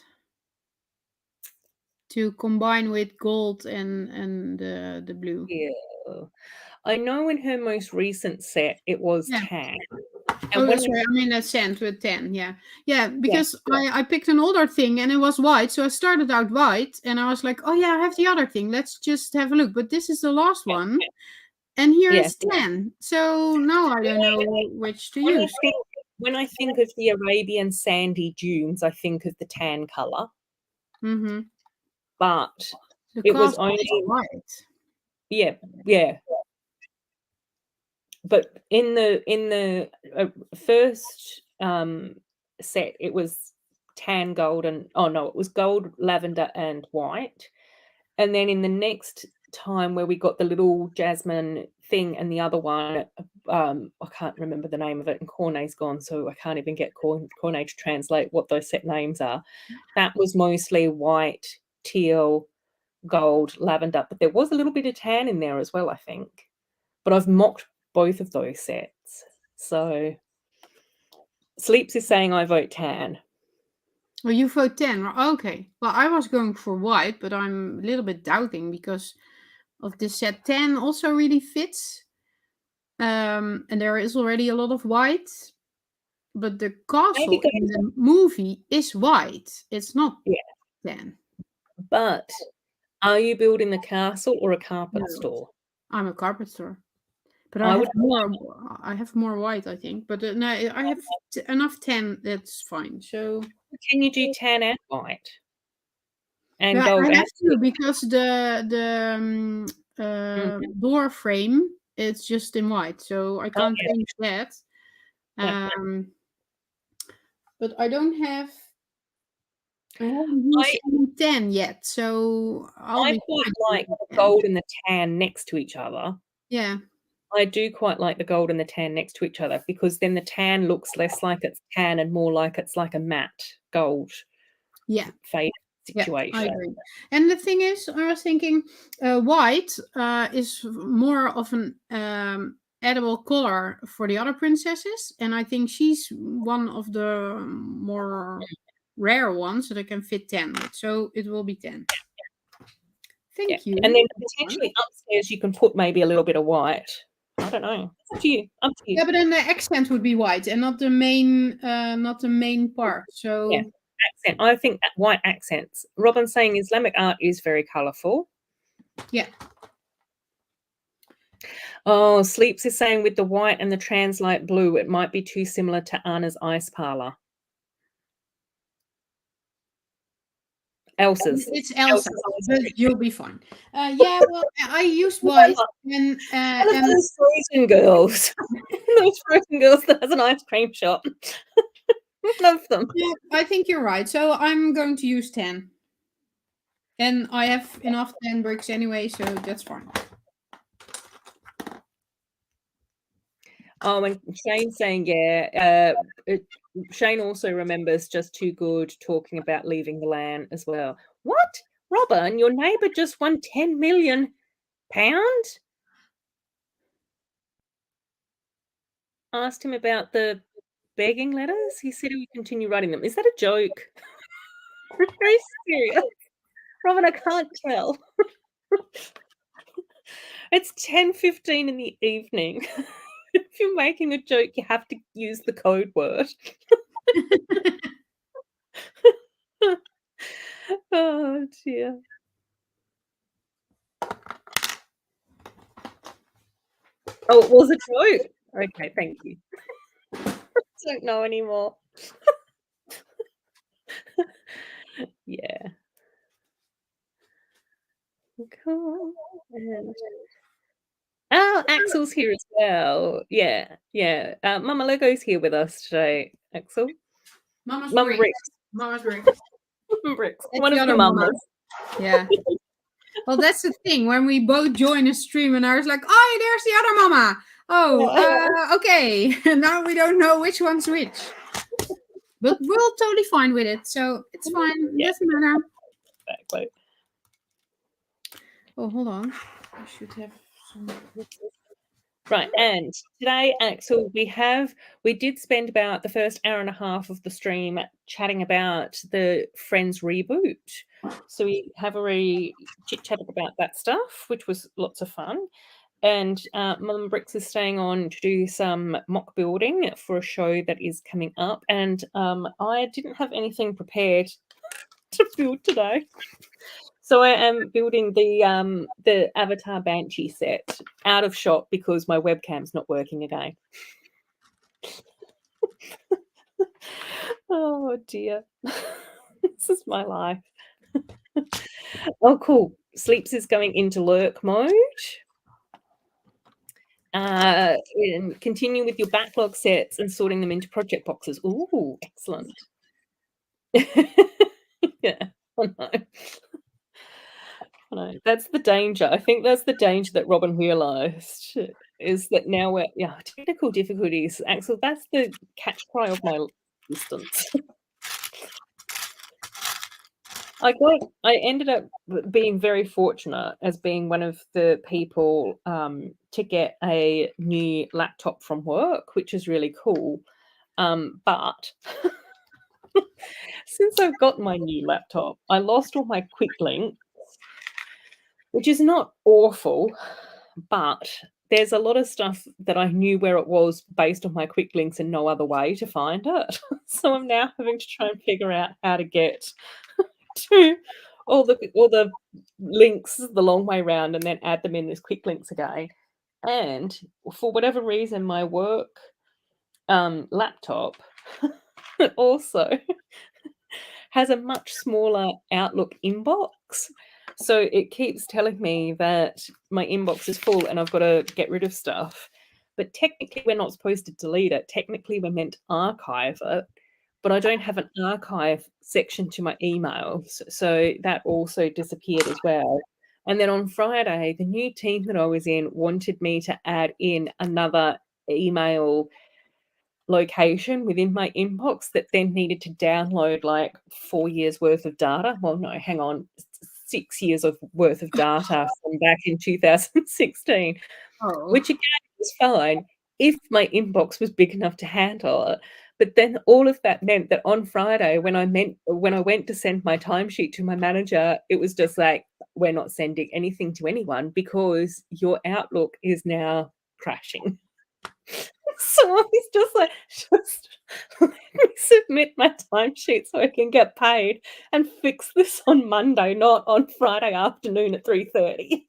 To combine with gold and the blue. Yeah. I know in her most recent set it was tan. And sorry, I mean that's sand with tan, yeah, because I picked an older thing and it was white, so I started out white and I was like, oh yeah, I have the other thing, let's just have a look. But this is the last one, and here it's tan. So now I don't know which to use. When I think of the Arabian sandy dunes, I think of the tan color. Mm-hmm. But it was only white. Yeah. But in the first set, it was tan, gold, and it was gold, lavender, and white. And then in the next time where we got the little Jasmine thing and the other one, I can't remember the name of it, and Cornet's gone, so I can't even get Cornet to translate what those set names are. That was mostly white, teal, gold, lavender, but there was a little bit of tan in there as well, I think. But I've mocked both of those sets. So Sleeps is saying I vote tan. Well, you vote tan. Okay. Well, I was going for white, but I'm a little bit doubting because of this set. Tan also really fits. And there is already a lot of white. But the castle in the movie is white. It's not tan. But are you building the castle or a carpet store? I'm a carpet store. But I have more white, I think. But no, I have enough tan. That's fine. So can you do tan and white? And gold? I have to, because the door frame, it's just in white, so I can't change that. But I don't have. I haven't used any tan yet, so I quite like the gold and the tan next to each other. Yeah. I do quite like the gold and the tan next to each other, because then the tan looks less like it's tan and more like it's like a matte gold fade situation. I agree. And the thing is, I was thinking white is more of an edible color for the other princesses, and I think she's one of the more rare ones that I can fit 10 with, so it will be 10. Thank you. And then potentially upstairs you can put maybe a little bit of white. I don't know. It's up to you. Up to you. Yeah, but then the accent would be white and not the main part. So yeah, accent. I think that white accents. Robin's saying Islamic art is very colourful. Yeah. Oh, Sleeps is saying with the white and the trans light blue, it might be too similar to Anna's ice parlour. Elsa's. It's Elsa, but you'll be fine. Yeah, well, I used white and those frozen girls. Those frozen girls that has an ice cream shop. Love them. Yeah, I think you're right. So I'm going to use 10. And I have enough 10 bricks anyway, so that's fine. Oh, and Shane's saying, Shane also remembers Just Too Good talking about leaving the land as well. What? Robin, your neighbour just won £10 million? Asked him about the begging letters. He said he would continue writing them. Is that a joke? Very serious. Robin, I can't tell. It's 10:15 in the evening. If you're making a joke, you have to use the code word. Oh, dear. Oh, it was a joke? Okay, thank you. I don't know anymore. Yeah. Cool. Oh, Axel's here as well. Yeah. Mama Lego's here with us today. Axel. Mama Bricks. Mama's Bricks. Bricks. It's One of the mamas. Yeah. Well, that's the thing. When we both join a stream, and I was like, "Oh, there's the other mama." Oh, okay. Now we don't know which one's which. But we're totally fine with it, so it's fine. Yeah. Doesn't matter. Exactly. Oh, hold on. I should have some. Right, and today, Axel, we did spend about the first hour and a half of the stream chatting about the Friends reboot. So we have already chit-chatted about that stuff, which was lots of fun. And Mum Bricks is staying on to do some mock building for a show that is coming up. And I didn't have anything prepared to build today. So I am building the Avatar Banshee set out of shot because my webcam's not working again. Oh, dear. This is my life. Oh, cool. Sleeps is going into lurk mode. And continue with your backlog sets and sorting them into project boxes. Ooh, excellent. Yeah, oh no. No, that's the danger. I think that's the danger that Robin realised, is that now we're technical difficulties. Axel, that's the catch cry of my existence. I ended up being very fortunate as being one of the people to get a new laptop from work, which is really cool. But since I've got my new laptop, I lost all my quick links, which is not awful, but there's a lot of stuff that I knew where it was based on my quick links and no other way to find it. So I'm now having to try and figure out how to get to all the links the long way around and then add them in as quick links again. And for whatever reason, my work laptop also has a much smaller Outlook inbox. So it keeps telling me that my inbox is full and I've got to get rid of stuff. But technically, we're not supposed to delete it. Technically, we're meant to archive it. But I don't have an archive section to my emails. So that also disappeared as well. And then on Friday, the new team that I was in wanted me to add in another email location within my inbox that then needed to download like 4 years worth of data. Well, no, hang on, 6 years of worth of data from back in 2016, which again was fine if my inbox was big enough to handle it. But then all of that meant that on Friday, when I went to send my timesheet to my manager, it was just like, we're not sending anything to anyone because your Outlook is now crashing. So I was just like, just let me submit my timesheet so I can get paid and fix this on Monday, not on Friday afternoon at 3:30.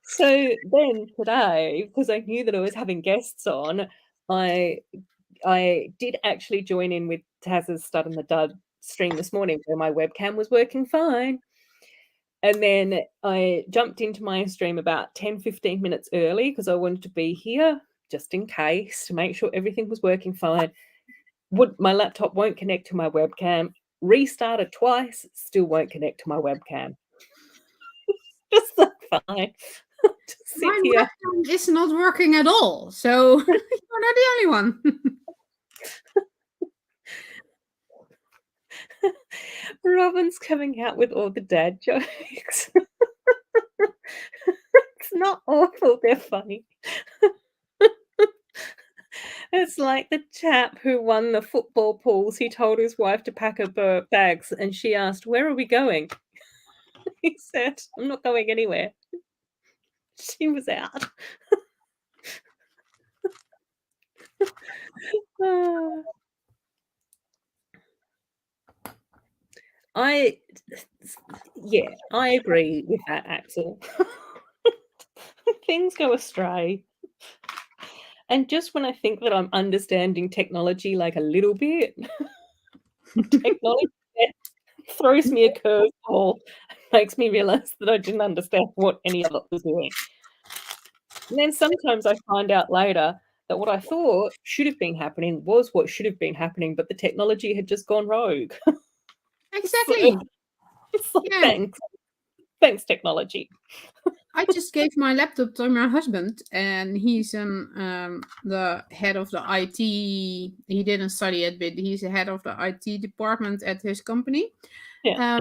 So then today, because I knew that I was having guests on, I did actually join in with Taz's Stud and the Dud stream this morning where my webcam was working fine. And then I jumped into my stream about 10-15 minutes early because I wanted to be here just in case to make sure everything was working fine. My laptop won't connect to my webcam. Restarted twice, still won't connect to my webcam. Just like fine. My webcam is not working at all, so you're not the only one. Robin's coming out with all the dad jokes. It's not awful, they're funny. It's like the chap who won the football pools. He told his wife to pack her bags and she asked, "Where are we going?" He said, "I'm not going anywhere." She was out. I agree with that, Axel. Things go astray. And just when I think that I'm understanding technology like a little bit, technology throws me a curveball and makes me realize that I didn't understand what any of it was doing. And then sometimes I find out later that what I thought should have been happening was what should have been happening, but the technology had just gone rogue. Exactly. It's like, thanks, technology. I just gave my laptop to my husband, and he's the head of the IT. He didn't study it, but he's the head of the IT department at his company. Yeah.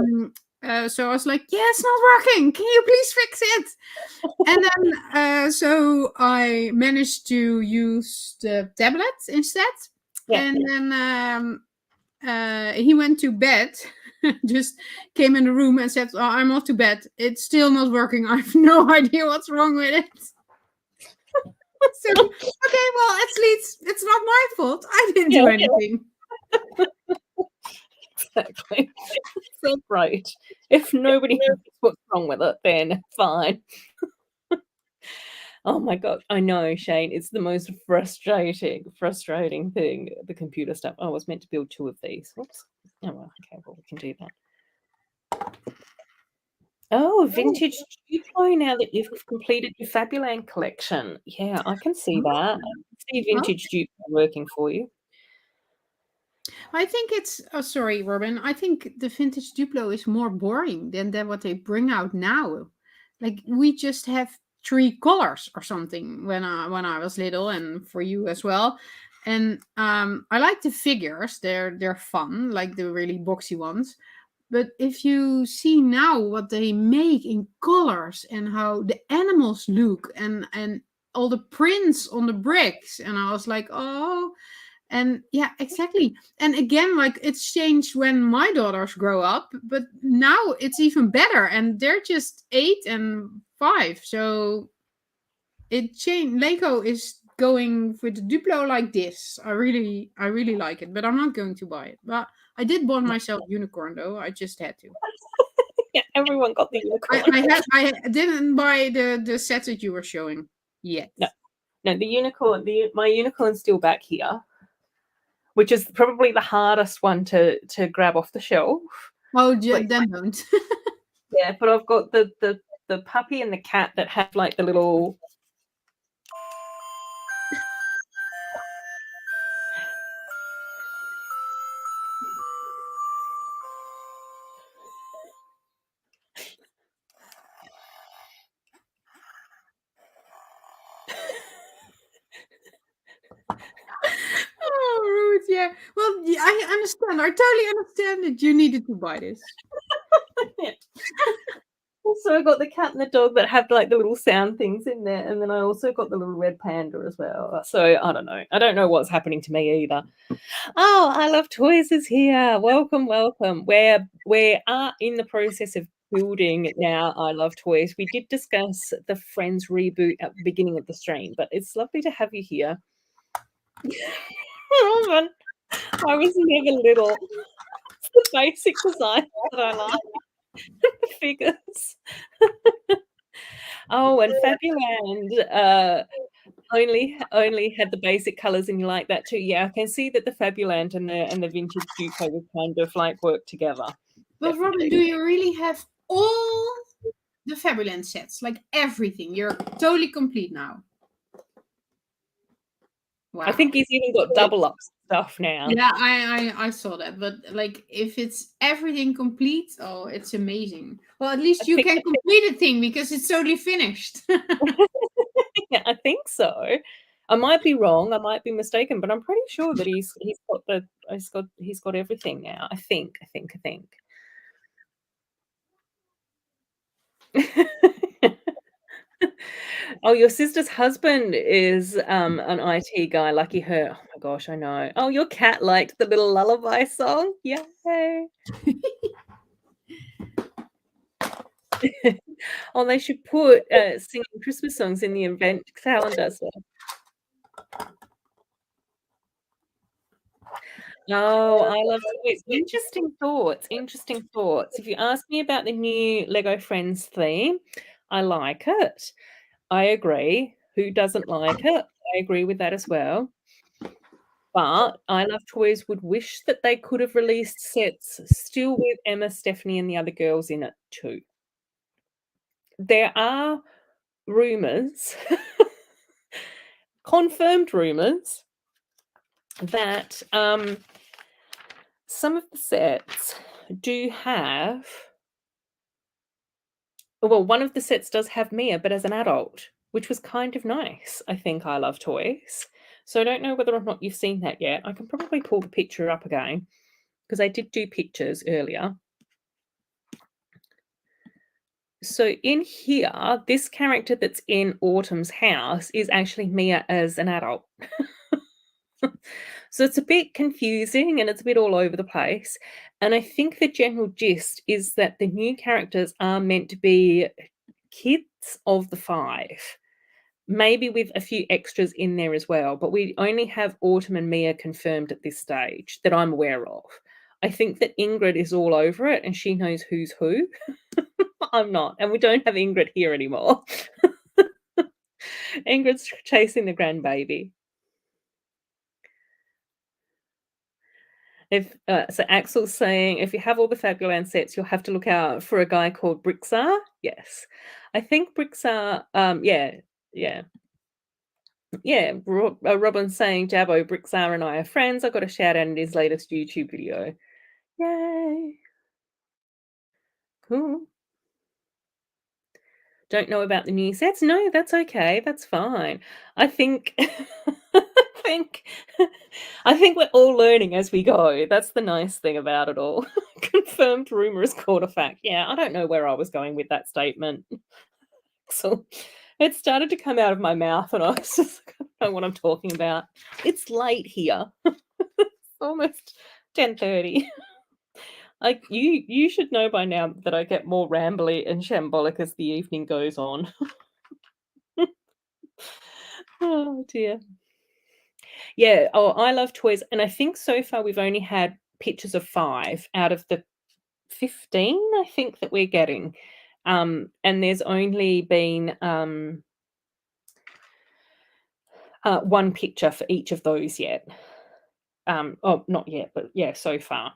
So I was like, "Yeah, it's not working. Can you please fix it?" And then, so I managed to use the tablet instead. Yeah. And then he went to bed. Just came in the room and said, "Oh, I'm off to bed. It's still not working. I have no idea what's wrong with it." So, okay, well, at least it's not my fault. I didn't do anything. Exactly. So right. If nobody knows what's wrong with it, then fine. Oh my God. I know, Shane. It's the most frustrating thing, the computer stuff. Oh, I was meant to build 2 of these. Whoops. Oh, well, okay, well, we can do that. Oh, vintage Duplo now that you've completed your Fabuland collection. Yeah, I can see that. I can see vintage Duplo working for you. I think it's sorry, Robin. I think the vintage Duplo is more boring than what they bring out now. Like we just have 3 colors or something when I was little, and for you as well. And I like the figures; they're fun, like the really boxy ones. But if you see now what they make in colors and how the animals look and all the prints on the bricks, and I was like, oh. And yeah, exactly. And again, like it's changed when my daughters grow up, but now it's even better. And they're just 8 and 5. So it changed. Lego is going with the Duplo like this. I really like it, but I'm not going to buy it. But I did buy myself unicorn though. I just had to. Yeah, everyone got the unicorn. I didn't buy the set that you were showing yet. No, the unicorn. My unicorn's still back here, which is probably the hardest one to grab off the shelf. Oh, then don't. Yeah, but I've got the puppy and the cat that have like the little. there. Well, yeah, I understand. I totally understand that you needed to buy this. Yeah. Also, I got the cat and the dog that have like the little sound things in there, and then I also got the little red panda as well. So I don't know. I don't know what's happening to me either. Oh, I Love Toys is here. Welcome, welcome. We are in the process of building now. I Love Toys. We did discuss the Friends reboot at the beginning of the stream, but it's lovely to have you here. Oh, man. I was never little. It's the basic design that I like. The figures. Oh, and Fabuland only had the basic colors, and you like that too. Yeah, I can see that the Fabuland and the vintage Duco would kind of like work together. But Robin, do you really have all the Fabuland sets? Like everything? You're totally complete now. Wow. I think he's even got double up stuff now. Yeah, I saw that. But like, if it's everything complete, oh, it's amazing. Well, at least you can complete a thing because it's totally finished. Yeah, I think so. I might be wrong. I might be mistaken, but I'm pretty sure that he's got everything now. I think. Oh, your sister's husband is an IT guy. Lucky her. Oh my gosh, I know. Oh, your cat liked the little lullaby song. Yay. Oh, they should put singing Christmas songs in the event calendar. So. Oh, I love toys. Interesting thoughts. If you ask me about the new Lego Friends theme, I like it. I agree. Who doesn't like it? I agree with that as well. But I Love Toys would wish that they could have released sets still with Emma, Stephanie, and the other girls in it too. There are rumors, confirmed rumors, that some of the sets do have, well, one of the sets does have Mia, but as an adult, which was kind of nice, I think. I Love Toys. So I don't know whether or not you've seen that yet. I can probably pull the picture up again because I did do pictures earlier. So in here, this character that's in Autumn's house is actually Mia as an adult. So it's a bit confusing and it's a bit all over the place. And I think the general gist is that the new characters are meant to be kids of the 5, maybe with a few extras in there as well. But we only have Autumn and Mia confirmed at this stage that I'm aware of. I think that Ingrid is all over it and she knows who's who. I'm not. And we don't have Ingrid here anymore. Ingrid's chasing the grandbaby. So Axel's saying, if you have all the Fabuland sets, you'll have to look out for a guy called Brixar. Yes. I think Brixar, yeah. Robin's saying, Jabbo, Brixar and I are friends. I got a shout out in his latest YouTube video. Yay. Cool. Don't know about the new sets? No, that's okay. That's fine. I think I think we're all learning as we go. That's the nice thing about it all. Confirmed rumor is called a fact. Yeah, I don't know where I was going with that statement. So it started to come out of my mouth and I was just like, I don't know what I'm talking about. It's late here. It's almost 10:30. Like you should know by now that I get more rambly and shambolic as the evening goes on. Oh dear. Yeah, I Love Toys, and I think so far we've only had pictures of 5 out of the 15, I think, that we're getting. And there's only been one picture for each of those yet. Not yet, but yeah, so far.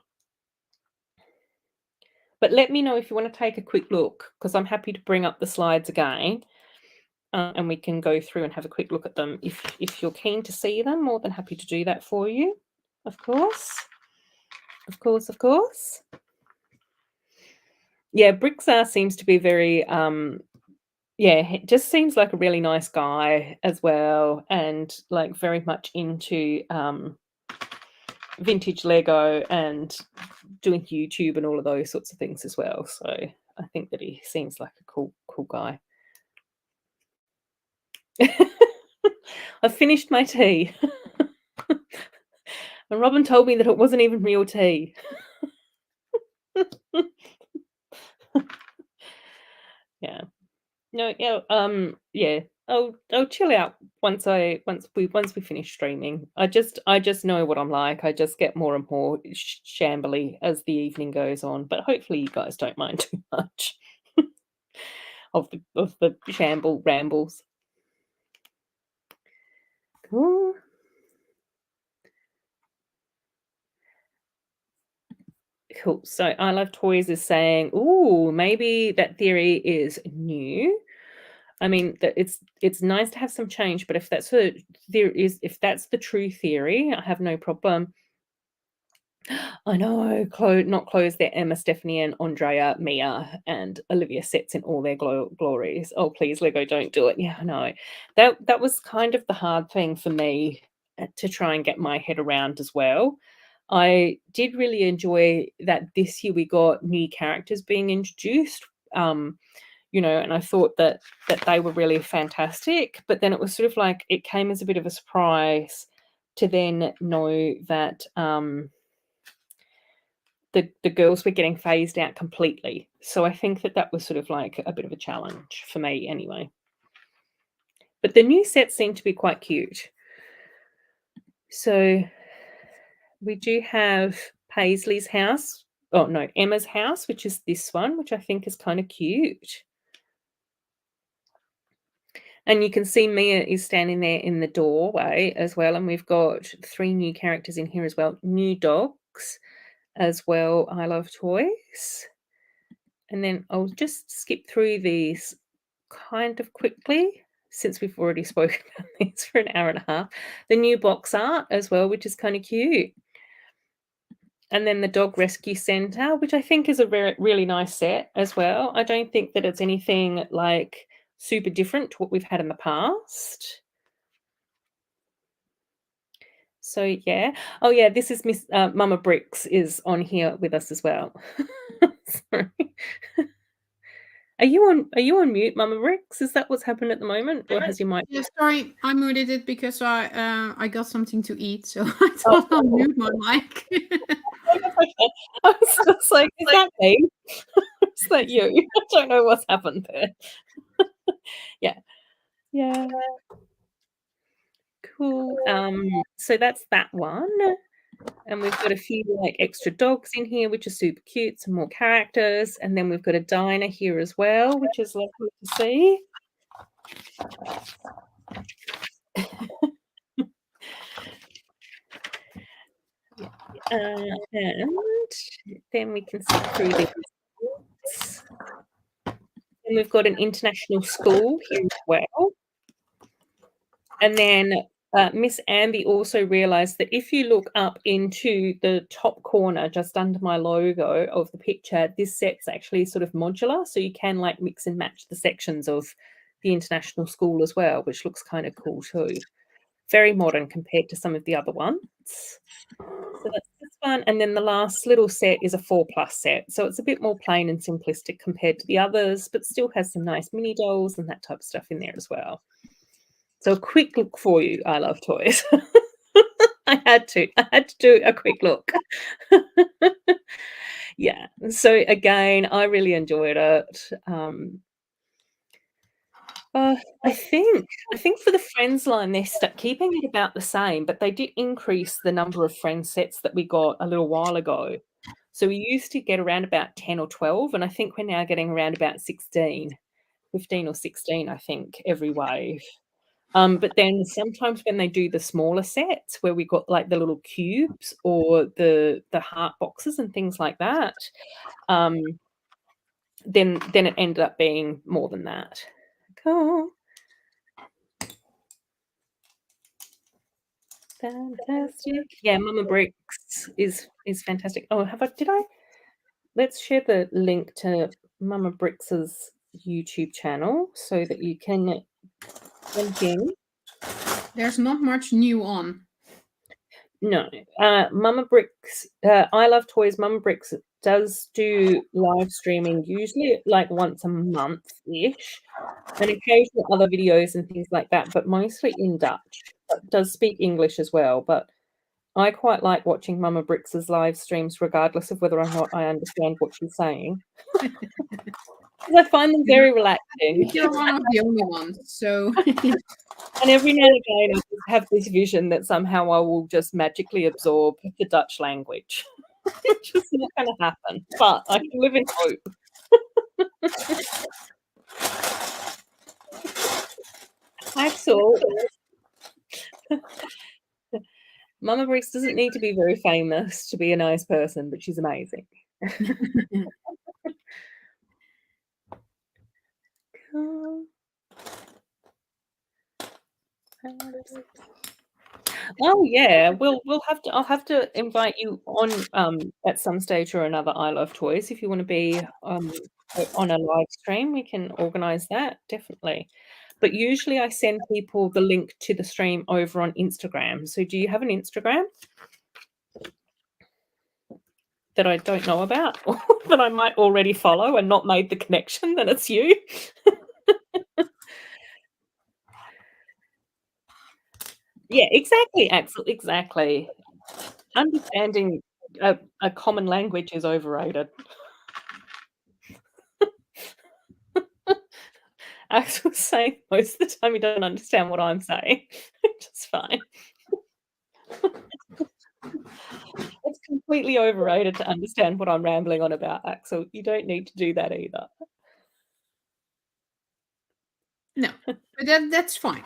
But let me know if you want to take a quick look, because I'm happy to bring up the slides again. And we can go through and have a quick look at them. If you're keen to see them, more than happy to do that for you. Of course. Yeah, Brixar seems to be very, it just seems like a really nice guy as well, and like very much into vintage Lego and doing YouTube and all of those sorts of things as well. So I think that he seems like a cool guy. I've finished my tea. And Robin told me that it wasn't even real tea. Yeah. No, yeah, yeah. I'll chill out once we finish streaming. I just know what I'm like. I just get more and more shambly as the evening goes on. But hopefully you guys don't mind too much of the shamble rambles. Cool. Cool. So I Love Toys is saying, ooh, maybe that theory is new. I mean, that it's nice to have some change, but if that's if that's the true theory, I have no problem. I know, not clothes. They're Emma, Stephanie, and Andrea, Mia, and Olivia sets in all their glories. Oh, please, Lego, don't do it. Yeah, I know. That was kind of the hard thing for me to try and get my head around as well. I did really enjoy that this year we got new characters being introduced. You know, and I thought that they were really fantastic. But then it was sort of like it came as a bit of a surprise to then know that the girls were getting phased out completely. So I think that was sort of like a bit of a challenge for me anyway. But the new sets seem to be quite cute. So we do have Paisley's house. Oh, no, Emma's house, which is this one, which I think is kind of cute. And you can see Mia is standing there in the doorway as well. And we've got 3 new characters in here as well. New dogs as well. I Love Toys. And then I'll just skip through these kind of quickly since we've already spoken about these for an hour and a half. The new box art as well, which is kind of cute. And then the Dog Rescue Centre, which I think is a really nice set as well. I don't think that it's anything like super different to what we've had in the past. So yeah. Oh yeah, this is Miss Mama Bricks is on here with us as well. Sorry. Are you on mute, Mama Bricks? Is that what's happened at the moment, or has your mic? Yeah, sorry, I muted it because I got something to eat, so I thought I'll mute my mic. I was just like, is that me? Is that you? I don't know what's happened there. Yeah. Cool. So that's that one. And we've got a few like extra dogs in here, which are super cute, some more characters. And then we've got a diner here as well, which is lovely to see. And then we can see through these. And we've got an international school here as well. And then Miss Amby also realised that if you look up into the top corner, just under my logo of the picture, this set's actually sort of modular. So you can like mix and match the sections of the international school as well, which looks kind of cool too. Very modern compared to some of the other ones. So that's this one. And then the last little set is a 4+ set. So it's a bit more plain and simplistic compared to the others, but still has some nice mini dolls and that type of stuff in there as well. So a quick look for you, I Love Toys. I had to do a quick look. Yeah. So again, I really enjoyed it. I think for the Friends line, they're keeping it about the same, but they did increase the number of Friends sets that we got a little while ago. So we used to get around about 10 or 12, and I think we're now getting around about 16, 15 or 16, I think, every wave. But then sometimes when they do the smaller sets where we got like the little cubes or the heart boxes and things like that, then it ended up being more than that. Cool. Fantastic. Yeah, Mama Bricks is fantastic. Oh, let's share the link to Mama Bricks's YouTube channel so that you can jump in. There's not much new on. No. Mama Bricks, I Love Toys, Mama Bricks does do live streaming, usually like once a month-ish, and occasional other videos and things like that, but mostly in Dutch. But does speak English as well, but I quite like watching Mama Brix's live streams regardless of whether or not I understand what she's saying. 'Cause I find them very relaxing. You're one of the only ones, so And every now and again, I just have this vision that somehow I will just magically absorb the Dutch language. It's just not going to happen, but I can live in hope. Axel, Mama Briggs doesn't need to be very famous to be a nice person, but she's amazing. Oh yeah, we'll have to. I'll have to invite you on at some stage or another. I Love Toys. If you want to be on a live stream, we can organize that definitely. But usually, I send people the link to the stream over on Instagram. So, do you have an Instagram that I don't know about, or that I might already follow and not made the connection that it's you? Yeah, exactly, Axel, exactly. Understanding a common language is overrated. Axel's saying most of the time he doesn't understand what I'm saying, which is fine. It's completely overrated to understand what I'm rambling on about, Axel. You don't need to do that either. no, but that's fine.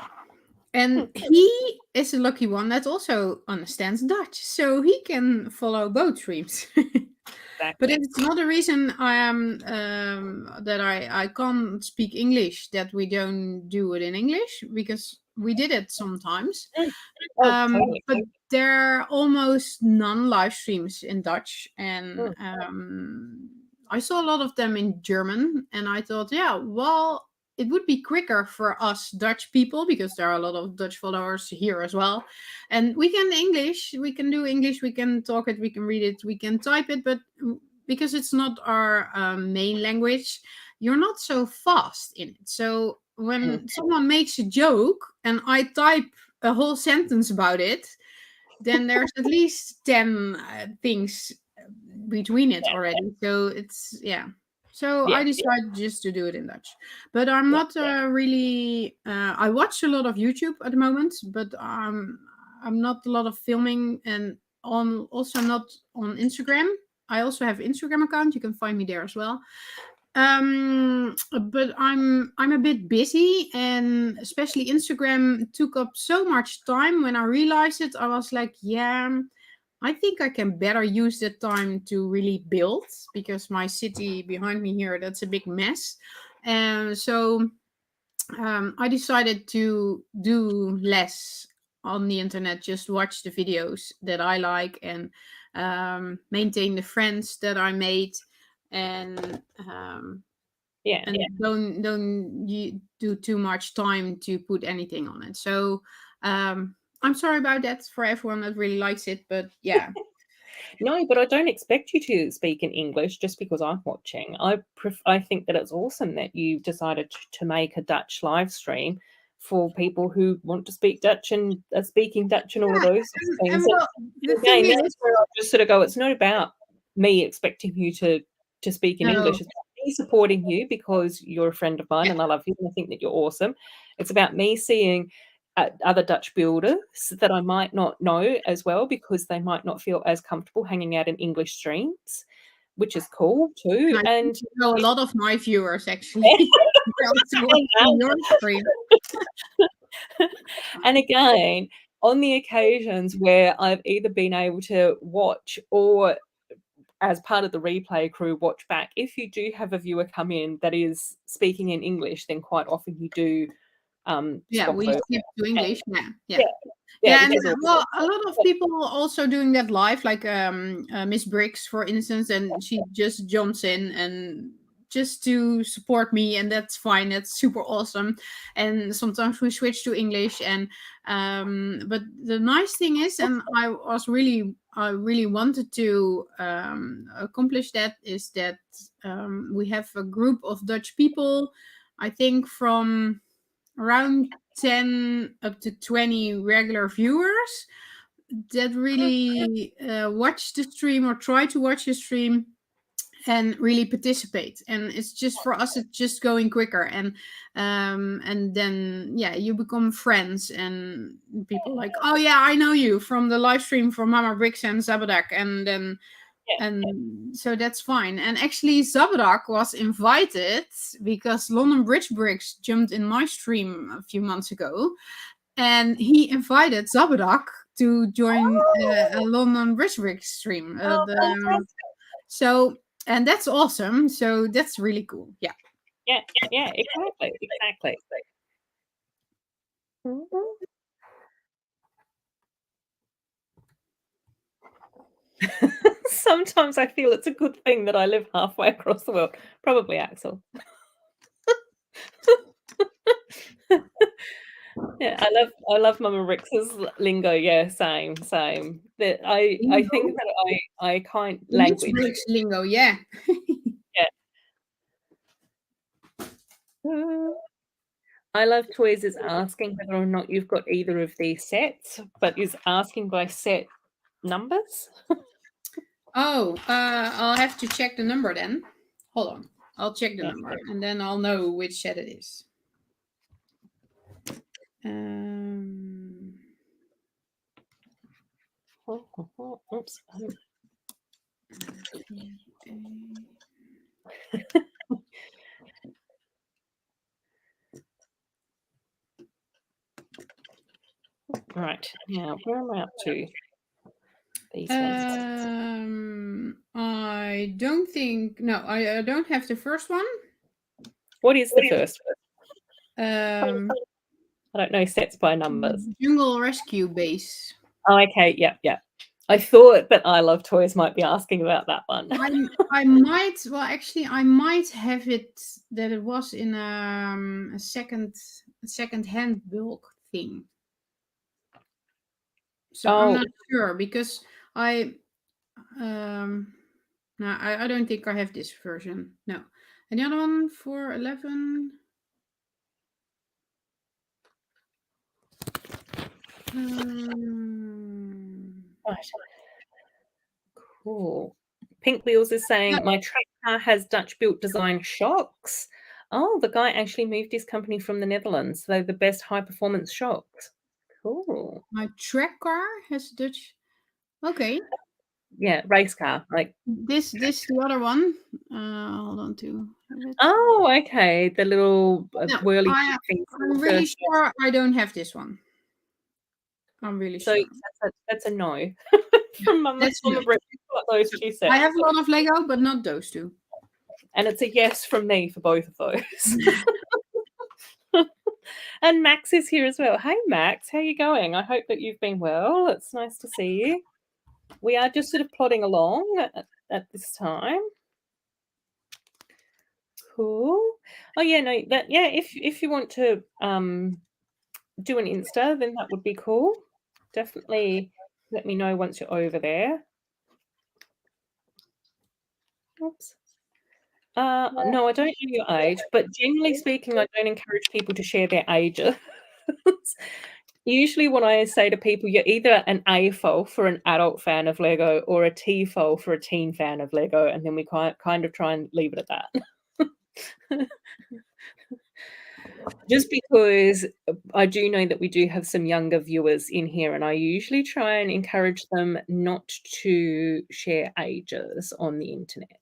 And he is a lucky one that also understands Dutch, so he can follow both streams. But it's not a reason I am that I can't speak English, that we don't do it in English, because we did it sometimes. Totally. But there are almost none live streams in Dutch, and I saw a lot of them in German, and I thought, yeah, well, it would be quicker for us Dutch people, because there are a lot of Dutch followers here as well. And we can English, we can do English, we can talk it, we can read it, we can type it, but because it's not our main language, you're not so fast in it. So when someone makes a joke and I type a whole sentence about it, then there's at least 10 things between it already. So it's, yeah. So I decided just to do it in Dutch. But I'm not really... I watch a lot of YouTube at the moment, but I'm not a lot of filming, and also not on Instagram. I also have Instagram account. You can find me there as well. But I'm a bit busy, and especially Instagram took up so much time. When I realized it, I was like, yeah, I think I can better use that time to really build, because my city behind me here, that's a big mess. And so I decided to do less on the internet, just watch the videos that I like, and maintain the friends that I made, and and don't you do too much time to put anything on it. So I'm sorry about that for everyone that really likes it, but yeah. No, but I don't expect you to speak in English just because I'm watching. I think that it's awesome that you decided to make a Dutch live stream for people who want to speak Dutch and are speaking Dutch and all of those sorts of things. Well, the thing Again, that's where I just sort of go, it's not about me expecting you to speak in English. It's about me supporting you because you're a friend of mine and I love you and I think that you're awesome. It's about me seeing other Dutch builders that I might not know as well, because they might not feel as comfortable hanging out in English streams, which is cool too. And a lot of my viewers actually. And again, on the occasions where I've either been able to watch or as part of the replay crew watch back, if you do have a viewer come in that is speaking in English, then quite often you do we skip to English. Yeah, and well, a lot of people also doing that live, like Miss Briggs, for instance, and she just jumps in and just to support me, and that's fine. That's super awesome. And sometimes we switch to English, and but the nice thing is, and I really wanted to accomplish that, is that we have a group of Dutch people, I think from around 10 up to 20 regular viewers that really watch the stream or try to watch the stream and really participate. And it's just, for us, it's just going quicker, and then you become friends, and people like, oh yeah, I know you from the live stream from Mama Bricks and Zabadak, and then so that's fine. And actually Zabadak was invited because London Bridge Bricks jumped in my stream a few months ago, and he invited Zabadak to join a London Bridge Bricks stream. So, and that's awesome. So that's really cool. Yeah, exactly. Sometimes I feel it's a good thing that I live halfway across the world. Probably Axel. Yeah, I love Mama Rix's lingo. Yeah, same. That I think that I can't language lingo. Yeah. I Love Toys is asking whether or not you've got either of these sets, but is asking by set numbers. Oh, I'll have to check the number then. Hold on. I'll check the number, and then I'll know which set it is. Oops. Right, now where am I up to? These I don't think. No, I don't have the first one. What is the first one? I don't know sets by numbers. Jungle Rescue Base. Oh, okay. Yep. I thought that I Love Toys might be asking about that one. I might. Well, actually, I might have it that it was in a second-hand bulk thing. So I'm not sure, because I don't think I have this version. No. And the other one for 11. Right. Cool. Pink Wheels is saying, my track car has Dutch built design shocks. Oh, the guy actually moved his company from the Netherlands. So the best high performance shocks. Cool. My track car has Dutch. Okay. Yeah, race car. Like this the other one. Hold on to. Oh, okay. The little whirly thing. I'm really sure I don't have this one. I'm really sure. That's a no. From Mama Bricks. Those two sets. I have a lot of Lego, but not those two. And it's a yes from me for both of those. And Max is here as well. Hey, Max, how are you going? I hope that you've been well. It's nice to see you. We are just sort of plodding along at this time. Cool. Oh yeah, no, if you want to do an Insta, then that would be cool. Definitely let me know once you're over there. Oops. No, I don't know your age, but generally speaking, I don't encourage people to share their ages. Usually when I say to people, you're either an AFOL for an adult fan of Lego or a TFOL for a teen fan of Lego, and then we kind of try and leave it at that. Just because I do know that we do have some younger viewers in here, and I usually try and encourage them not to share ages on the internet.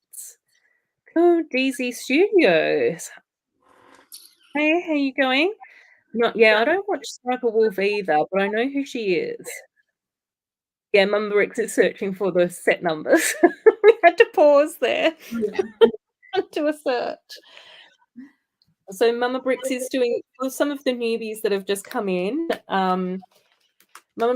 Oh, DZ Studios. Hey, how you going? I don't watch Sniper Wolf either, but I know who she is. Yeah, Mama Bricks is searching for the set numbers. We had to pause there and do a search. So Mama Bricks is doing, for some of the newbies that have just come in, Mama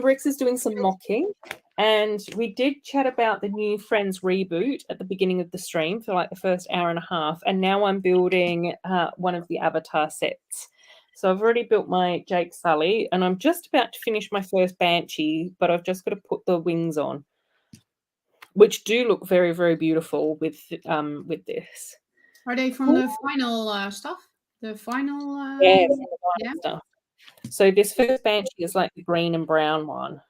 Bricks is doing some mocking. And we did chat about the new Friends reboot at the beginning of the stream for like the first hour and a half. And now I'm building one of the avatar sets. So I've already built my Jake Sully, and I'm just about to finish my first Banshee, but I've just got to put the wings on, which do look very, very beautiful with this. Are they from the final stuff? The final Yeah, yeah. stuff. So this first Banshee is like the green and brown one.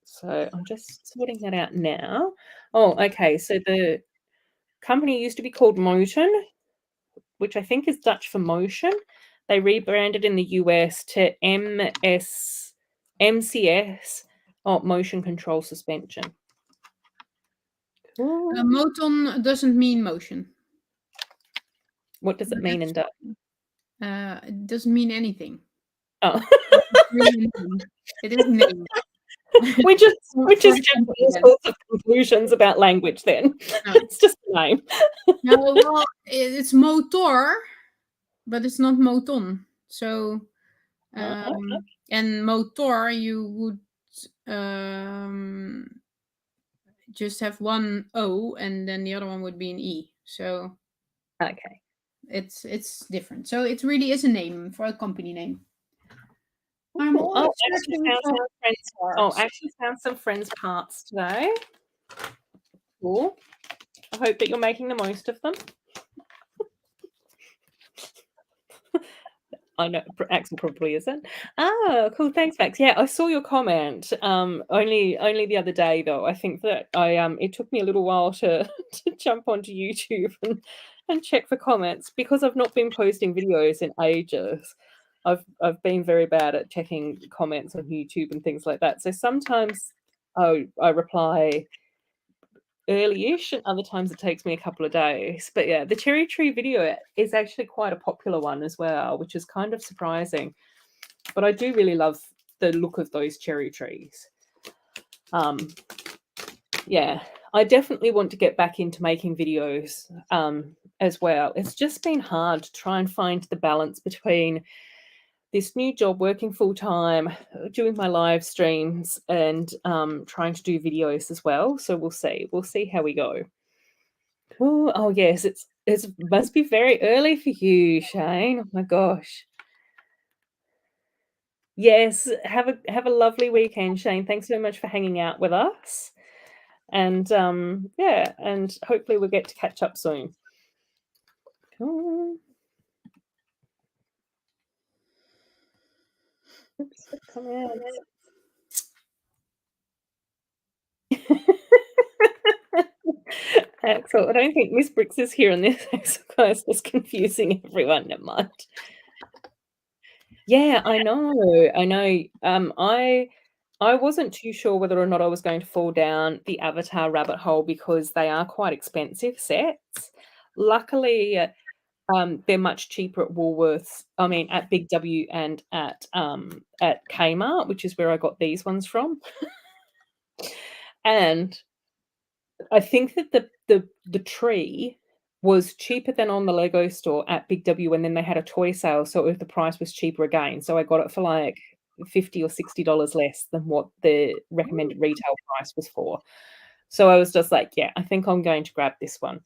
So I'm just sorting that out now. Oh, okay. So the company used to be called Motion, which I think is Dutch for motion. They rebranded in the US to MCS, motion control suspension. Cool. Moton doesn't mean motion. What does it mean in Dutch? It doesn't mean anything. Oh. It is named. we just jumped all sorts of conclusions about language then. No. It's just a name. No, well, it's motor, but it's not moton. So, and motor, you would just have one O, and then the other one would be an E. So, okay, it's different. So it really is a name for a company name. I actually found some Friends parts today. Cool. I hope that you're making the most of them. I know Axel probably isn't. Oh, cool. Thanks, Max. Yeah, I saw your comment. Only the other day though. I think that it took me a little while to jump onto YouTube and check for comments because I've not been posting videos in ages. I've been very bad at checking comments on YouTube and things like that. So sometimes I reply early-ish, and other times it takes me a couple of days. But yeah, the cherry tree video is actually quite a popular one as well, which is kind of surprising. But I do really love the look of those cherry trees. Yeah, I definitely want to get back into making videos as well. It's just been hard to try and find the balance between this new job, working full-time, doing my live streams, and trying to do videos as well. So we'll see how we go. Cool. Oh yes, it must be very early for you, Shane. Oh my gosh. Yes, have a lovely weekend, Shane. Thanks so much for hanging out with us. And yeah, and hopefully we'll get to catch up soon. Cool. Oops, come out. Axel, I don't think Miss Bricks is here on this. Axel, guys, just confusing everyone. Never mind. Yeah, I know. I wasn't too sure whether or not I was going to fall down the Avatar rabbit hole because they are quite expensive sets. Luckily, they're much cheaper at Woolworths. I mean, at Big W and at Kmart, which is where I got these ones from. And I think that the tree was cheaper than on the Lego store at Big W, and then they had a toy sale, so the price was cheaper again. So I got it for like $50 or $60 less than what the recommended retail price was for. So I was just like, yeah, I think I'm going to grab this one.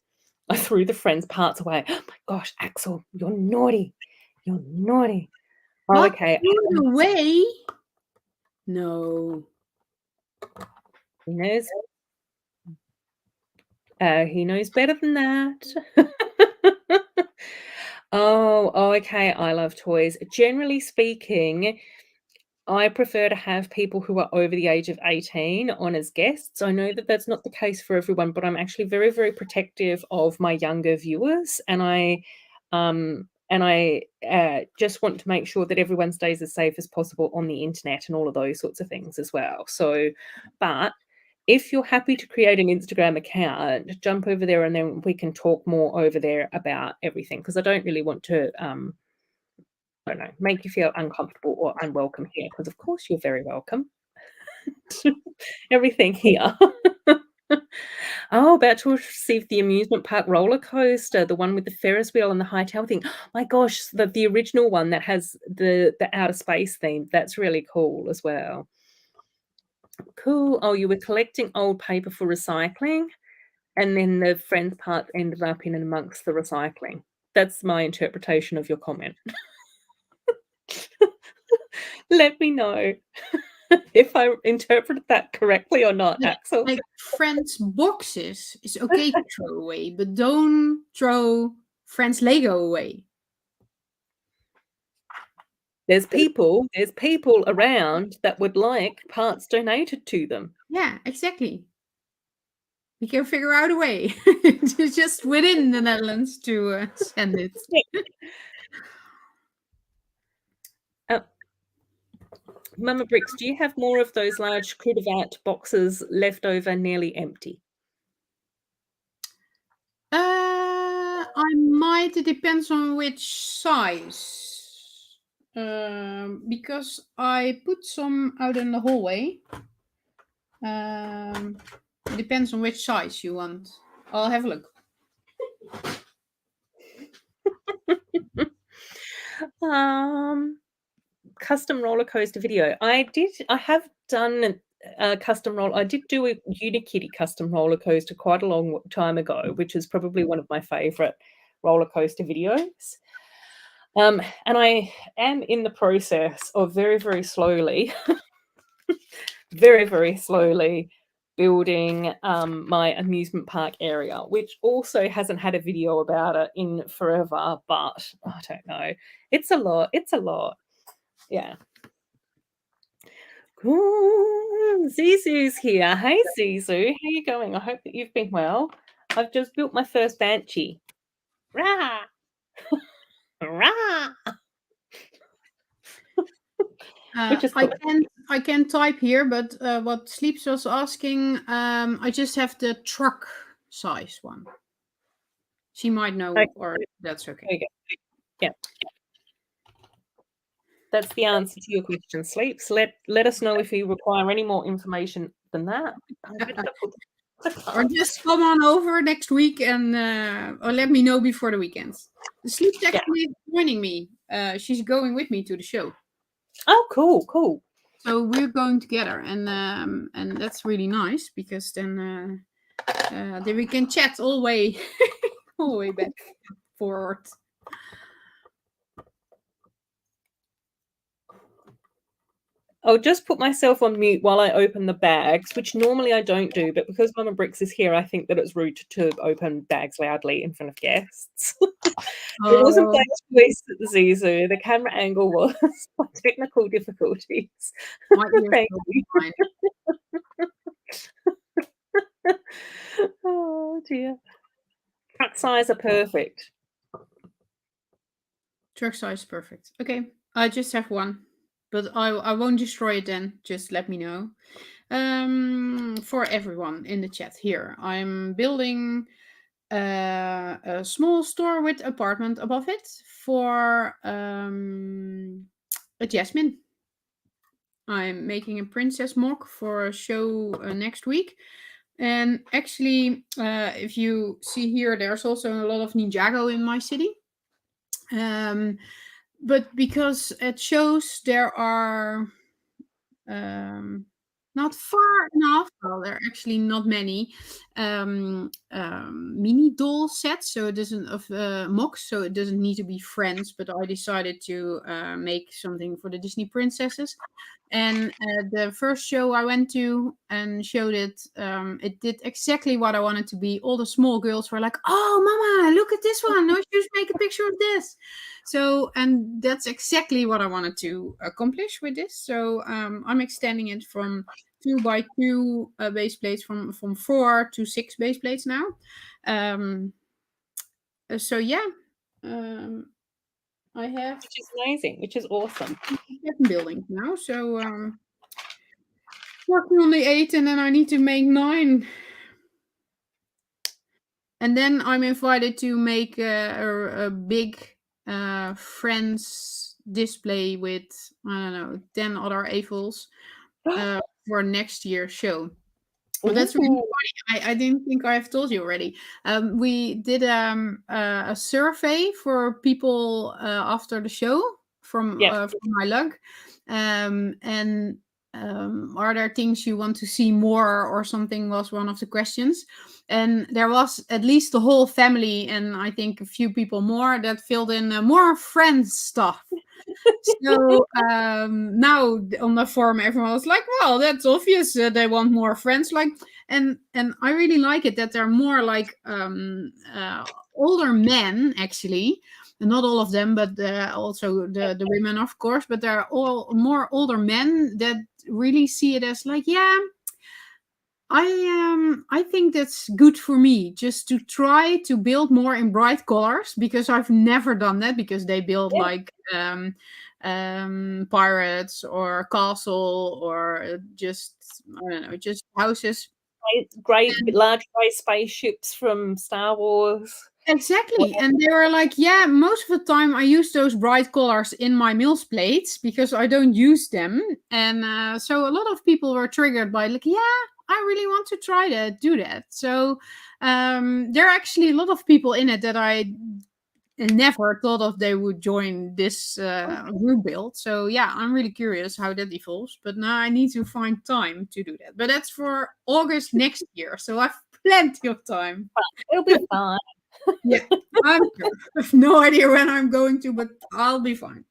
I threw the Friends parts away. Oh my gosh, Axel, you're naughty. You're naughty. Oh, okay. Away? No. He knows better than that. Oh, okay. I love toys. Generally speaking, I prefer to have people who are over the age of 18 on as guests. I know that that's not the case for everyone, but I'm actually very, very protective of my younger viewers, and I just want to make sure that everyone stays as safe as possible on the internet and all of those sorts of things as well. So, but if you're happy to create an Instagram account, jump over there and then we can talk more over there about everything, because I don't really want to I don't know, make you feel uncomfortable or unwelcome here, because of course you're very welcome to everything here. Oh, about to receive the amusement park roller coaster, the one with the Ferris wheel and the high tower thing. My gosh, the original one that has the outer space theme. That's really cool as well. Cool. Oh, you were collecting old paper for recycling, and then the friends part ended up in and amongst the recycling. That's my interpretation of your comment. Let me know if I interpreted that correctly or not, Yeah, Axel. like friends' boxes is okay to throw away, but don't throw friends' Lego away. There's people around that would like parts donated to them. Yeah, exactly. We can figure out a way. It's just within the Netherlands to send it. Mama Bricks, do you have more of those large Crudivat boxes left over nearly empty? I might. It depends on which size. Because I put some out in the hallway. It depends on which size you want. I'll have a look. Custom roller coaster video. I have done a custom roll. I did do a Unikitty custom roller coaster quite a long time ago, which is probably one of my favorite roller coaster videos. And I am in the process of very, very slowly, very, very slowly building my amusement park area, which also hasn't had a video about it in forever, but I don't know. It's a lot. It's a lot. Yeah. Cool. Zizou's here. Hey, Zizou. How you going? I hope that you've been well. I've just built my first banshee. Rah! Rah! Which is cool. I can type here, but what Sleeps was asking, I just have the truck size one. She might know, Okay. or that's okay. There you go. Yeah. That's the answer to your question, Sleeps. Let us know if you require any more information than that. Or just come on over next week and or let me know before the weekends. Sleeps actually is joining me. She's going with me to the show. Oh, cool. So we're going together, and that's really nice because then we can chat all the way back forward. I'll just put myself on mute while I open the bags, which normally I don't do, but because Mama Bricks is here, I think that it's rude to open bags loudly in front of guests. It wasn't by choice at the Zizou. The camera angle was technical difficulties. Thank you. Oh dear. Truck size are perfect. Truck size perfect. Okay, I just have one, but I won't destroy it then. Just let me know. For everyone in the chat here, I'm building a small store with apartment above it for a Jasmine. I'm making a princess mock for a show next week. And actually, if you see here, there's also a lot of Ninjago in my city. But because at shows there are not far enough, well, there are actually not many mini doll sets, so it doesn't of mocks, so it doesn't need to be friends. But I decided to make something for the Disney princesses. And the first show I went to and showed it, it did exactly what I wanted to be. All the small girls were like, "Oh, Mama, look at this one! No, you should make a picture of this." So, and that's exactly what I wanted to accomplish with this. So, I'm extending it from 2x2 base plates, from 4 to 6 base plates now. So yeah. I have, which is amazing, which is awesome. 7 buildings now, so working on the 8, and then I need to make 9. And then I'm invited to make a big friends display with, I don't know, 10 other AFOLs for next year's show. Well, that's really funny. I didn't think I have told you already. We did a survey for people after the show from my lug, and are there things you want to see more or something, was one of the questions. And there was at least the whole family, and I think a few people more, that filled in more Friends stuff. So now on the forum, everyone was like, well, that's obvious, they want more Friends. Like, and I really like it that they're more like older men, actually. Not all of them, but also the women, of course. But they're all more older men that really see it as like, yeah, I think that's good for me, just to try to build more in bright colors, because I've never done that, because they build like pirates or castle or just, I don't know, just houses. Great large grey spaceships from Star Wars. Exactly. And they were like, yeah, most of the time I use those bright colors in my meals plates because I don't use them. And so a lot of people were triggered by like, yeah, I really want to try that, do that. So there are actually a lot of people in it that I never thought of they would join this group build. So yeah, I'm really curious how that evolves. But now I need to find time to do that. But that's for August next year. So I've plenty of time. It'll be fine. Yeah, I'm sure. I have no idea when I'm going to, but I'll be fine.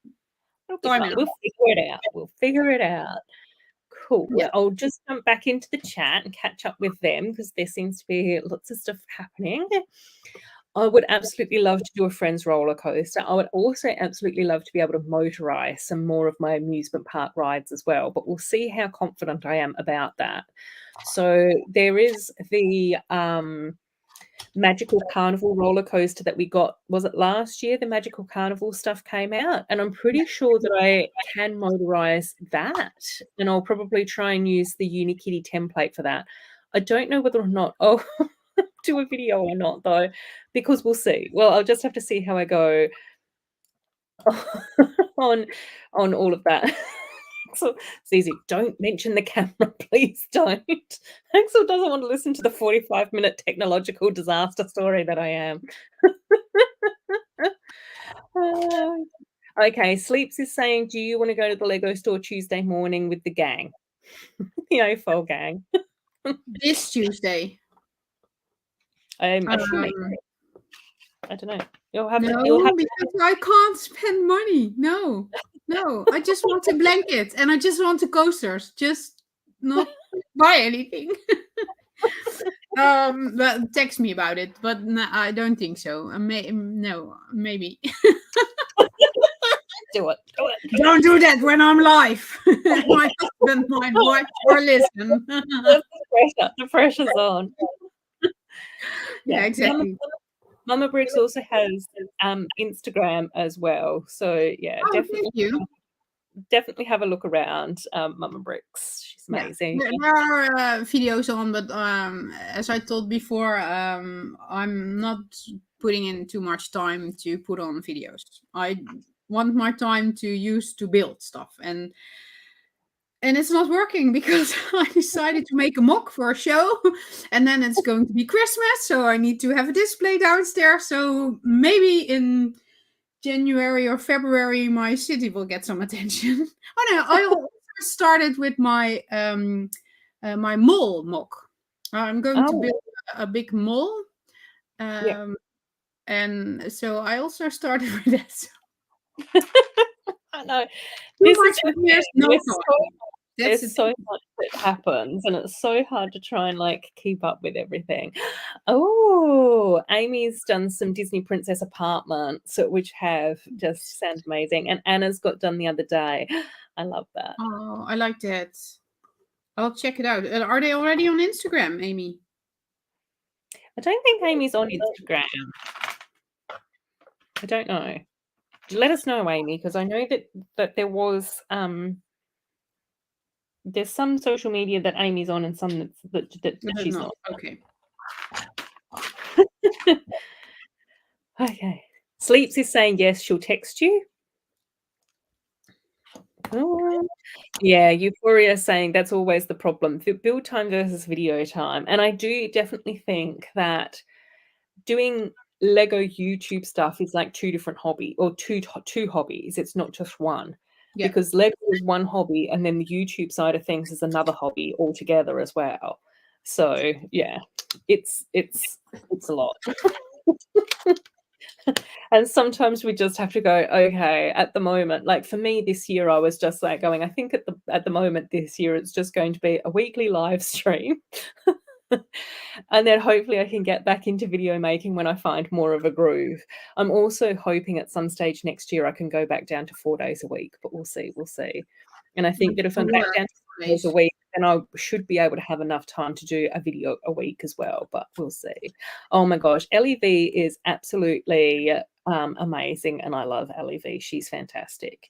It'll be fine. We'll figure it out. We'll figure it out. Cool. Yeah. I'll just jump back into the chat and catch up with them because there seems to be lots of stuff happening. I would absolutely love to do a Friends roller coaster. I would also absolutely love to be able to motorize some more of my amusement park rides as well, but we'll see how confident I am about that. So there is the Magical Carnival roller coaster that we got, was it last year? The Magical Carnival stuff came out, and I'm pretty sure that I can motorize that, and I'll probably try and use the Unikitty template for that. I don't know whether or not I'll do a video or not, though, because we'll see. Well, I'll just have to see how I go on all of that. So Zizi, don't mention the camera, please don't. Axel doesn't want to listen to the 45-minute technological disaster story that I am. Okay, Sleeps is saying, do you want to go to the Lego store Tuesday morning with the gang? The AFOL gang. This Tuesday. Actually, I don't know. You'll have because I can't spend money. No, I just want a blanket and I just want the coasters. Just not buy anything. But text me about it. But no, I don't think so. Maybe. Do it. Don't do that when I'm live. My husband might watch or listen. The pressure's on. Yeah, exactly. Mama Briggs also has Instagram as well. So yeah, definitely have a look around Mama Briggs. She's amazing. Yeah. There are videos on, but as I told before, I'm not putting in too much time to put on videos. I want my time to use to build stuff, and it's not working because I decided to make a mock for a show, and then it's going to be Christmas, so I need to have a display downstairs. So maybe in January or February, my city will get some attention. Oh no, I also started with my my mall mock. I'm going to build a big mall, and so I also started with that. I know. There's so much that happens, and it's so hard to try and like keep up with everything. Oh, Amy's done some Disney Princess apartments, which have just sound amazing, and Anna's got done the other day. I love that. Oh, I like that. I'll check it out. Are they already on Instagram, Amy? I don't think Amy's on Instagram. I don't know. Let us know, Amy, because I know that there was there's some social media that Amy's on and some that she's not. Okay. Okay. Sleeps is saying yes, she'll text you. Oh, yeah, Euphoria saying that's always the problem. Build time versus video time. And I do definitely think that doing Lego YouTube stuff is like two different hobbies, or two hobbies. It's not just one. Yeah. because Lego is one hobby, and then the YouTube side of things is another hobby altogether as well. So yeah, it's a lot. And sometimes we just have to go, okay, at the moment, like for me this year, I was just like going, I think at the moment this year, it's just going to be a weekly live stream. And then hopefully I can get back into video making when I find more of a groove. I'm also hoping at some stage next year I can go back down to 4 days a week, but we'll see. And I think that if I'm back down to 4 days a week, then I should be able to have enough time to do a video a week as well, but we'll see. Oh my gosh, LEV is absolutely amazing, and I love LEV. She's fantastic.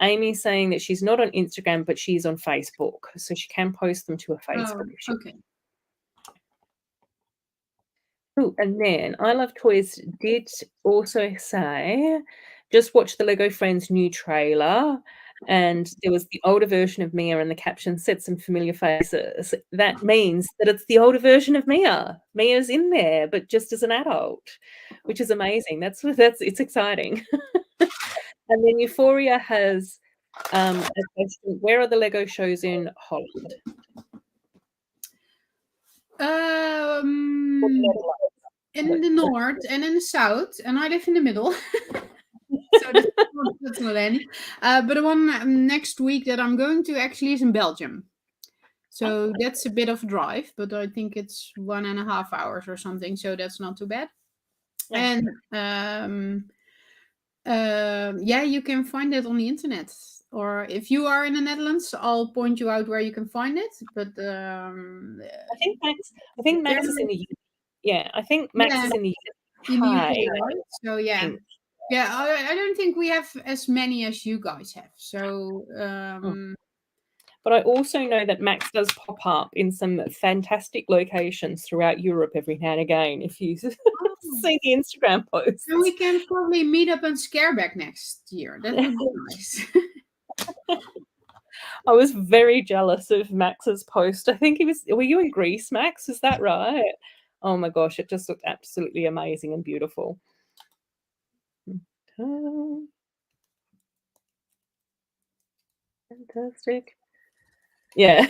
Amy's saying that she's not on Instagram, but she's on Facebook, so she can post them to her Facebook. Okay. Ooh, and then I Love Toys did also say, just watch the Lego Friends new trailer, and there was the older version of Mia, and the caption said some familiar faces. That means that it's the older version of Mia. Mia's in there, but just as an adult, which is amazing. It's exciting. And then Euphoria has a question: where are the Lego shows in Holland? In the north and in the south, and I live in the middle. So that's not any. But the one next week that I'm going to actually is in Belgium. So that's a bit of a drive, but I think it's 1.5 hours or something. So that's not too bad. Yeah. And you can find it on the internet. Or if you are in the Netherlands, I'll point you out where you can find it. But I think Max is in the UK. Yeah, I think Max is in the UK. Right? So yeah. Yeah, I don't think we have as many as you guys have. So but I also know that Max does pop up in some fantastic locations throughout Europe every now and again. If you see the Instagram posts, so we can probably meet up in Scareback next year. That would be nice. I was very jealous of Max's post. I think were you in Greece, Max? Is that right? Oh my gosh, it just looked absolutely amazing and beautiful. Fantastic. Yeah.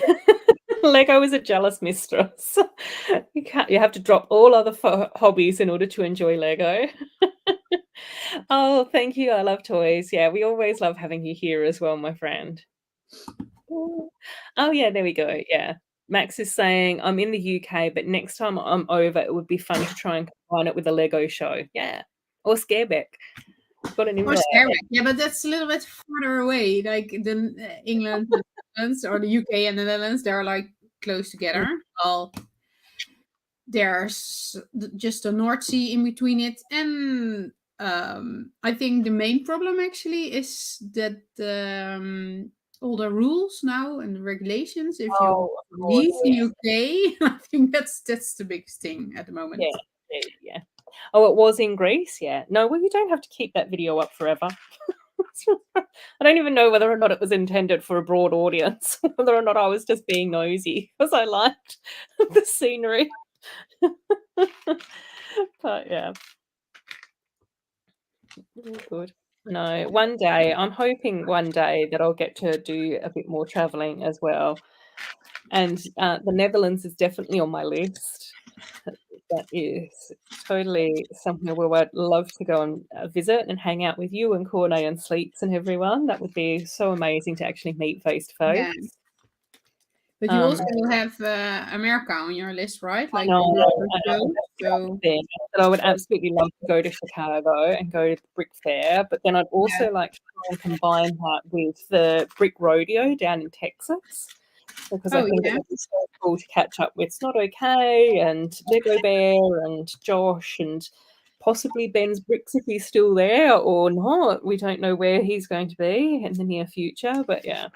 Lego is a jealous mistress. You have to drop all other hobbies in order to enjoy Lego. Oh, thank you. I love toys. Yeah, we always love having you here as well, my friend. Oh, yeah, there we go. Yeah. Max is saying, I'm in the UK, but next time I'm over, it would be fun to try and combine it with a Lego show. Yeah. Or Scareback. Got an or Scareback. Yeah, but that's a little bit further away. Like England, the Netherlands, or the UK and the Netherlands, they're like close together. Well, there's just the North Sea in between it. And I think the main problem actually is that all the rules now and the regulations, if you leave the UK, I think that's the biggest thing at the moment. Yeah. Oh, it was in Greece? Yeah. No, well, you don't have to keep that video up forever. I don't even know whether or not it was intended for a broad audience, whether or not I was just being nosy because I liked the scenery. But yeah. Good. No, one day, I'm hoping one day that I'll get to do a bit more traveling as well. And the Netherlands is definitely on my list. That is totally somewhere where I'd love to go and visit and hang out with you and Corne and Sleeps and everyone. That would be so amazing to actually meet face to face. Yeah. But you also have America on your list, right? Like I would absolutely love to go to Chicago and go to the Brick Fair, but then I'd also like to try and combine that with the Brick Rodeo down in Texas, because I think it would be so cool to catch up with Not Okay and Lego Bear and Josh and possibly Ben's Bricks if he's still there or not. We don't know where he's going to be in the near future, but yeah.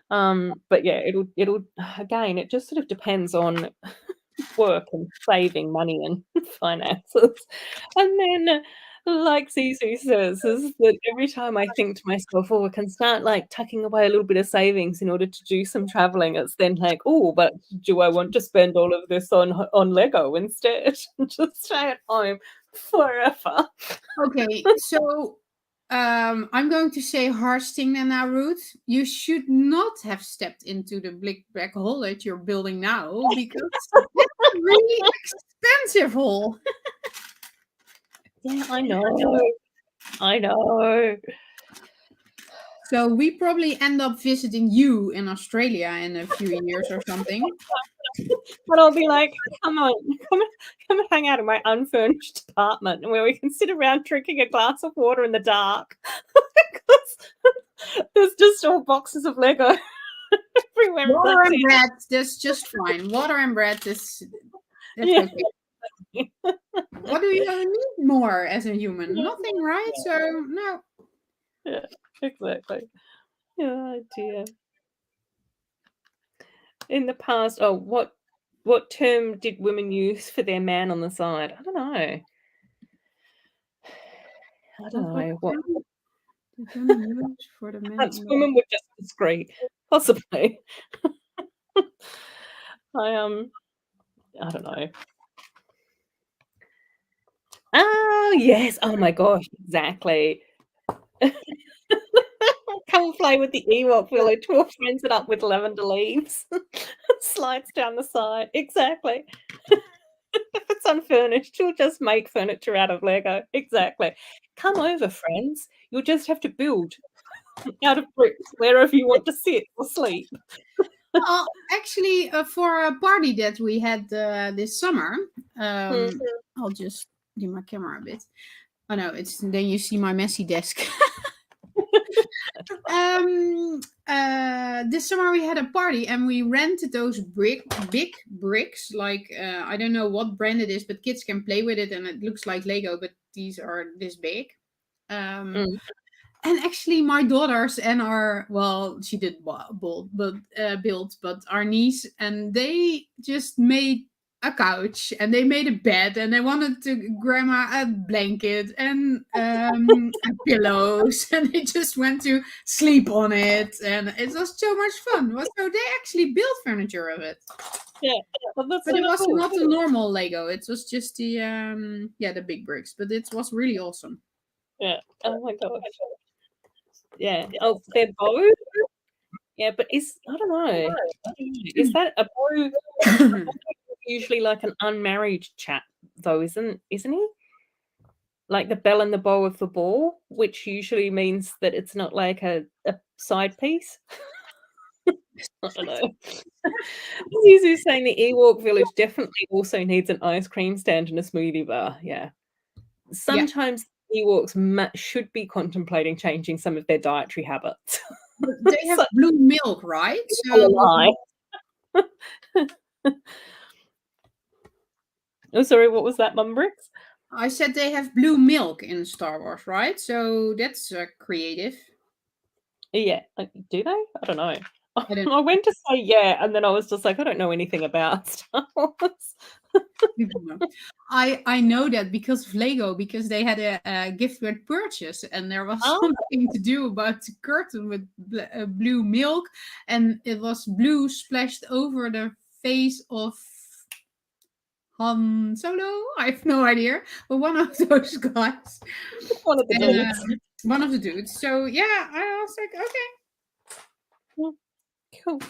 But yeah, it'll again, it just sort of depends on work and saving money and finances. And then, like Zizu says, is that every time I think to myself, oh, I can start like tucking away a little bit of savings in order to do some traveling, it's then like, oh, but do I want to spend all of this on Lego instead? Just stay at home forever. Okay, so I'm going to say harsh thing now, Ruth. You should not have stepped into the big black hole that you're building now because it's a really expensive hole. Yeah, I know. So we probably end up visiting you in Australia in a few years or something. But I'll be like, come and hang out in my unfurnished apartment where we can sit around drinking a glass of water in the dark. Because there's just all boxes of Lego everywhere. Water and bread, that's just fine. Water and bread that's Yeah. okay. What do you need more as a human? Nothing, right? So no. Yeah, exactly. Oh dear. In the past, what term did women use for their man on the side? I don't know. I don't know. What did women use for the men? perhaps women were just discreet. Possibly. I don't know. Oh yes. Oh my gosh, exactly. Come and play with the Ewok village. We'll fence it up with lavender leaves. Slides down the side. Exactly. If it's unfurnished, you'll just make furniture out of Lego. Exactly. Come over, friends. You'll just have to build out of bricks wherever you want to sit or sleep. Actually, for a party that we had this summer, I'll just do my camera a bit. Oh no, it's then you see my messy desk. This summer we had a party and we rented those big bricks. Like I don't know what brand it is, but kids can play with it, and it looks like Lego, but these are this big. And actually, my daughters and she did build, but our niece, and they just made a couch and they made a bed and they wanted to grandma a blanket and pillows and they just went to sleep on it and it was so much fun. So they actually built furniture of it. Yeah, well, but it was not the normal Lego. It was just the big bricks, but it was really awesome. Yeah. Oh my gosh. Yeah. Oh, they're bow. Yeah, but I don't know. Is that a bow? Usually like an unmarried chap, though, isn't he? Like the bell and the bow of the ball, which usually means that it's not like a side piece. I don't know. Zuzu's saying the Ewok village definitely also needs an ice cream stand and a smoothie bar. Yeah. Sometimes Ewoks should be contemplating changing some of their dietary habits. They have blue milk, right? Oh, sorry, what was that, Mum Bricks? I said they have blue milk in Star Wars, right? So that's creative. Yeah, do they? I don't know. I went to say yeah, and then I was just like, I don't know anything about Star Wars. I know that because of Lego, because they had a gift with purchase, and there was something to do about the curtain with blue milk, and it was blue splashed over the face of Han Solo. I have no idea, but one of those guys. One of the dudes. One of the dudes. So yeah, I was like, okay. Cool.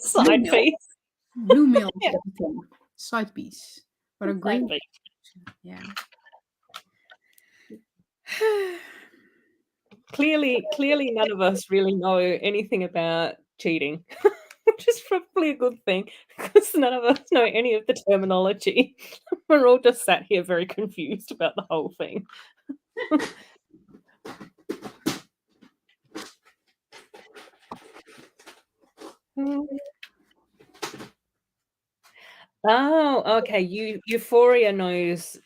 Side piece. Blue milk. Yeah. Side piece. What a great. Yeah. Clearly, none of us really know anything about cheating, which is probably a good thing because none of us know any of the terminology. We're all just sat here very confused about the whole thing. Oh, okay. Euphoria knows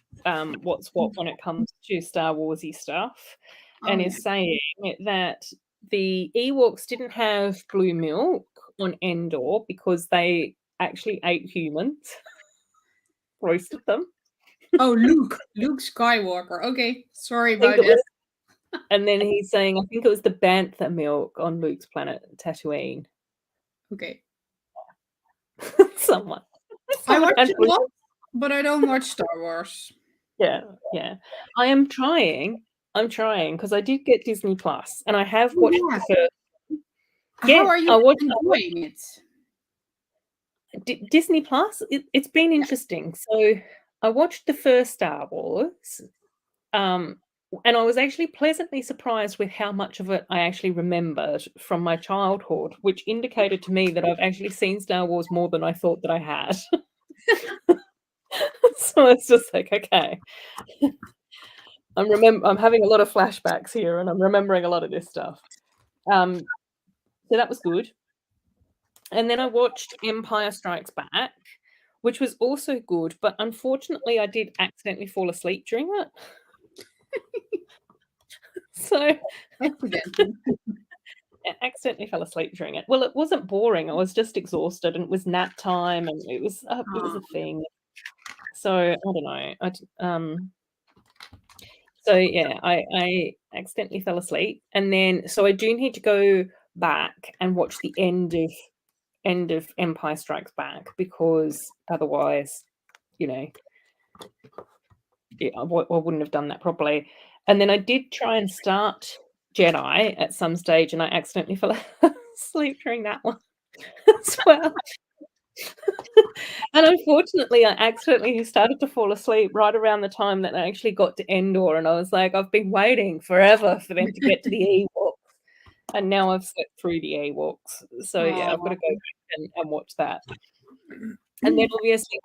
what's what when it comes to Star Warsy stuff, and is saying that the Ewoks didn't have blue milk on Endor because they actually ate humans, roasted them. Oh, Luke Skywalker. Okay, sorry about that. And then he's saying, I think it was the bantha milk on Luke's planet Tatooine. Okay. Someone. I watch it a lot, but I don't watch Star Wars. Yeah. I am trying I'm trying because I did get Disney Plus, and I have watched yeah. the first. How Yeah, are you I watched enjoying it? Disney Plus. It's been interesting. So I watched the first Star Wars, and I was actually pleasantly surprised with how much of it I actually remembered from my childhood, which indicated to me that I've actually seen Star Wars more than I thought that I had. So it's just like, okay, I'm having a lot of flashbacks here, and I'm remembering a lot of this stuff. So that was good. And then I watched Empire Strikes Back, which was also good, but unfortunately, I did accidentally fall asleep during it. So Accidentally. I accidentally fell asleep during it. Well, it wasn't boring. I was just exhausted, and it was nap time, and it was a thing. So I don't know. So yeah, I accidentally fell asleep, and then so I do need to go back and watch the end of Empire Strikes Back, because otherwise, you know, I wouldn't have done that properly. And then I did try and start Jedi at some stage, and I accidentally fell asleep during that one as well. And unfortunately, I accidentally started to fall asleep right around the time that I actually got to Endor, and I was like, I've been waiting forever for them to get to the Ewoks, and now I've slept through the Ewoks. So yeah, I've got to go back and watch that. And then obviously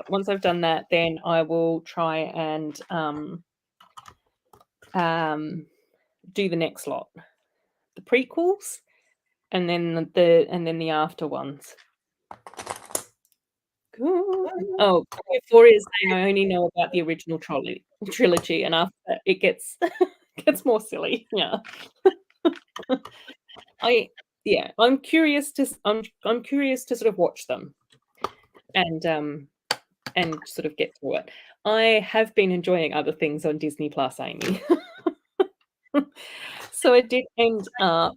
once I've done that, then I will try and do the next lot, the prequels, and then the after ones. Cool. Oh, Euphoria is saying I only know about the original trilogy, and after that it gets more silly. Yeah. I'm curious to sort of watch them and sort of get through it. I have been enjoying other things on Disney Plus, Amy. So I did end up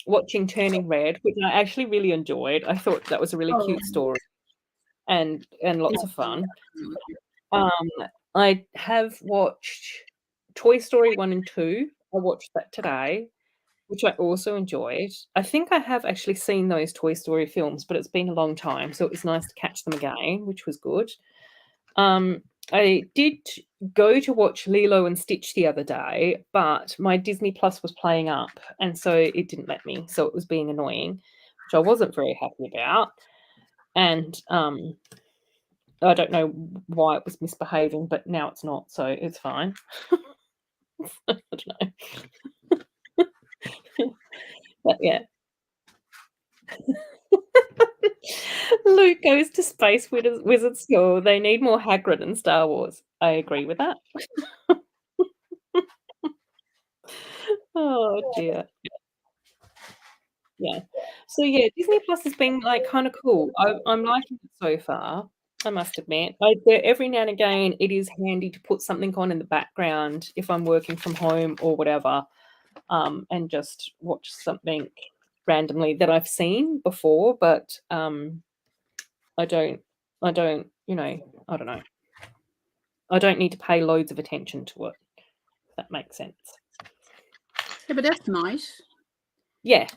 watching Turning Red, which I actually really enjoyed. I thought that was a really cute story and lots of fun. I have watched Toy Story 1 and 2. I watched that today, which I also enjoyed. I think I have actually seen those Toy Story films, but it's been a long time, so it was nice to catch them again, which was good. I did go to watch Lilo and Stitch the other day, but my Disney Plus was playing up, and so it didn't let me. So it was being annoying, which I wasn't very happy about. And I don't know why it was misbehaving, but now it's not, so it's fine. I don't know. But yeah. Luke goes to Space Wizard School. They need more Hagrid in Star Wars. I agree with that. Oh dear. Yeah. So yeah, Disney Plus has been like kind of cool. I'm liking it so far, I must admit. Every now and again, it is handy to put something on in the background if I'm working from home or whatever, and just watch something randomly that I've seen before, but I don't, I don't know. I don't need to pay loads of attention to it, if that makes sense. Yeah, but that's nice. Yeah,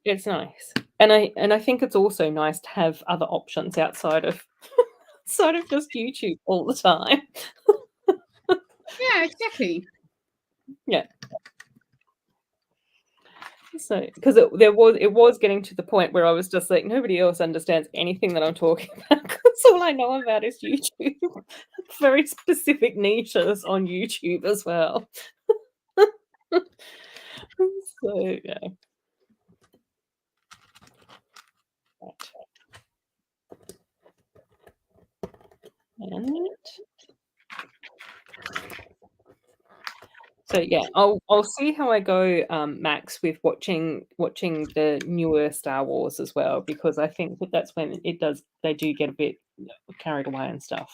it's nice, and I think it's also nice to have other options outside of just YouTube all the time. Yeah, exactly. Yeah. So, because it was getting to the point where I was just like, nobody else understands anything that I'm talking about, because all I know about is YouTube. Very specific niches on YouTube as well. So yeah. Right. And so yeah, I'll see how I go, Max, with watching the newer Star Wars as well, because I think that's when they do get a bit carried away and stuff.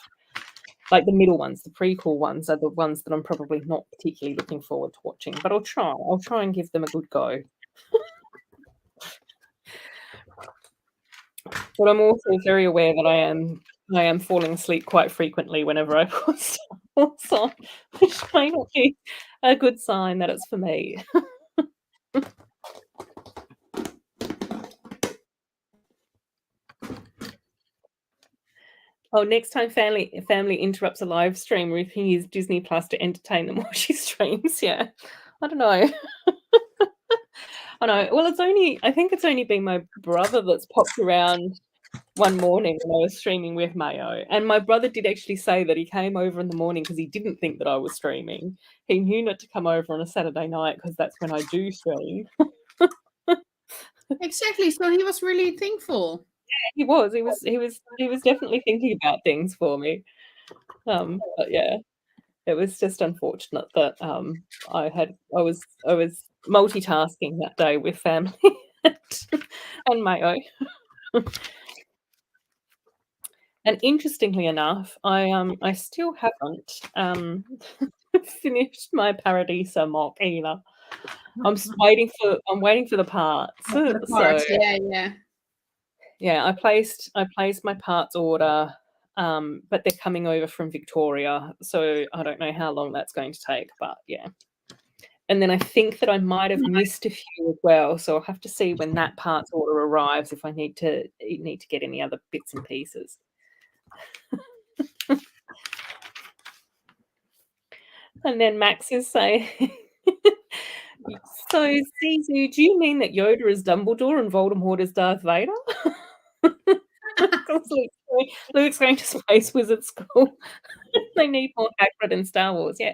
Like the middle ones, the prequel ones, are the ones that I'm probably not particularly looking forward to watching, but I'll try and give them a good go. But I'm also very aware that I am falling asleep quite frequently whenever I watch Star course on, which may not be a good sign that it's for me. Oh, next time family interrupts a live stream, Ruth can use Disney Plus to entertain them while she streams. Yeah, I don't know. I know. Well, I think it's only been my brother that's popped around one morning when I was streaming with Mayo. And my brother did actually say that he came over in the morning because he didn't think that I was streaming. He knew not to come over on a Saturday night because that's when I do stream. Exactly. So he was really thankful. He was definitely thinking about things for me. But yeah, it was just unfortunate that I was multitasking that day with family and Mayo. And interestingly enough, I still haven't finished my Paradiso mock either. I'm waiting for the parts. The parts, So yeah. yeah, I placed my parts order, but they're coming over from Victoria, so I don't know how long that's going to take, but yeah. And then I think that I might have missed a few as well, so I'll have to see when that parts order arrives if I need to get any other bits and pieces. And then Max is saying, so Zizu, do you mean that Yoda is Dumbledore and Voldemort is Darth Vader? Luke's going to Space Wizard School. They need more Hagrid in Star Wars. Yeah.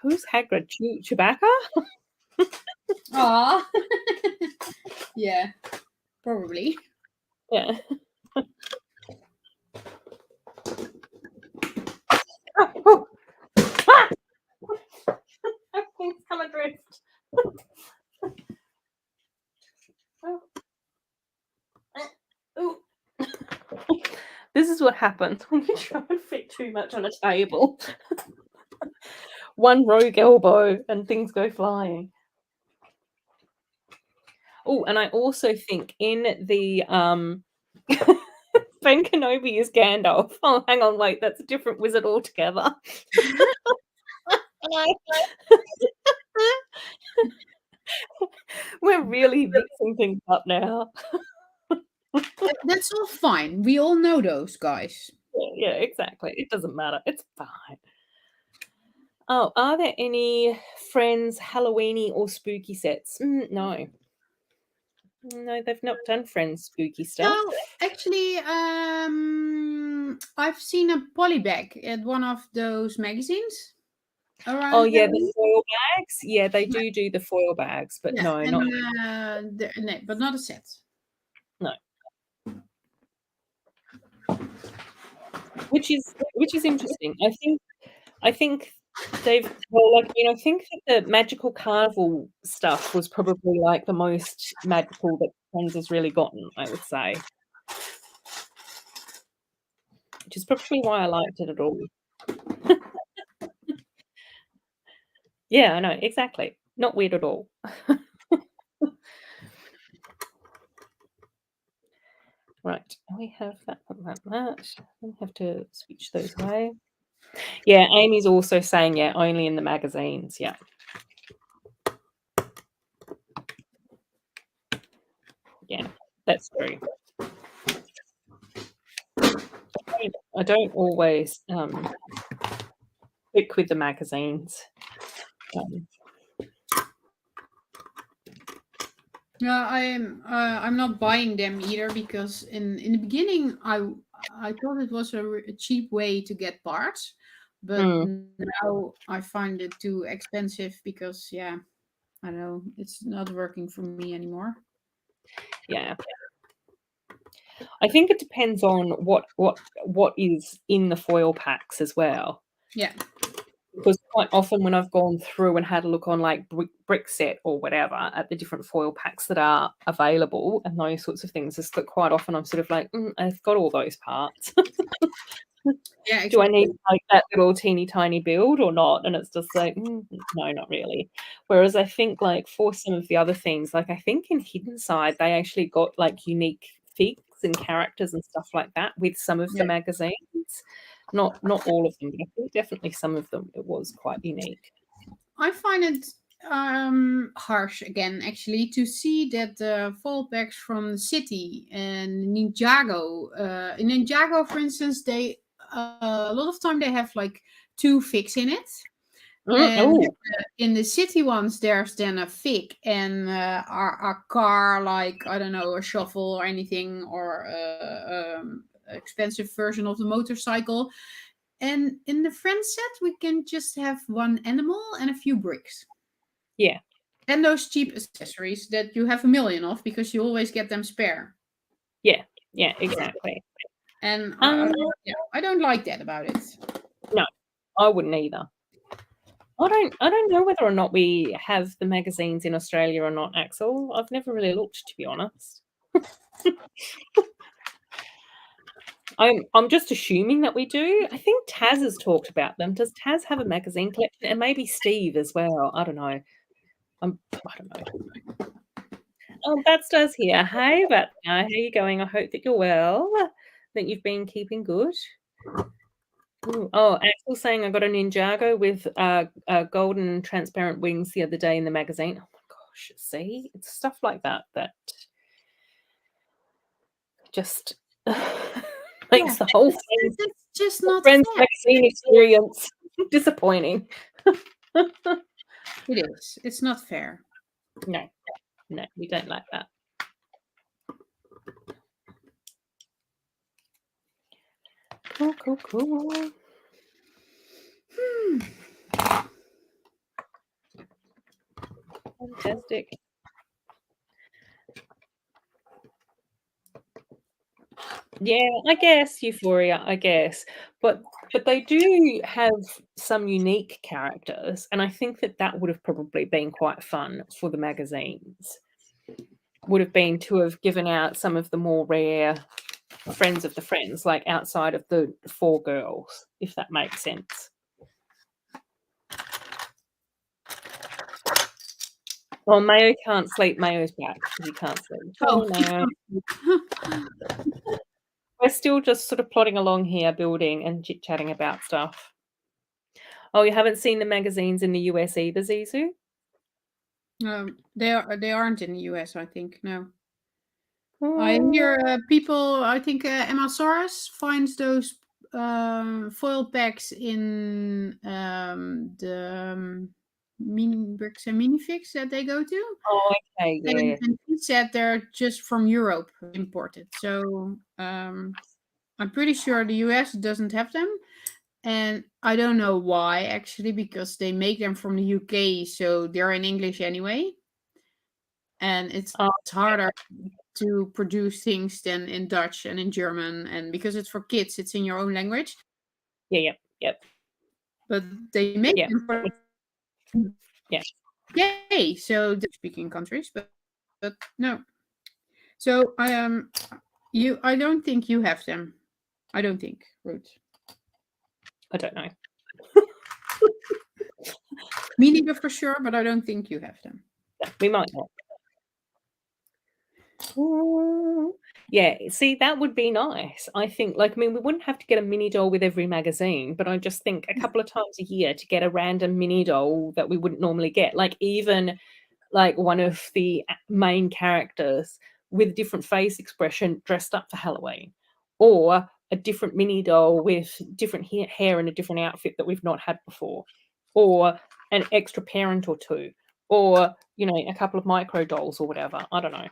Who's Hagrid? Chewbacca? Aw. Yeah, probably. Yeah. Everything's come adrift. Oh. This is what happens when you try and fit too much on a table. One rogue elbow and things go flying. Oh, and I also think in the Ben Kenobi is Gandalf. Oh, hang on, wait, that's a different wizard altogether. We're really mixing things up now. That's all fine. We all know those guys. Yeah, exactly. It doesn't matter. It's fine. Oh, are there any Friends Halloweeny or spooky sets? No. No, they've not done Friends spooky stuff. No, actually, I've seen a polybag at one of those magazines. Oh yeah, the foil bags. Yeah, they do the foil bags, but no, not no, but not a set. No. Which is interesting. I think they've I think that the Magical Carnival stuff was probably like the most magical that Friends has really gotten, I would say. Which is probably why I liked it at all. Yeah, I know, exactly. Not weird at all. Right, we have that. We have to switch those away. Yeah, Amy's also saying, yeah, only in the magazines. Yeah. Yeah, that's true. I don't always stick with the magazines. I'm not buying them either because in the beginning I thought it was a cheap way to get parts, but now I find it too expensive because I don't know, it's not working for me anymore. Yeah. I think it depends on what is in the foil packs as well. Yeah. Because quite often when I've gone through and had a look on like brick set or whatever at the different foil packs that are available and those sorts of things, is that quite often I'm sort of like, I've got all those parts. Yeah, exactly. Do I need like that little teeny tiny build or not? And it's just like, no, not really. Whereas I think like for some of the other things, like I think in Hidden Side, they actually got like unique figs and characters and stuff like that with some of the magazines. Not all of them, but I think definitely some of them it was quite unique. I find it harsh again, actually, to see that the foil packs from the city and Ninjago. In Ninjago, for instance, they a lot of time they have like 2 figs in it. And in the city ones, there's then a fig and a car, like, I don't know, a shovel or anything, or expensive version of the motorcycle. And in the Friends set, we can just have one animal and a few bricks. Yeah. And those cheap accessories that you have a million of because you always get them spare. Yeah, exactly. And I don't like that about it. No, I wouldn't either. I don't know whether or not we have the magazines in Australia or not, Axel. I've never really looked, to be honest. I'm just assuming that we do. I think Taz has talked about them. Does Taz have a magazine collection? And maybe Steve as well. I don't know. I don't know. Oh, Batsta's here. Hey, Batsta. How are you going? I hope that you're well. I think you've been keeping good. Ooh. Oh, Axel's saying I got a Ninjago with golden transparent wings the other day in the magazine. Oh my gosh, see? It's stuff like that just makes the whole thing. It's just not Friends fair. magazine experience disappointing. It is. It's not fair. No, we don't like that. Cool. Fantastic. Yeah, I guess Euphoria, but they do have some unique characters, and I think that would have probably been quite fun for the magazines. Would have been to have given out some of the more rare friends of the friends, like outside of the 4 girls, if that makes sense. Well, Mayo can't sleep. Mayo's back because he can't sleep. Oh, Mayo. We're still just sort of plodding along here, building and chit-chatting about stuff. Oh, you haven't seen the magazines in the US either, Zizou? They aren't in the US, I think. No. I hear people. I think Emma Soros finds those foil packs in the bricks and minifigs that they go to. Oh, okay, yeah. And he said they're just from Europe imported. So I'm pretty sure the US doesn't have them. And I don't know why, actually, because they make them from the UK, so they're in English anyway. And it's harder to produce things than in Dutch and in German. And because it's for kids, it's in your own language. Yeah, yep. But they make them for yay, so they're speaking countries, but no. So I don't think you have them. I don't think, Ruth. I don't know. Me neither for sure, but I don't think you have them. Yeah, we might not. Yeah, see, that would be nice. I think, we wouldn't have to get a mini doll with every magazine, but I just think a couple of times a year to get a random mini doll that we wouldn't normally get, even one of the main characters with different face expression dressed up for Halloween, or a different mini doll with different hair and a different outfit that we've not had before, or an extra parent or 2, or, a couple of micro dolls or whatever. I don't know.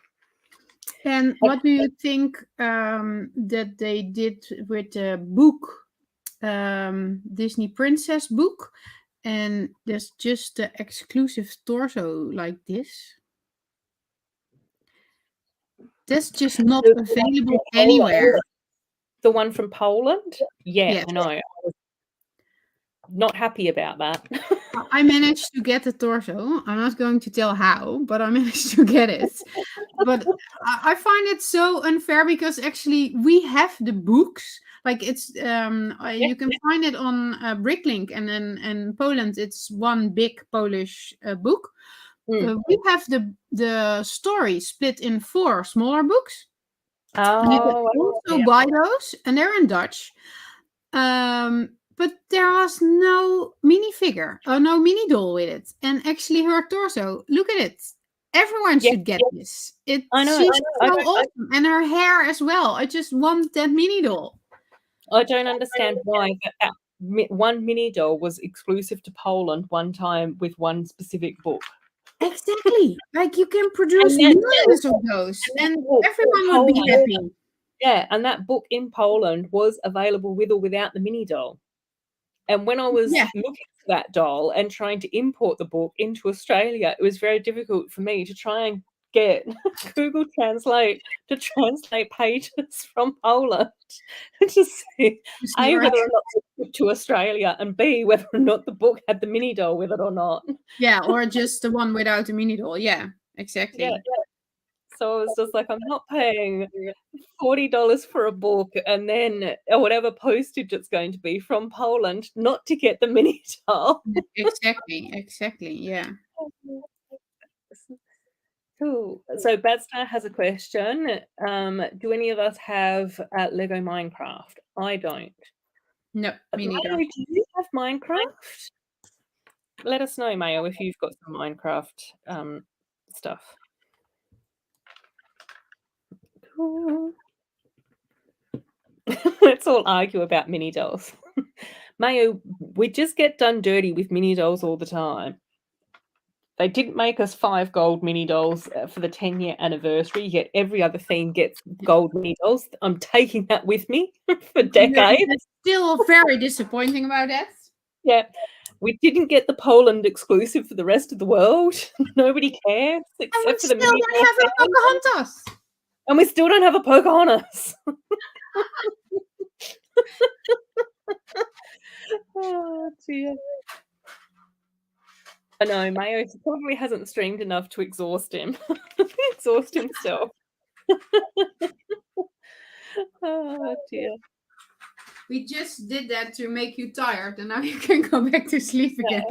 And what do you think that they did with the book, Disney Princess book, and there's just the exclusive torso like this? That's just not available anywhere. The one from Poland? Yeah, I know. I was not happy about that. I managed to get the torso. I'm not going to tell how, but I managed to get it. But I find it so unfair because actually we have the books. It's you can find it on Bricklink, and then in Poland it's one big Polish book. We have the story split in 4 smaller books. Oh, and you can also buy those, and they're in Dutch. But there was no minifigure or no mini doll with it. And actually her torso, look at it. Everyone Yeah, should get yeah. this. I know. She's so awesome. And her hair as well. I just want that mini doll. I don't understand why that one mini doll was exclusive to Poland one time with one specific book. Exactly. Like you can produce And that- millions of those. And book in everyone would be Poland- happy. Yeah, and that book in Poland was available with or without the mini doll. And when I was looking for that doll and trying to import the book into Australia, it was very difficult for me to try and get Google Translate to translate pages from Poland to see A, whether or not to Australia, and B, whether or not the book had the mini doll with it or not. Yeah, or just the one without the mini doll. Yeah, exactly. Yeah. So I was just like, I'm not paying $40 for a book and then or whatever postage it's going to be from Poland not to get the mini doll. Exactly. Yeah. Cool. So Badstar has a question. Do any of us have Lego Minecraft? I don't. No, me neither. Mayo, do you have Minecraft? Let us know, Mayo, if you've got some Minecraft stuff. Cool. Let's all argue about mini dolls. Mayo, we just get done dirty with mini dolls all the time. They didn't make us 5 gold mini dolls for the 10-year anniversary, yet every other theme gets gold mini dolls. I'm taking that with me for decades. It's still very disappointing about that. Yeah. We didn't get the Poland exclusive for the rest of the world. Nobody cares except for the mini dolls. Have a Pocahontas. And we still don't have a Pocahontas. Oh, dear. I know, Mayo probably hasn't streamed enough to exhaust him. Exhaust himself. Oh, dear. We just did that to make you tired, and now you can go back to sleep again.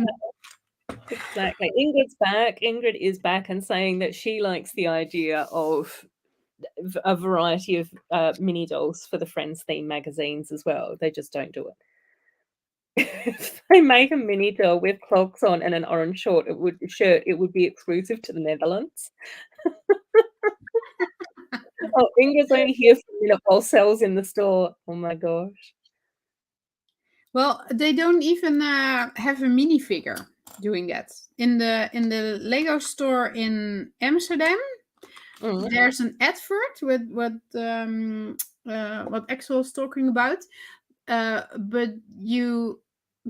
Exactly. Ingrid's back. Ingrid is back and saying that she likes the idea of a variety of mini dolls for the Friends theme magazines as well. They just don't do it. If they make a mini doll with clogs on and an orange shirt, it would be exclusive to the Netherlands. Oh, Ingrid's only here for a minute while Sel's in the store. Oh my gosh. Well, they don't even have a minifigure doing that. In the Lego store in Amsterdam, there's an advert with what Axel was talking about, but you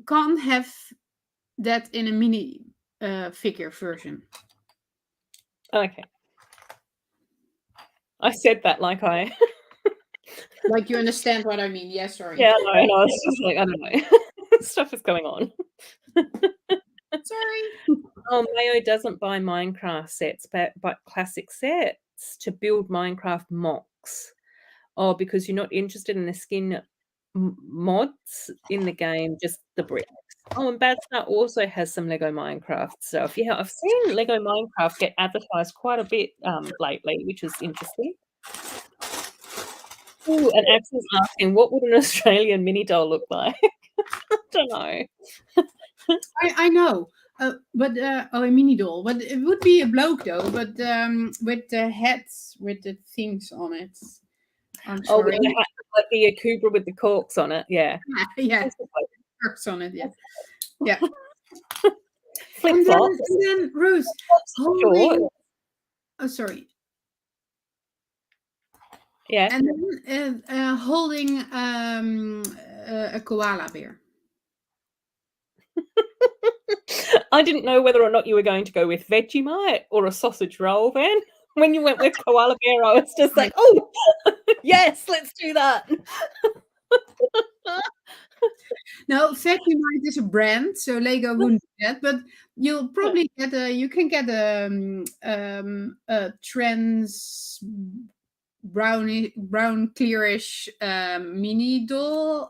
can't have that in a mini figure version. Okay. I said that like I... Like you understand what I mean. Yeah, sorry. Yeah, no, I was just like, I don't know. Stuff is going on. Sorry. Oh, Mayo doesn't buy Minecraft sets, but classic sets to build Minecraft mocks. Oh, because you're not interested in the skin mods in the game, just the bricks. Oh, and Badstar also has some Lego Minecraft stuff. Yeah, I've seen Lego Minecraft get advertised quite a bit lately, which is interesting. Ooh, and Axel's asking, what would an Australian mini doll look like? I don't know. I know. But a mini doll. But it would be a bloke though, but with the heads with the things on it. I'm sorry. With the hat, like the Akubra with the corks on it, yeah. Yeah. Corks on it, yeah. Yeah. Flip flops. And then Ruth holding... Oh, sorry. Yeah. And then holding a koala bear. I didn't know whether or not you were going to go with Vegemite or a sausage roll then. When you went with koala bear, I was just like, oh, yes, let's do that. No, Vegemite is a brand, so Lego wouldn't do that. But you'll probably get you can get a trans brown clearish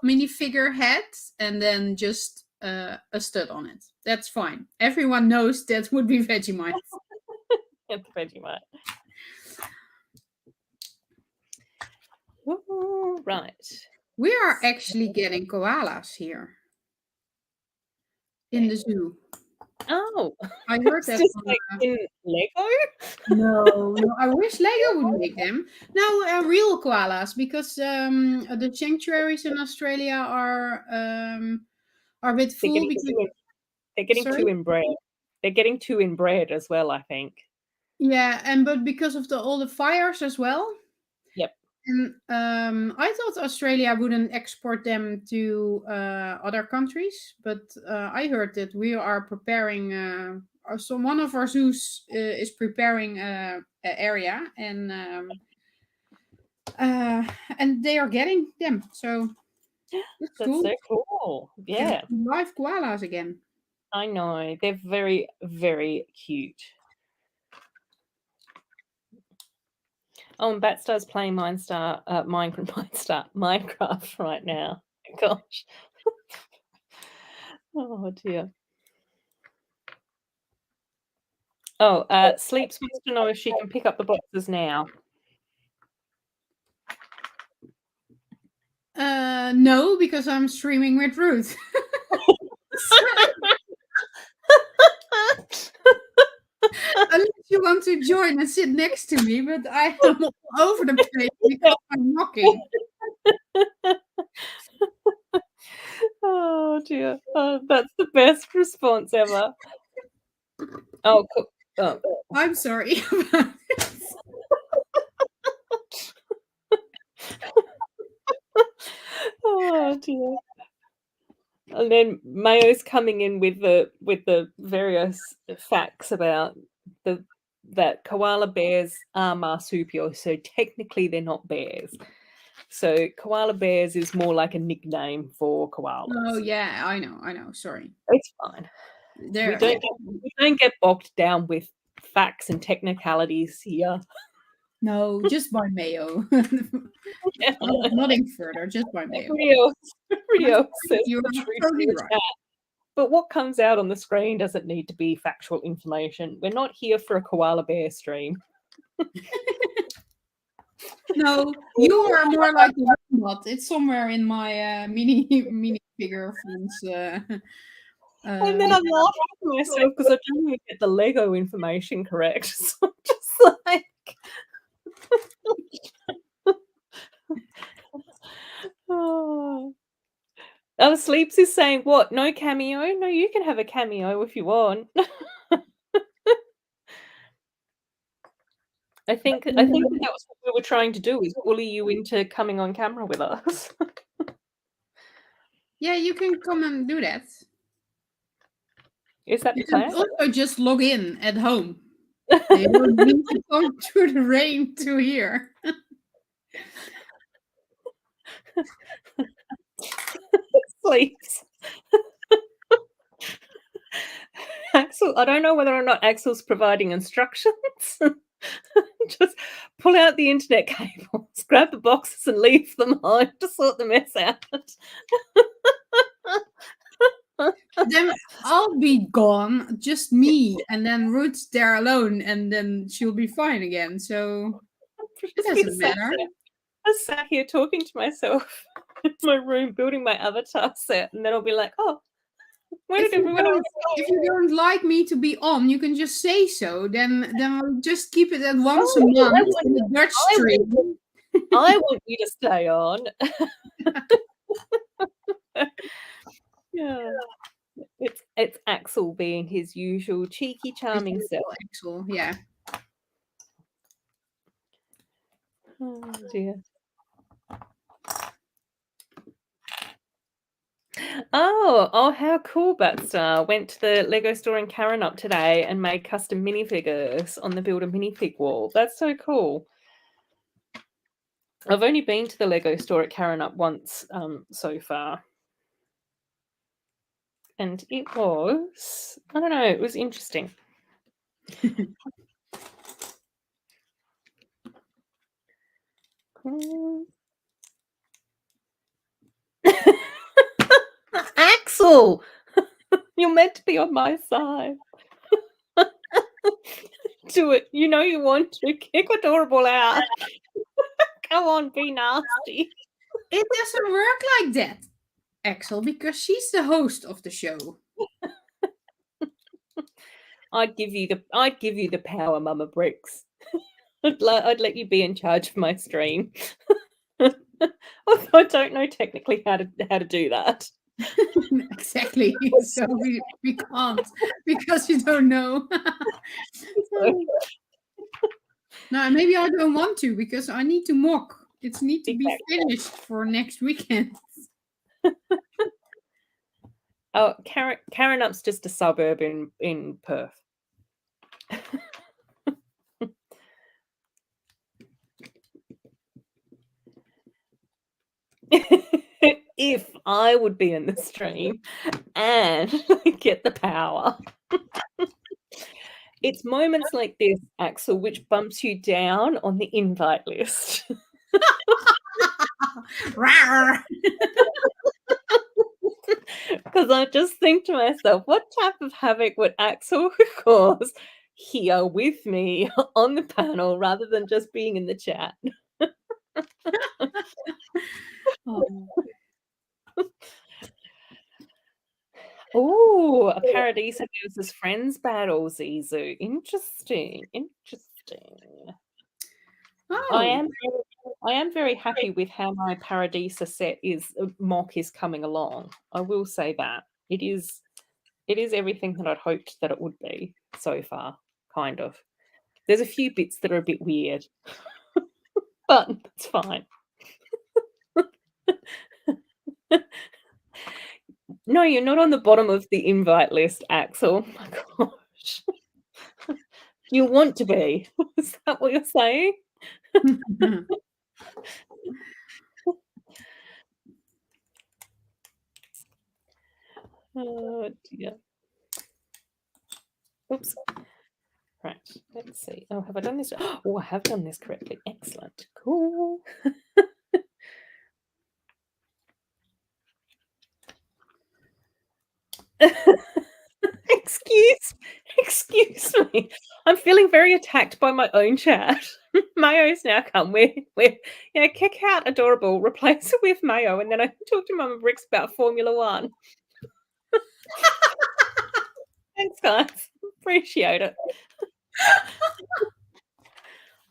mini figure head, and then just a stud on it. That's fine. Everyone knows that would be Vegemite. It's Vegemite. Ooh, right. We are actually getting koalas here in the zoo. Oh, I heard that. just From, like in Lego. no, I wish Lego would make them. No, real koalas, because the sanctuaries in Australia are a bit They're full getting because they're getting sorry? too inbred. They're getting too inbred as well, I think. Yeah, but because of all the fires as well. Yep. And I thought Australia wouldn't export them to other countries, but I heard that we are preparing. So one of our zoos is preparing an area, and they are getting them. So it's That's cool. so cool. Yeah, Live koalas again. I know. They're very, very cute. Oh, and Batstar's playing Minecraft right now. Gosh. Oh dear. Oh, Sleeps wants to know if she can pick up the boxes now. No, because I'm streaming with Ruth. Unless you want to join and sit next to me, but I am all over the place because I'm knocking. Oh dear. Oh, that's the best response ever. Oh, cool. Oh. I'm sorry. Oh dear. And then Mayo's coming in with the various facts about that koala bears are marsupial, so technically they're not bears. So koala bears is more like a nickname for koalas. Oh yeah, I know. Sorry. It's fine. There. We don't get bogged down with facts and technicalities here. No, just by Mayo. Yeah. Nothing further, just by Mayo. Rio says You're the truth totally in the right. chat. But what comes out on the screen doesn't need to be factual information. We're not here for a koala bear stream. No, you are more like a robot. It's somewhere in my mini figure friends. And then I'm laughing at myself because I don't even get the Lego information correct. So I'm just like, oh. Sleeps is saying, what? No cameo? No, you can have a cameo if you want. I think that was what we were trying to do, is bully you into coming on camera with us. Yeah, you can come and do that. Is that the You can plan? also just log in at home. You don't need to come through the rain to here. Sleeps. Axel, I don't know whether or not Axel's providing instructions. Just pull out the internet cables, grab the boxes and leave them home to sort the mess out. Then I'll be gone, just me, and then Ruth's there alone, and then she'll be fine again. So it doesn't matter. I sat here talking to myself in my room, building my avatar set, and then I'll be like, oh, where did everyone else go? If you don't like me to be on, you can just say so. Then I'll just keep it at once a month in the Dutch stream. I want you to stay on. Yeah. It's Axel being his usual cheeky, charming self. Axel, yeah. Oh dear. Oh, how cool, Batstar. Went to the Lego store in Karrinyup today and made custom minifigures on the Build a Minifig wall. That's so cool. I've only been to the Lego store at Karrinyup once so far. And it was, I don't know, it was interesting. Axel, you're meant to be on my side. Do it. You know you want to. Kick Adorable out. Come on, be nasty. it doesn't work like that, Axel, because she's the host of the show. I'd give you the power, Mama Bricks. I'd let you be in charge of my stream. Although I don't know technically how to do that. Exactly. So we can't because you don't know. No, maybe I don't want to because I need to mock. It needs to be finished for next weekend. Oh, Karrenup's just a suburb in Perth. If I would be in the stream and get the power. It's moments like this, Axel, which bumps you down on the invite list. Because I just think to myself, what type of havoc would Axel cause here with me on the panel rather than just being in the chat? Oh, a Paradisa versus Friends battle, Zizu. Interesting. Oh. I am very happy with how my Paradisa set mock is coming along. I will say that. It is everything that I'd hoped that it would be so far, kind of. There's a few bits that are a bit weird, but it's fine. No, you're not on the bottom of the invite list, Axel. Oh my gosh. You want to be. Is that what you're saying? Oh dear. Oops. Right, let's see. Oh, have I done this? Oh, I have done this correctly. Excellent. Cool. Excuse me. I'm feeling very attacked by my own chat. Mayo's now come. We're kick out Adorabuild, replace it with Mayo, and then I talk to Mama Bricks about Formula One. Thanks, guys. Appreciate it.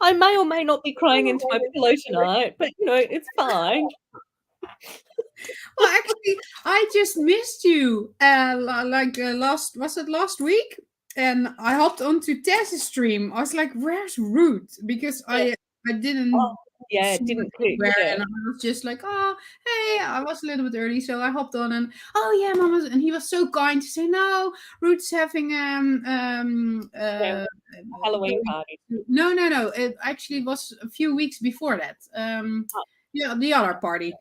I may or may not be crying into my pillow tonight, but it's fine. Well, actually, I just missed you. Last week? And I hopped onto Tess's stream. I was like, "Where's Ruth?" Because I didn't. It didn't click. And I was just like, "Oh, hey!" I was a little bit early, so I hopped on and oh yeah, Mama. And he was so kind to say, "No, Ruth's having Halloween party." No. It actually was a few weeks before that. Yeah, the other party.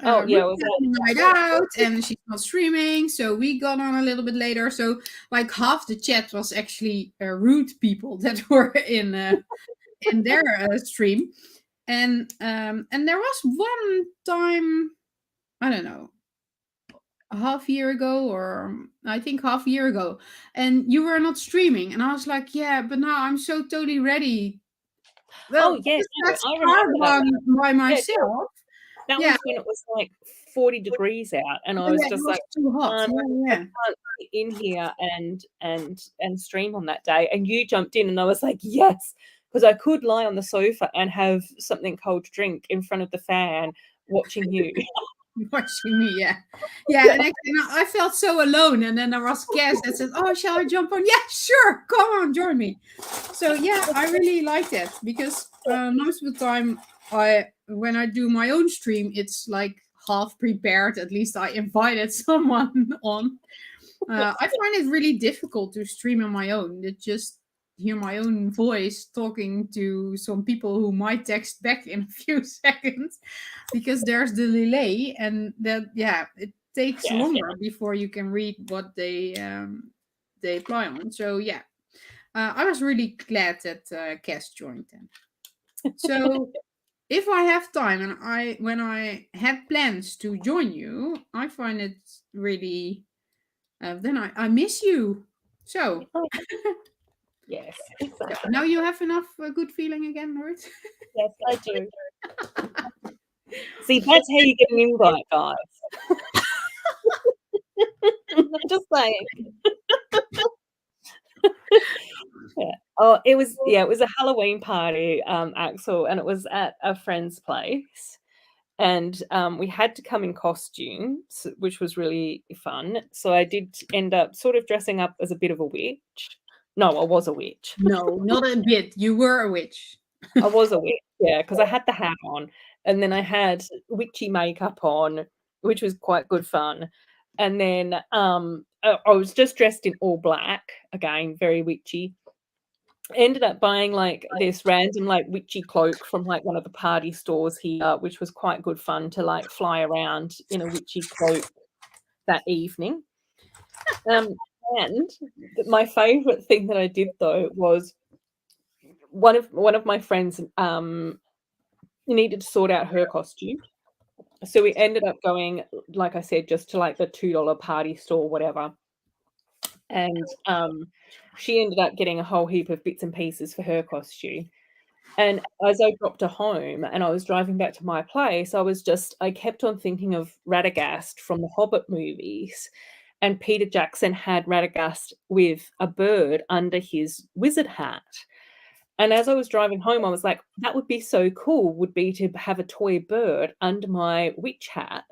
Night out, and she's not streaming, so we got on a little bit later. So like half the chat was actually rude people that were in their stream, and there was one time, I don't know, half a year ago, and you were not streaming, and I was like, yeah, but now I'm so totally ready. Well, yes, that's I remember that by myself. That was when it was like 40 degrees out, and I was just like, too hot. I can't get in here and stream on that day. And you jumped in, and I was like, yes, because I could lie on the sofa and have something cold to drink in front of the fan, watching you. Watching me, yeah. And I felt so alone, and then there was guests that said, "Oh, shall I jump on?" Yeah, sure, come on, join me. So yeah, I really like that because most of the time, when I do my own stream, it's like half prepared. At least I invited someone on. I find it really difficult to stream on my own. It just hear my own voice talking to some people who might text back in a few seconds because there's the delay, and that it takes longer before you can read what they apply on. So I was really glad that Cass joined them. So if I have time and when I had plans to join you, I find it really then I miss you. So yes, now you have enough good feeling again, Ruth? Yes, I do. See, that's how you get an invite, guys. I'm just saying. Yeah. Oh, it was a Halloween party, Axel, and it was at a friend's place. And we had to come in costumes, which was really fun. So I did end up sort of dressing up as a bit of a witch. No, I was a witch. No, not a bit. You were a witch. I was a witch, yeah, because I had the hat on, and then I had witchy makeup on, which was quite good fun. And then I was just dressed in all black, again, very witchy. Ended up buying like this random like witchy cloak from like one of the party stores here, which was quite good fun to like fly around in a witchy cloak that evening. And my favorite thing that I did though was one of my friends needed to sort out her costume. So we ended up going, like I said, just to like the $2 party store, whatever. And she ended up getting a whole heap of bits and pieces for her costume. And as I dropped her home and I was driving back to my place, I kept on thinking of Radagast from the Hobbit movies. And Peter Jackson had Radagast with a bird under his wizard hat. And as I was driving home, I was like, that would be so cool, would be to have a toy bird under my witch hat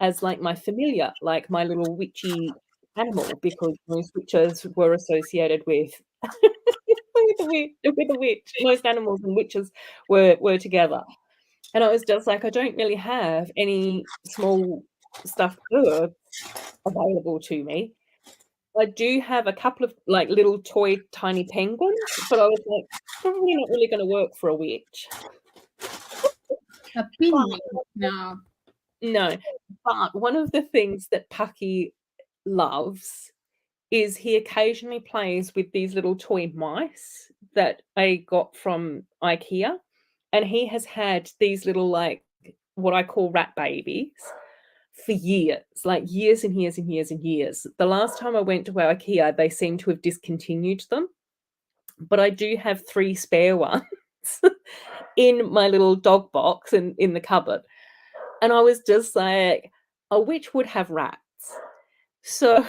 as like my familiar, like my little witchy animal, because most witches were associated with with the witch. Most animals and witches were together. And I was just like, I don't really have any small stuffed birds available to me. I do have a couple of like little toy tiny penguins, but I was like, probably not really going to work for a witch. A penguin. No. No, but one of the things that Pucky loves is he occasionally plays with these little toy mice that I got from IKEA, and he has had these little like what I call rat babies for years, like years and years and years and years. The last time I went to IKEA, they seem to have discontinued them, but I do have 3 spare ones in my little dog box and in the cupboard. And I was just like, a witch would have rats. So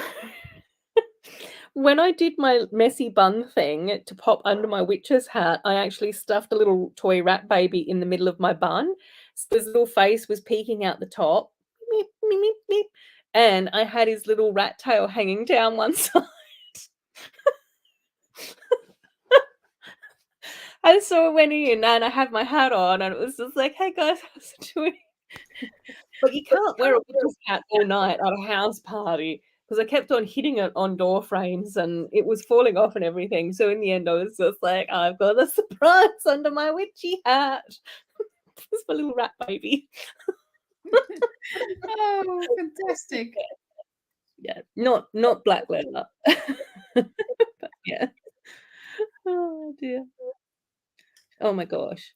when I did my messy bun thing to pop under my witch's hat, I actually stuffed a little toy rat baby in the middle of my bun. So his little face was peeking out the top. Meep, meep, meep, meep. And I had his little rat tail hanging down one side. And so I went in and I had my hat on and it was just like, hey guys, how's it doing? But you can't wear a witch's hat all night at a house party because I kept on hitting it on door frames and it was falling off and everything. So in the end, I was just like, I've got a surprise under my witchy hat. It's my little rat baby. Oh, fantastic. Yeah, not black leather. But yeah. Oh dear. Oh my gosh.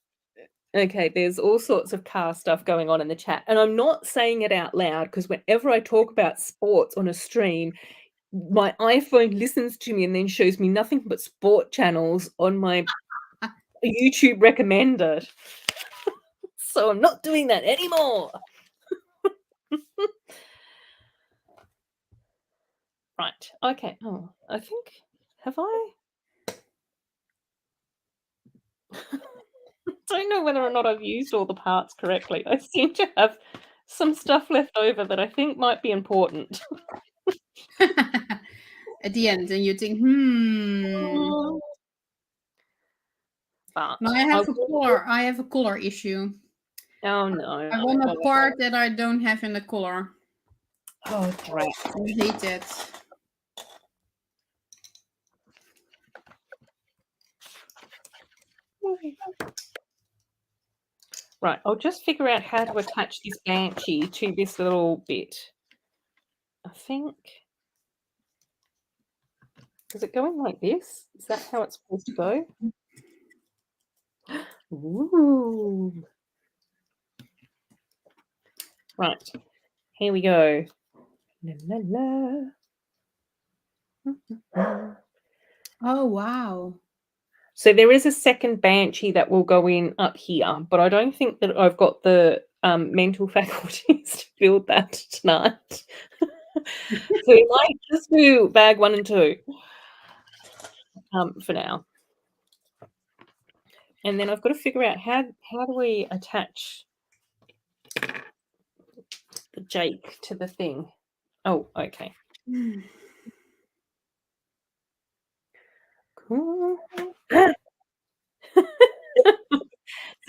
Okay, there's all sorts of car stuff going on in the chat. And I'm not saying it out loud because whenever I talk about sports on a stream, my iPhone listens to me and then shows me nothing but sport channels on my YouTube recommended. So I'm not doing that anymore. Right. Okay. Oh, I think, have I? Don't know whether or not I've used all the parts correctly. I seem to have some stuff left over that I think might be important. At the end, and you think, But No, I have a color issue. Oh no. I want a part that I don't have in the color. Oh great. I hate it. Right, I'll just figure out how to attach this banshee to this little bit. I think. Is it going like this? Is that how it's supposed to go? Ooh. Right, here we go. La, la, la. Oh, wow. So there is a second banshee that will go in up here, but I don't think that I've got the mental faculties to build that tonight. So we might just do bag 1 and 2 for now. And then I've got to figure out how do we attach the Jake to the thing. Oh, okay. Cool.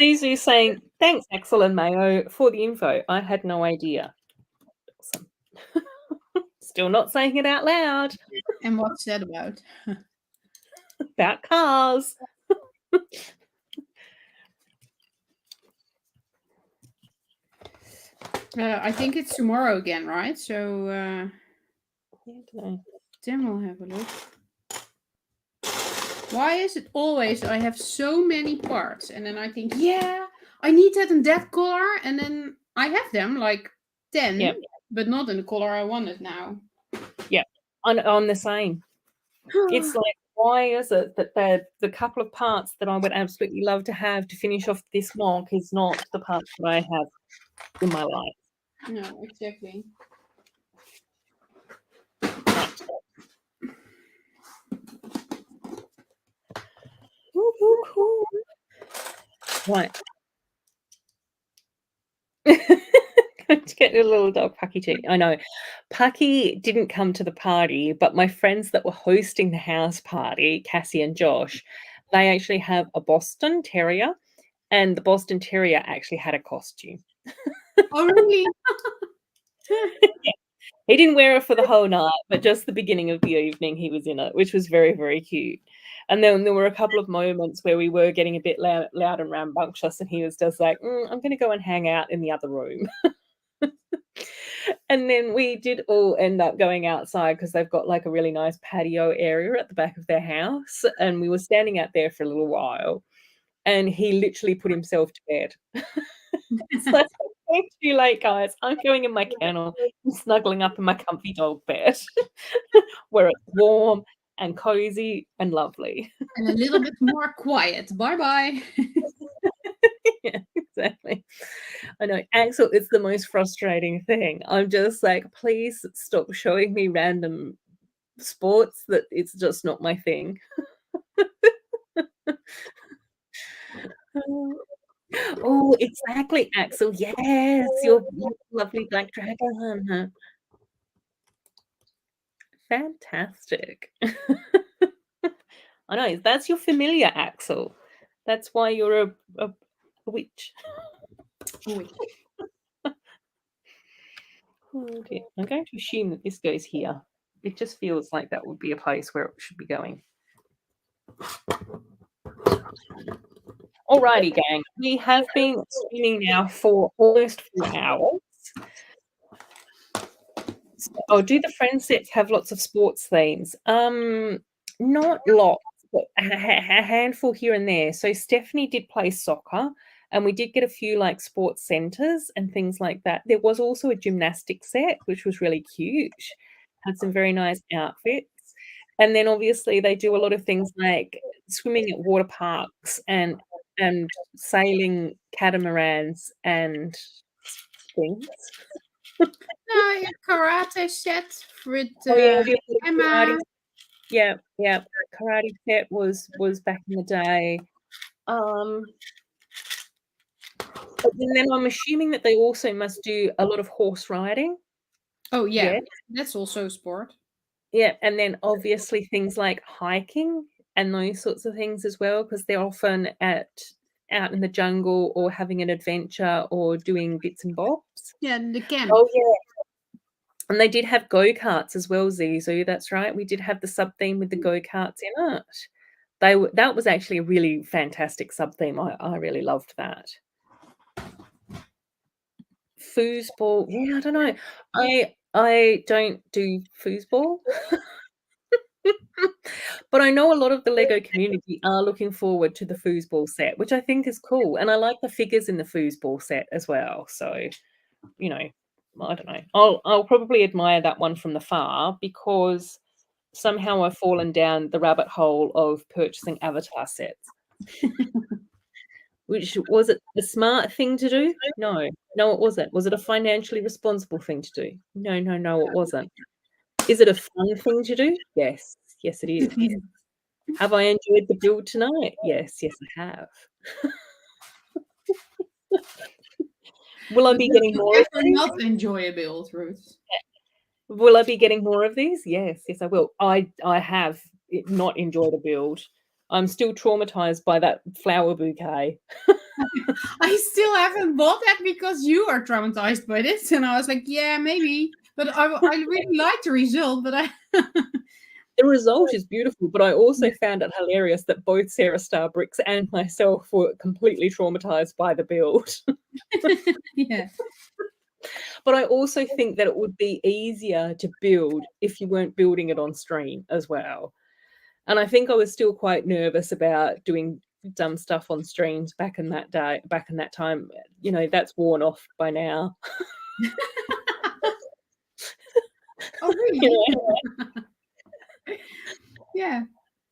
Zizu saying, thanks, Axel and Mayo, for the info. I had no idea. Awesome. Still not saying it out loud. And what's that about? About cars. I think it's tomorrow again, right? So then we'll have a look. Why is it always I have so many parts and then I think, yeah, I need that in that color, and then I have them like 10, but not in the color I wanted now. Yeah, I'm the same. It's like, why is it that the couple of parts that I would absolutely love to have to finish off this mock is not the parts that I have in my life? No, exactly. Cool. Right. Going to get a little dog Pucky too. I know. Pucky didn't come to the party, but my friends that were hosting the house party, Cassie and Josh, they actually have a Boston Terrier, and the Boston Terrier actually had a costume. Oh, really? Yeah. He didn't wear it for the whole night, but just the beginning of the evening he was in it, which was very, very cute. And then there were a couple of moments where we were getting a bit loud and rambunctious, and he was just like, I'm going to go and hang out in the other room. And then we did all end up going outside because they've got like a really nice patio area at the back of their house. And we were standing out there for a little while, and he literally put himself to bed. It's like, it's too late, guys. I'm going in my kennel, snuggling up in my comfy dog bed where it's warm and cozy and lovely. And a little bit more quiet. Bye-bye. Yeah, exactly. I know. Axel, it's the most frustrating thing. I'm just like, please stop showing me random sports that it's just not my thing. Oh, exactly, Axel. Yes, your lovely black dragon. Fantastic. I know, that's your familiar, Axel. That's why you're a witch. Oh, dear. I'm going to assume that this goes here. It just feels like that would be a place where it should be going. Alrighty, gang. We have been streaming now for almost 4 hours. So, do the friend sets have lots of sports themes? Not lots, but a handful here and there. So Stephanie did play soccer, and we did get a few like sports centers and things like that. There was also a gymnastics set, which was really cute. Had some very nice outfits. And then obviously they do a lot of things like swimming at water parks and sailing catamarans and things. No, a karate set with Emma. Karate. Yeah. Karate set was back in the day. But then I'm assuming that they also must do a lot of horse riding. Oh yeah, that's also sport. Yeah, and then obviously things like hiking and those sorts of things as well, because they're often out in the jungle or having an adventure or doing bits and bobs. Yeah, the camp. Oh yeah. And they did have go-karts as well, Zizu. That's right. We did have the sub-theme with the go-karts in it. That was actually a really fantastic sub-theme. I really loved that. Foosball. Yeah, I don't know. I don't do foosball. But I know a lot of the Lego community are looking forward to the foosball set, which I think is cool. And I like the figures in the foosball set as well. So, you know, I don't know. I'll probably admire that one from the far because somehow I've fallen down the rabbit hole of purchasing avatar sets. Which was it the smart thing to do? No, it wasn't. Was it a financially responsible thing to do? No, it wasn't. Is it a fun thing to do? Yes, it is. Have I enjoyed the build tonight? Yes, I have. Will I be getting more of these? Not enjoy a build, Ruth. Will I be getting more of these? Yes, I will. I have not enjoyed a build. I'm still traumatized by that flower bouquet. I still haven't bought that because you are traumatized by this, and I was like, yeah, maybe. But I really like the result, but The result is beautiful, but I also found it hilarious that both Sarah Star Bricks and myself were completely traumatized by the build. Yeah. But I also think that it would be easier to build if you weren't building it on stream as well. And I think I was still quite nervous about doing dumb stuff on streams back in that time. You know, that's worn off by now. Oh, really? You know? Yeah.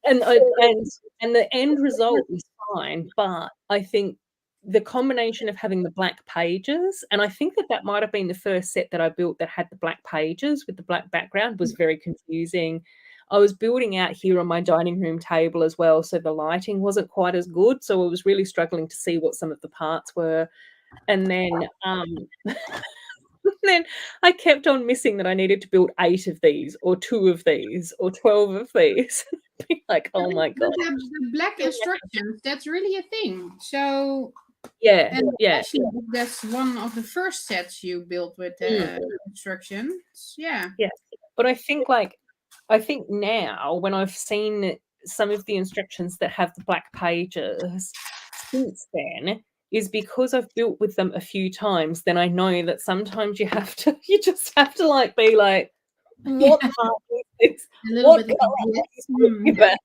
And the end result was fine, but I think the combination of having the black pages, and I think that might have been the first set that I built that had the black pages with the black background, was very confusing. I was building out here on my dining room table as well, so the lighting wasn't quite as good, so I was really struggling to see what some of the parts were. And then then I kept on missing that I needed to build 8 of these or 2 of these or 12 of these. Like, oh my God. The black instructions, that's really a thing. So Yeah, and yeah. actually, that's one of the first sets you built with instructions. Yeah. Yeah. But I think now when I've seen some of the instructions that have the black pages since then, is because I've built with them a few times, then I know that sometimes you just have to like be like, what part is this? A little What bit colour like are this. you talking about?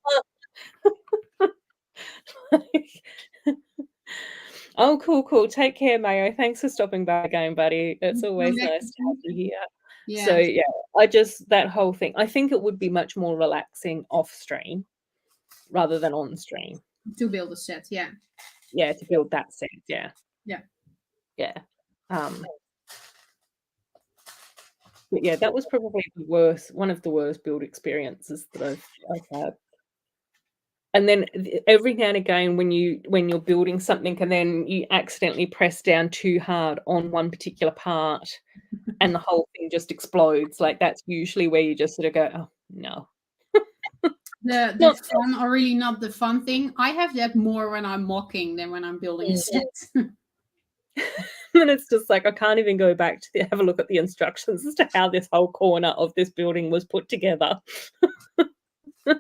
Oh, cool. Take care, Mayo. Thanks for stopping by again, buddy. It's always nice to have you here. Yeah. So yeah, that whole thing. I think it would be much more relaxing off stream rather than on stream. To build a set, yeah. Yeah, to build that set, yeah. Yeah. Yeah. But yeah, that was probably one of the worst build experiences that I've had. And then every now and again, when you're building something and then you accidentally press down too hard on one particular part, and the whole thing just explodes. Like that's usually where you just sort of go, oh no. The fun, or really not the fun thing. I have that more when I'm mocking than when I'm building a set. And it's just like I can't even go back to have a look at the instructions as to how this whole corner of this building was put together. When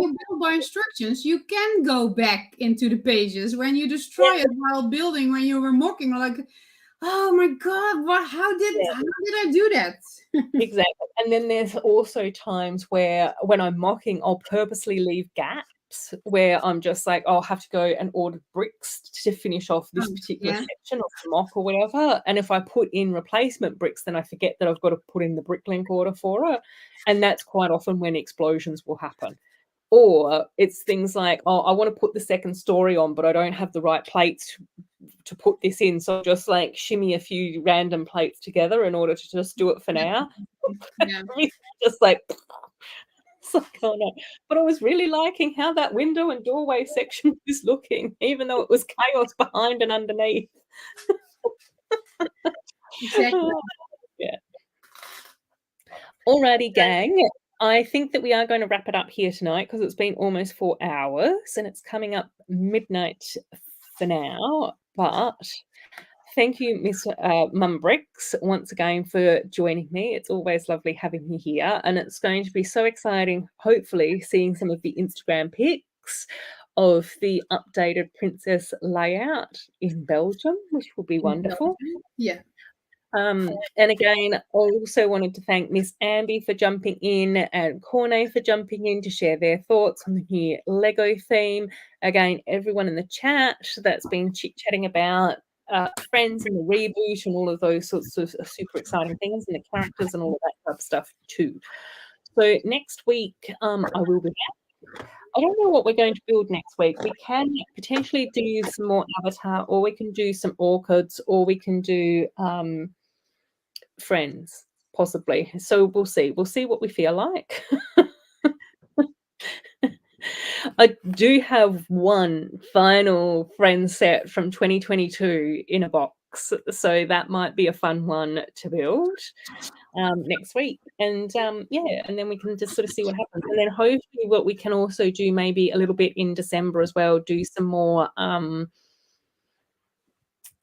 you build by instructions, you can go back into the pages when you destroy it while building. When you were mocking, like, oh my God, how did I do that? Exactly. And then there's also times where when I'm mocking, I'll purposely leave gaps where I'm just like, I'll have to go and order bricks to finish off this particular section of the mock or whatever. And if I put in replacement bricks, then I forget that I've got to put in the bricklink order for it. And that's quite often when explosions will happen. Or it's things like, oh, I want to put the second story on, but I don't have the right plates to put this in. So I'll just like shimmy a few random plates together in order to just do it for now. Yeah. Just like, it's like, oh no. But I was really liking how that window and doorway section was looking, even though it was chaos behind and underneath. Exactly. Yeah. Alrighty, gang. I think that we are going to wrap it up here tonight because it's been almost 4 hours and it's coming up midnight for now. But thank you, Miss Mum Bricks, once again for joining me. It's always lovely having you here. And it's going to be so exciting, hopefully, seeing some of the Instagram pics of the updated princess layout in Belgium, which will be wonderful. Yeah. And again, I also wanted to thank Miss Amby for jumping in and Corne for jumping in to share their thoughts on the new Lego theme. Again, everyone in the chat that's been chit-chatting about Friends and the reboot and all of those sorts of super exciting things and the characters and all of that type of stuff too. So next week, I will be back I don't know what we're going to build next week. We can potentially do some more Avatar, or we can do some orchids, or we can do friends, possibly. So we'll see. We'll see what we feel like. I do have one final friend set from 2022 in a box, so that might be a fun one to build next week. And yeah, and then we can just sort of see what happens. And then hopefully what we can also do maybe a little bit in December as well, do some more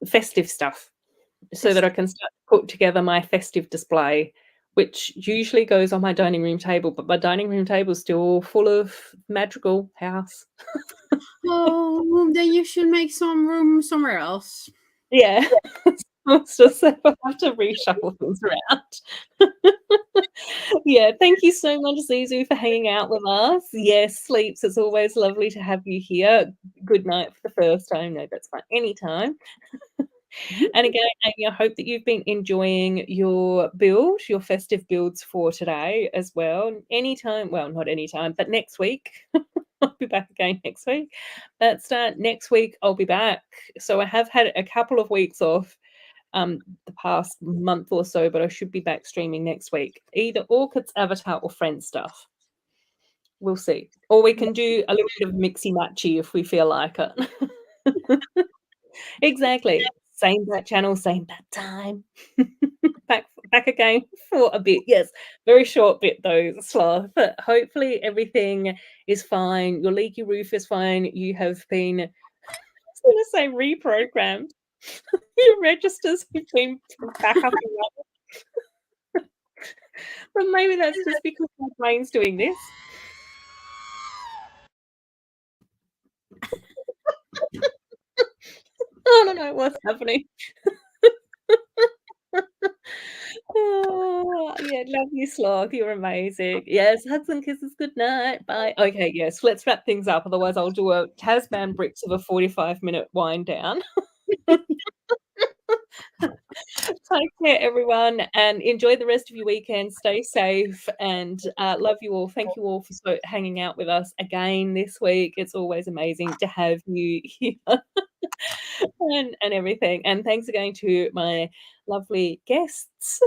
festive stuff so that I can start to put together my festive display, which usually goes on my dining room table, but my dining room table is still full of Madrigal house. Oh, then you should make some room somewhere else. Yeah. So I have to reshuffle things around. Yeah, thank you so much, Zizu, for hanging out with us. Yes, Sleeps, it's always lovely to have you here. Good night for the first time. No, that's fine. Anytime. And again, Amy, I hope that you've been enjoying your build, your festive builds for today as well. Anytime, well, not anytime, but next week. I'll be back again next week. But next week, I'll be back. So I have had a couple of weeks off the past month or so, but I should be back streaming next week. Either Orchids, Avatar, or Friend stuff. We'll see. Or we can do a little bit of mixy-matchy if we feel like it. Exactly. Same bat channel, same bat time. back again for a bit. Yes, very short bit though, Sloth. But hopefully everything is fine. Your leaky roof is fine. You have been, I was going to say reprogrammed. Your registers have been back up and running. But maybe that's just because my brain's doing this. I don't know what's happening. Oh, yeah, love you, Sloth. You're amazing. Yes, hugs and kisses. Good night. Bye. Okay, yes, let's wrap things up. Otherwise, I'll do a Tasman Bricks of a 45-minute wind down. Take care, everyone, and enjoy the rest of your weekend. Stay safe and love you all. Thank you all for hanging out with us again this week. It's always amazing to have you here and everything. And thanks again to my lovely guests.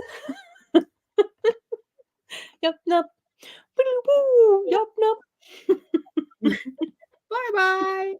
Yup, nup. Yup, nup. Bye-bye.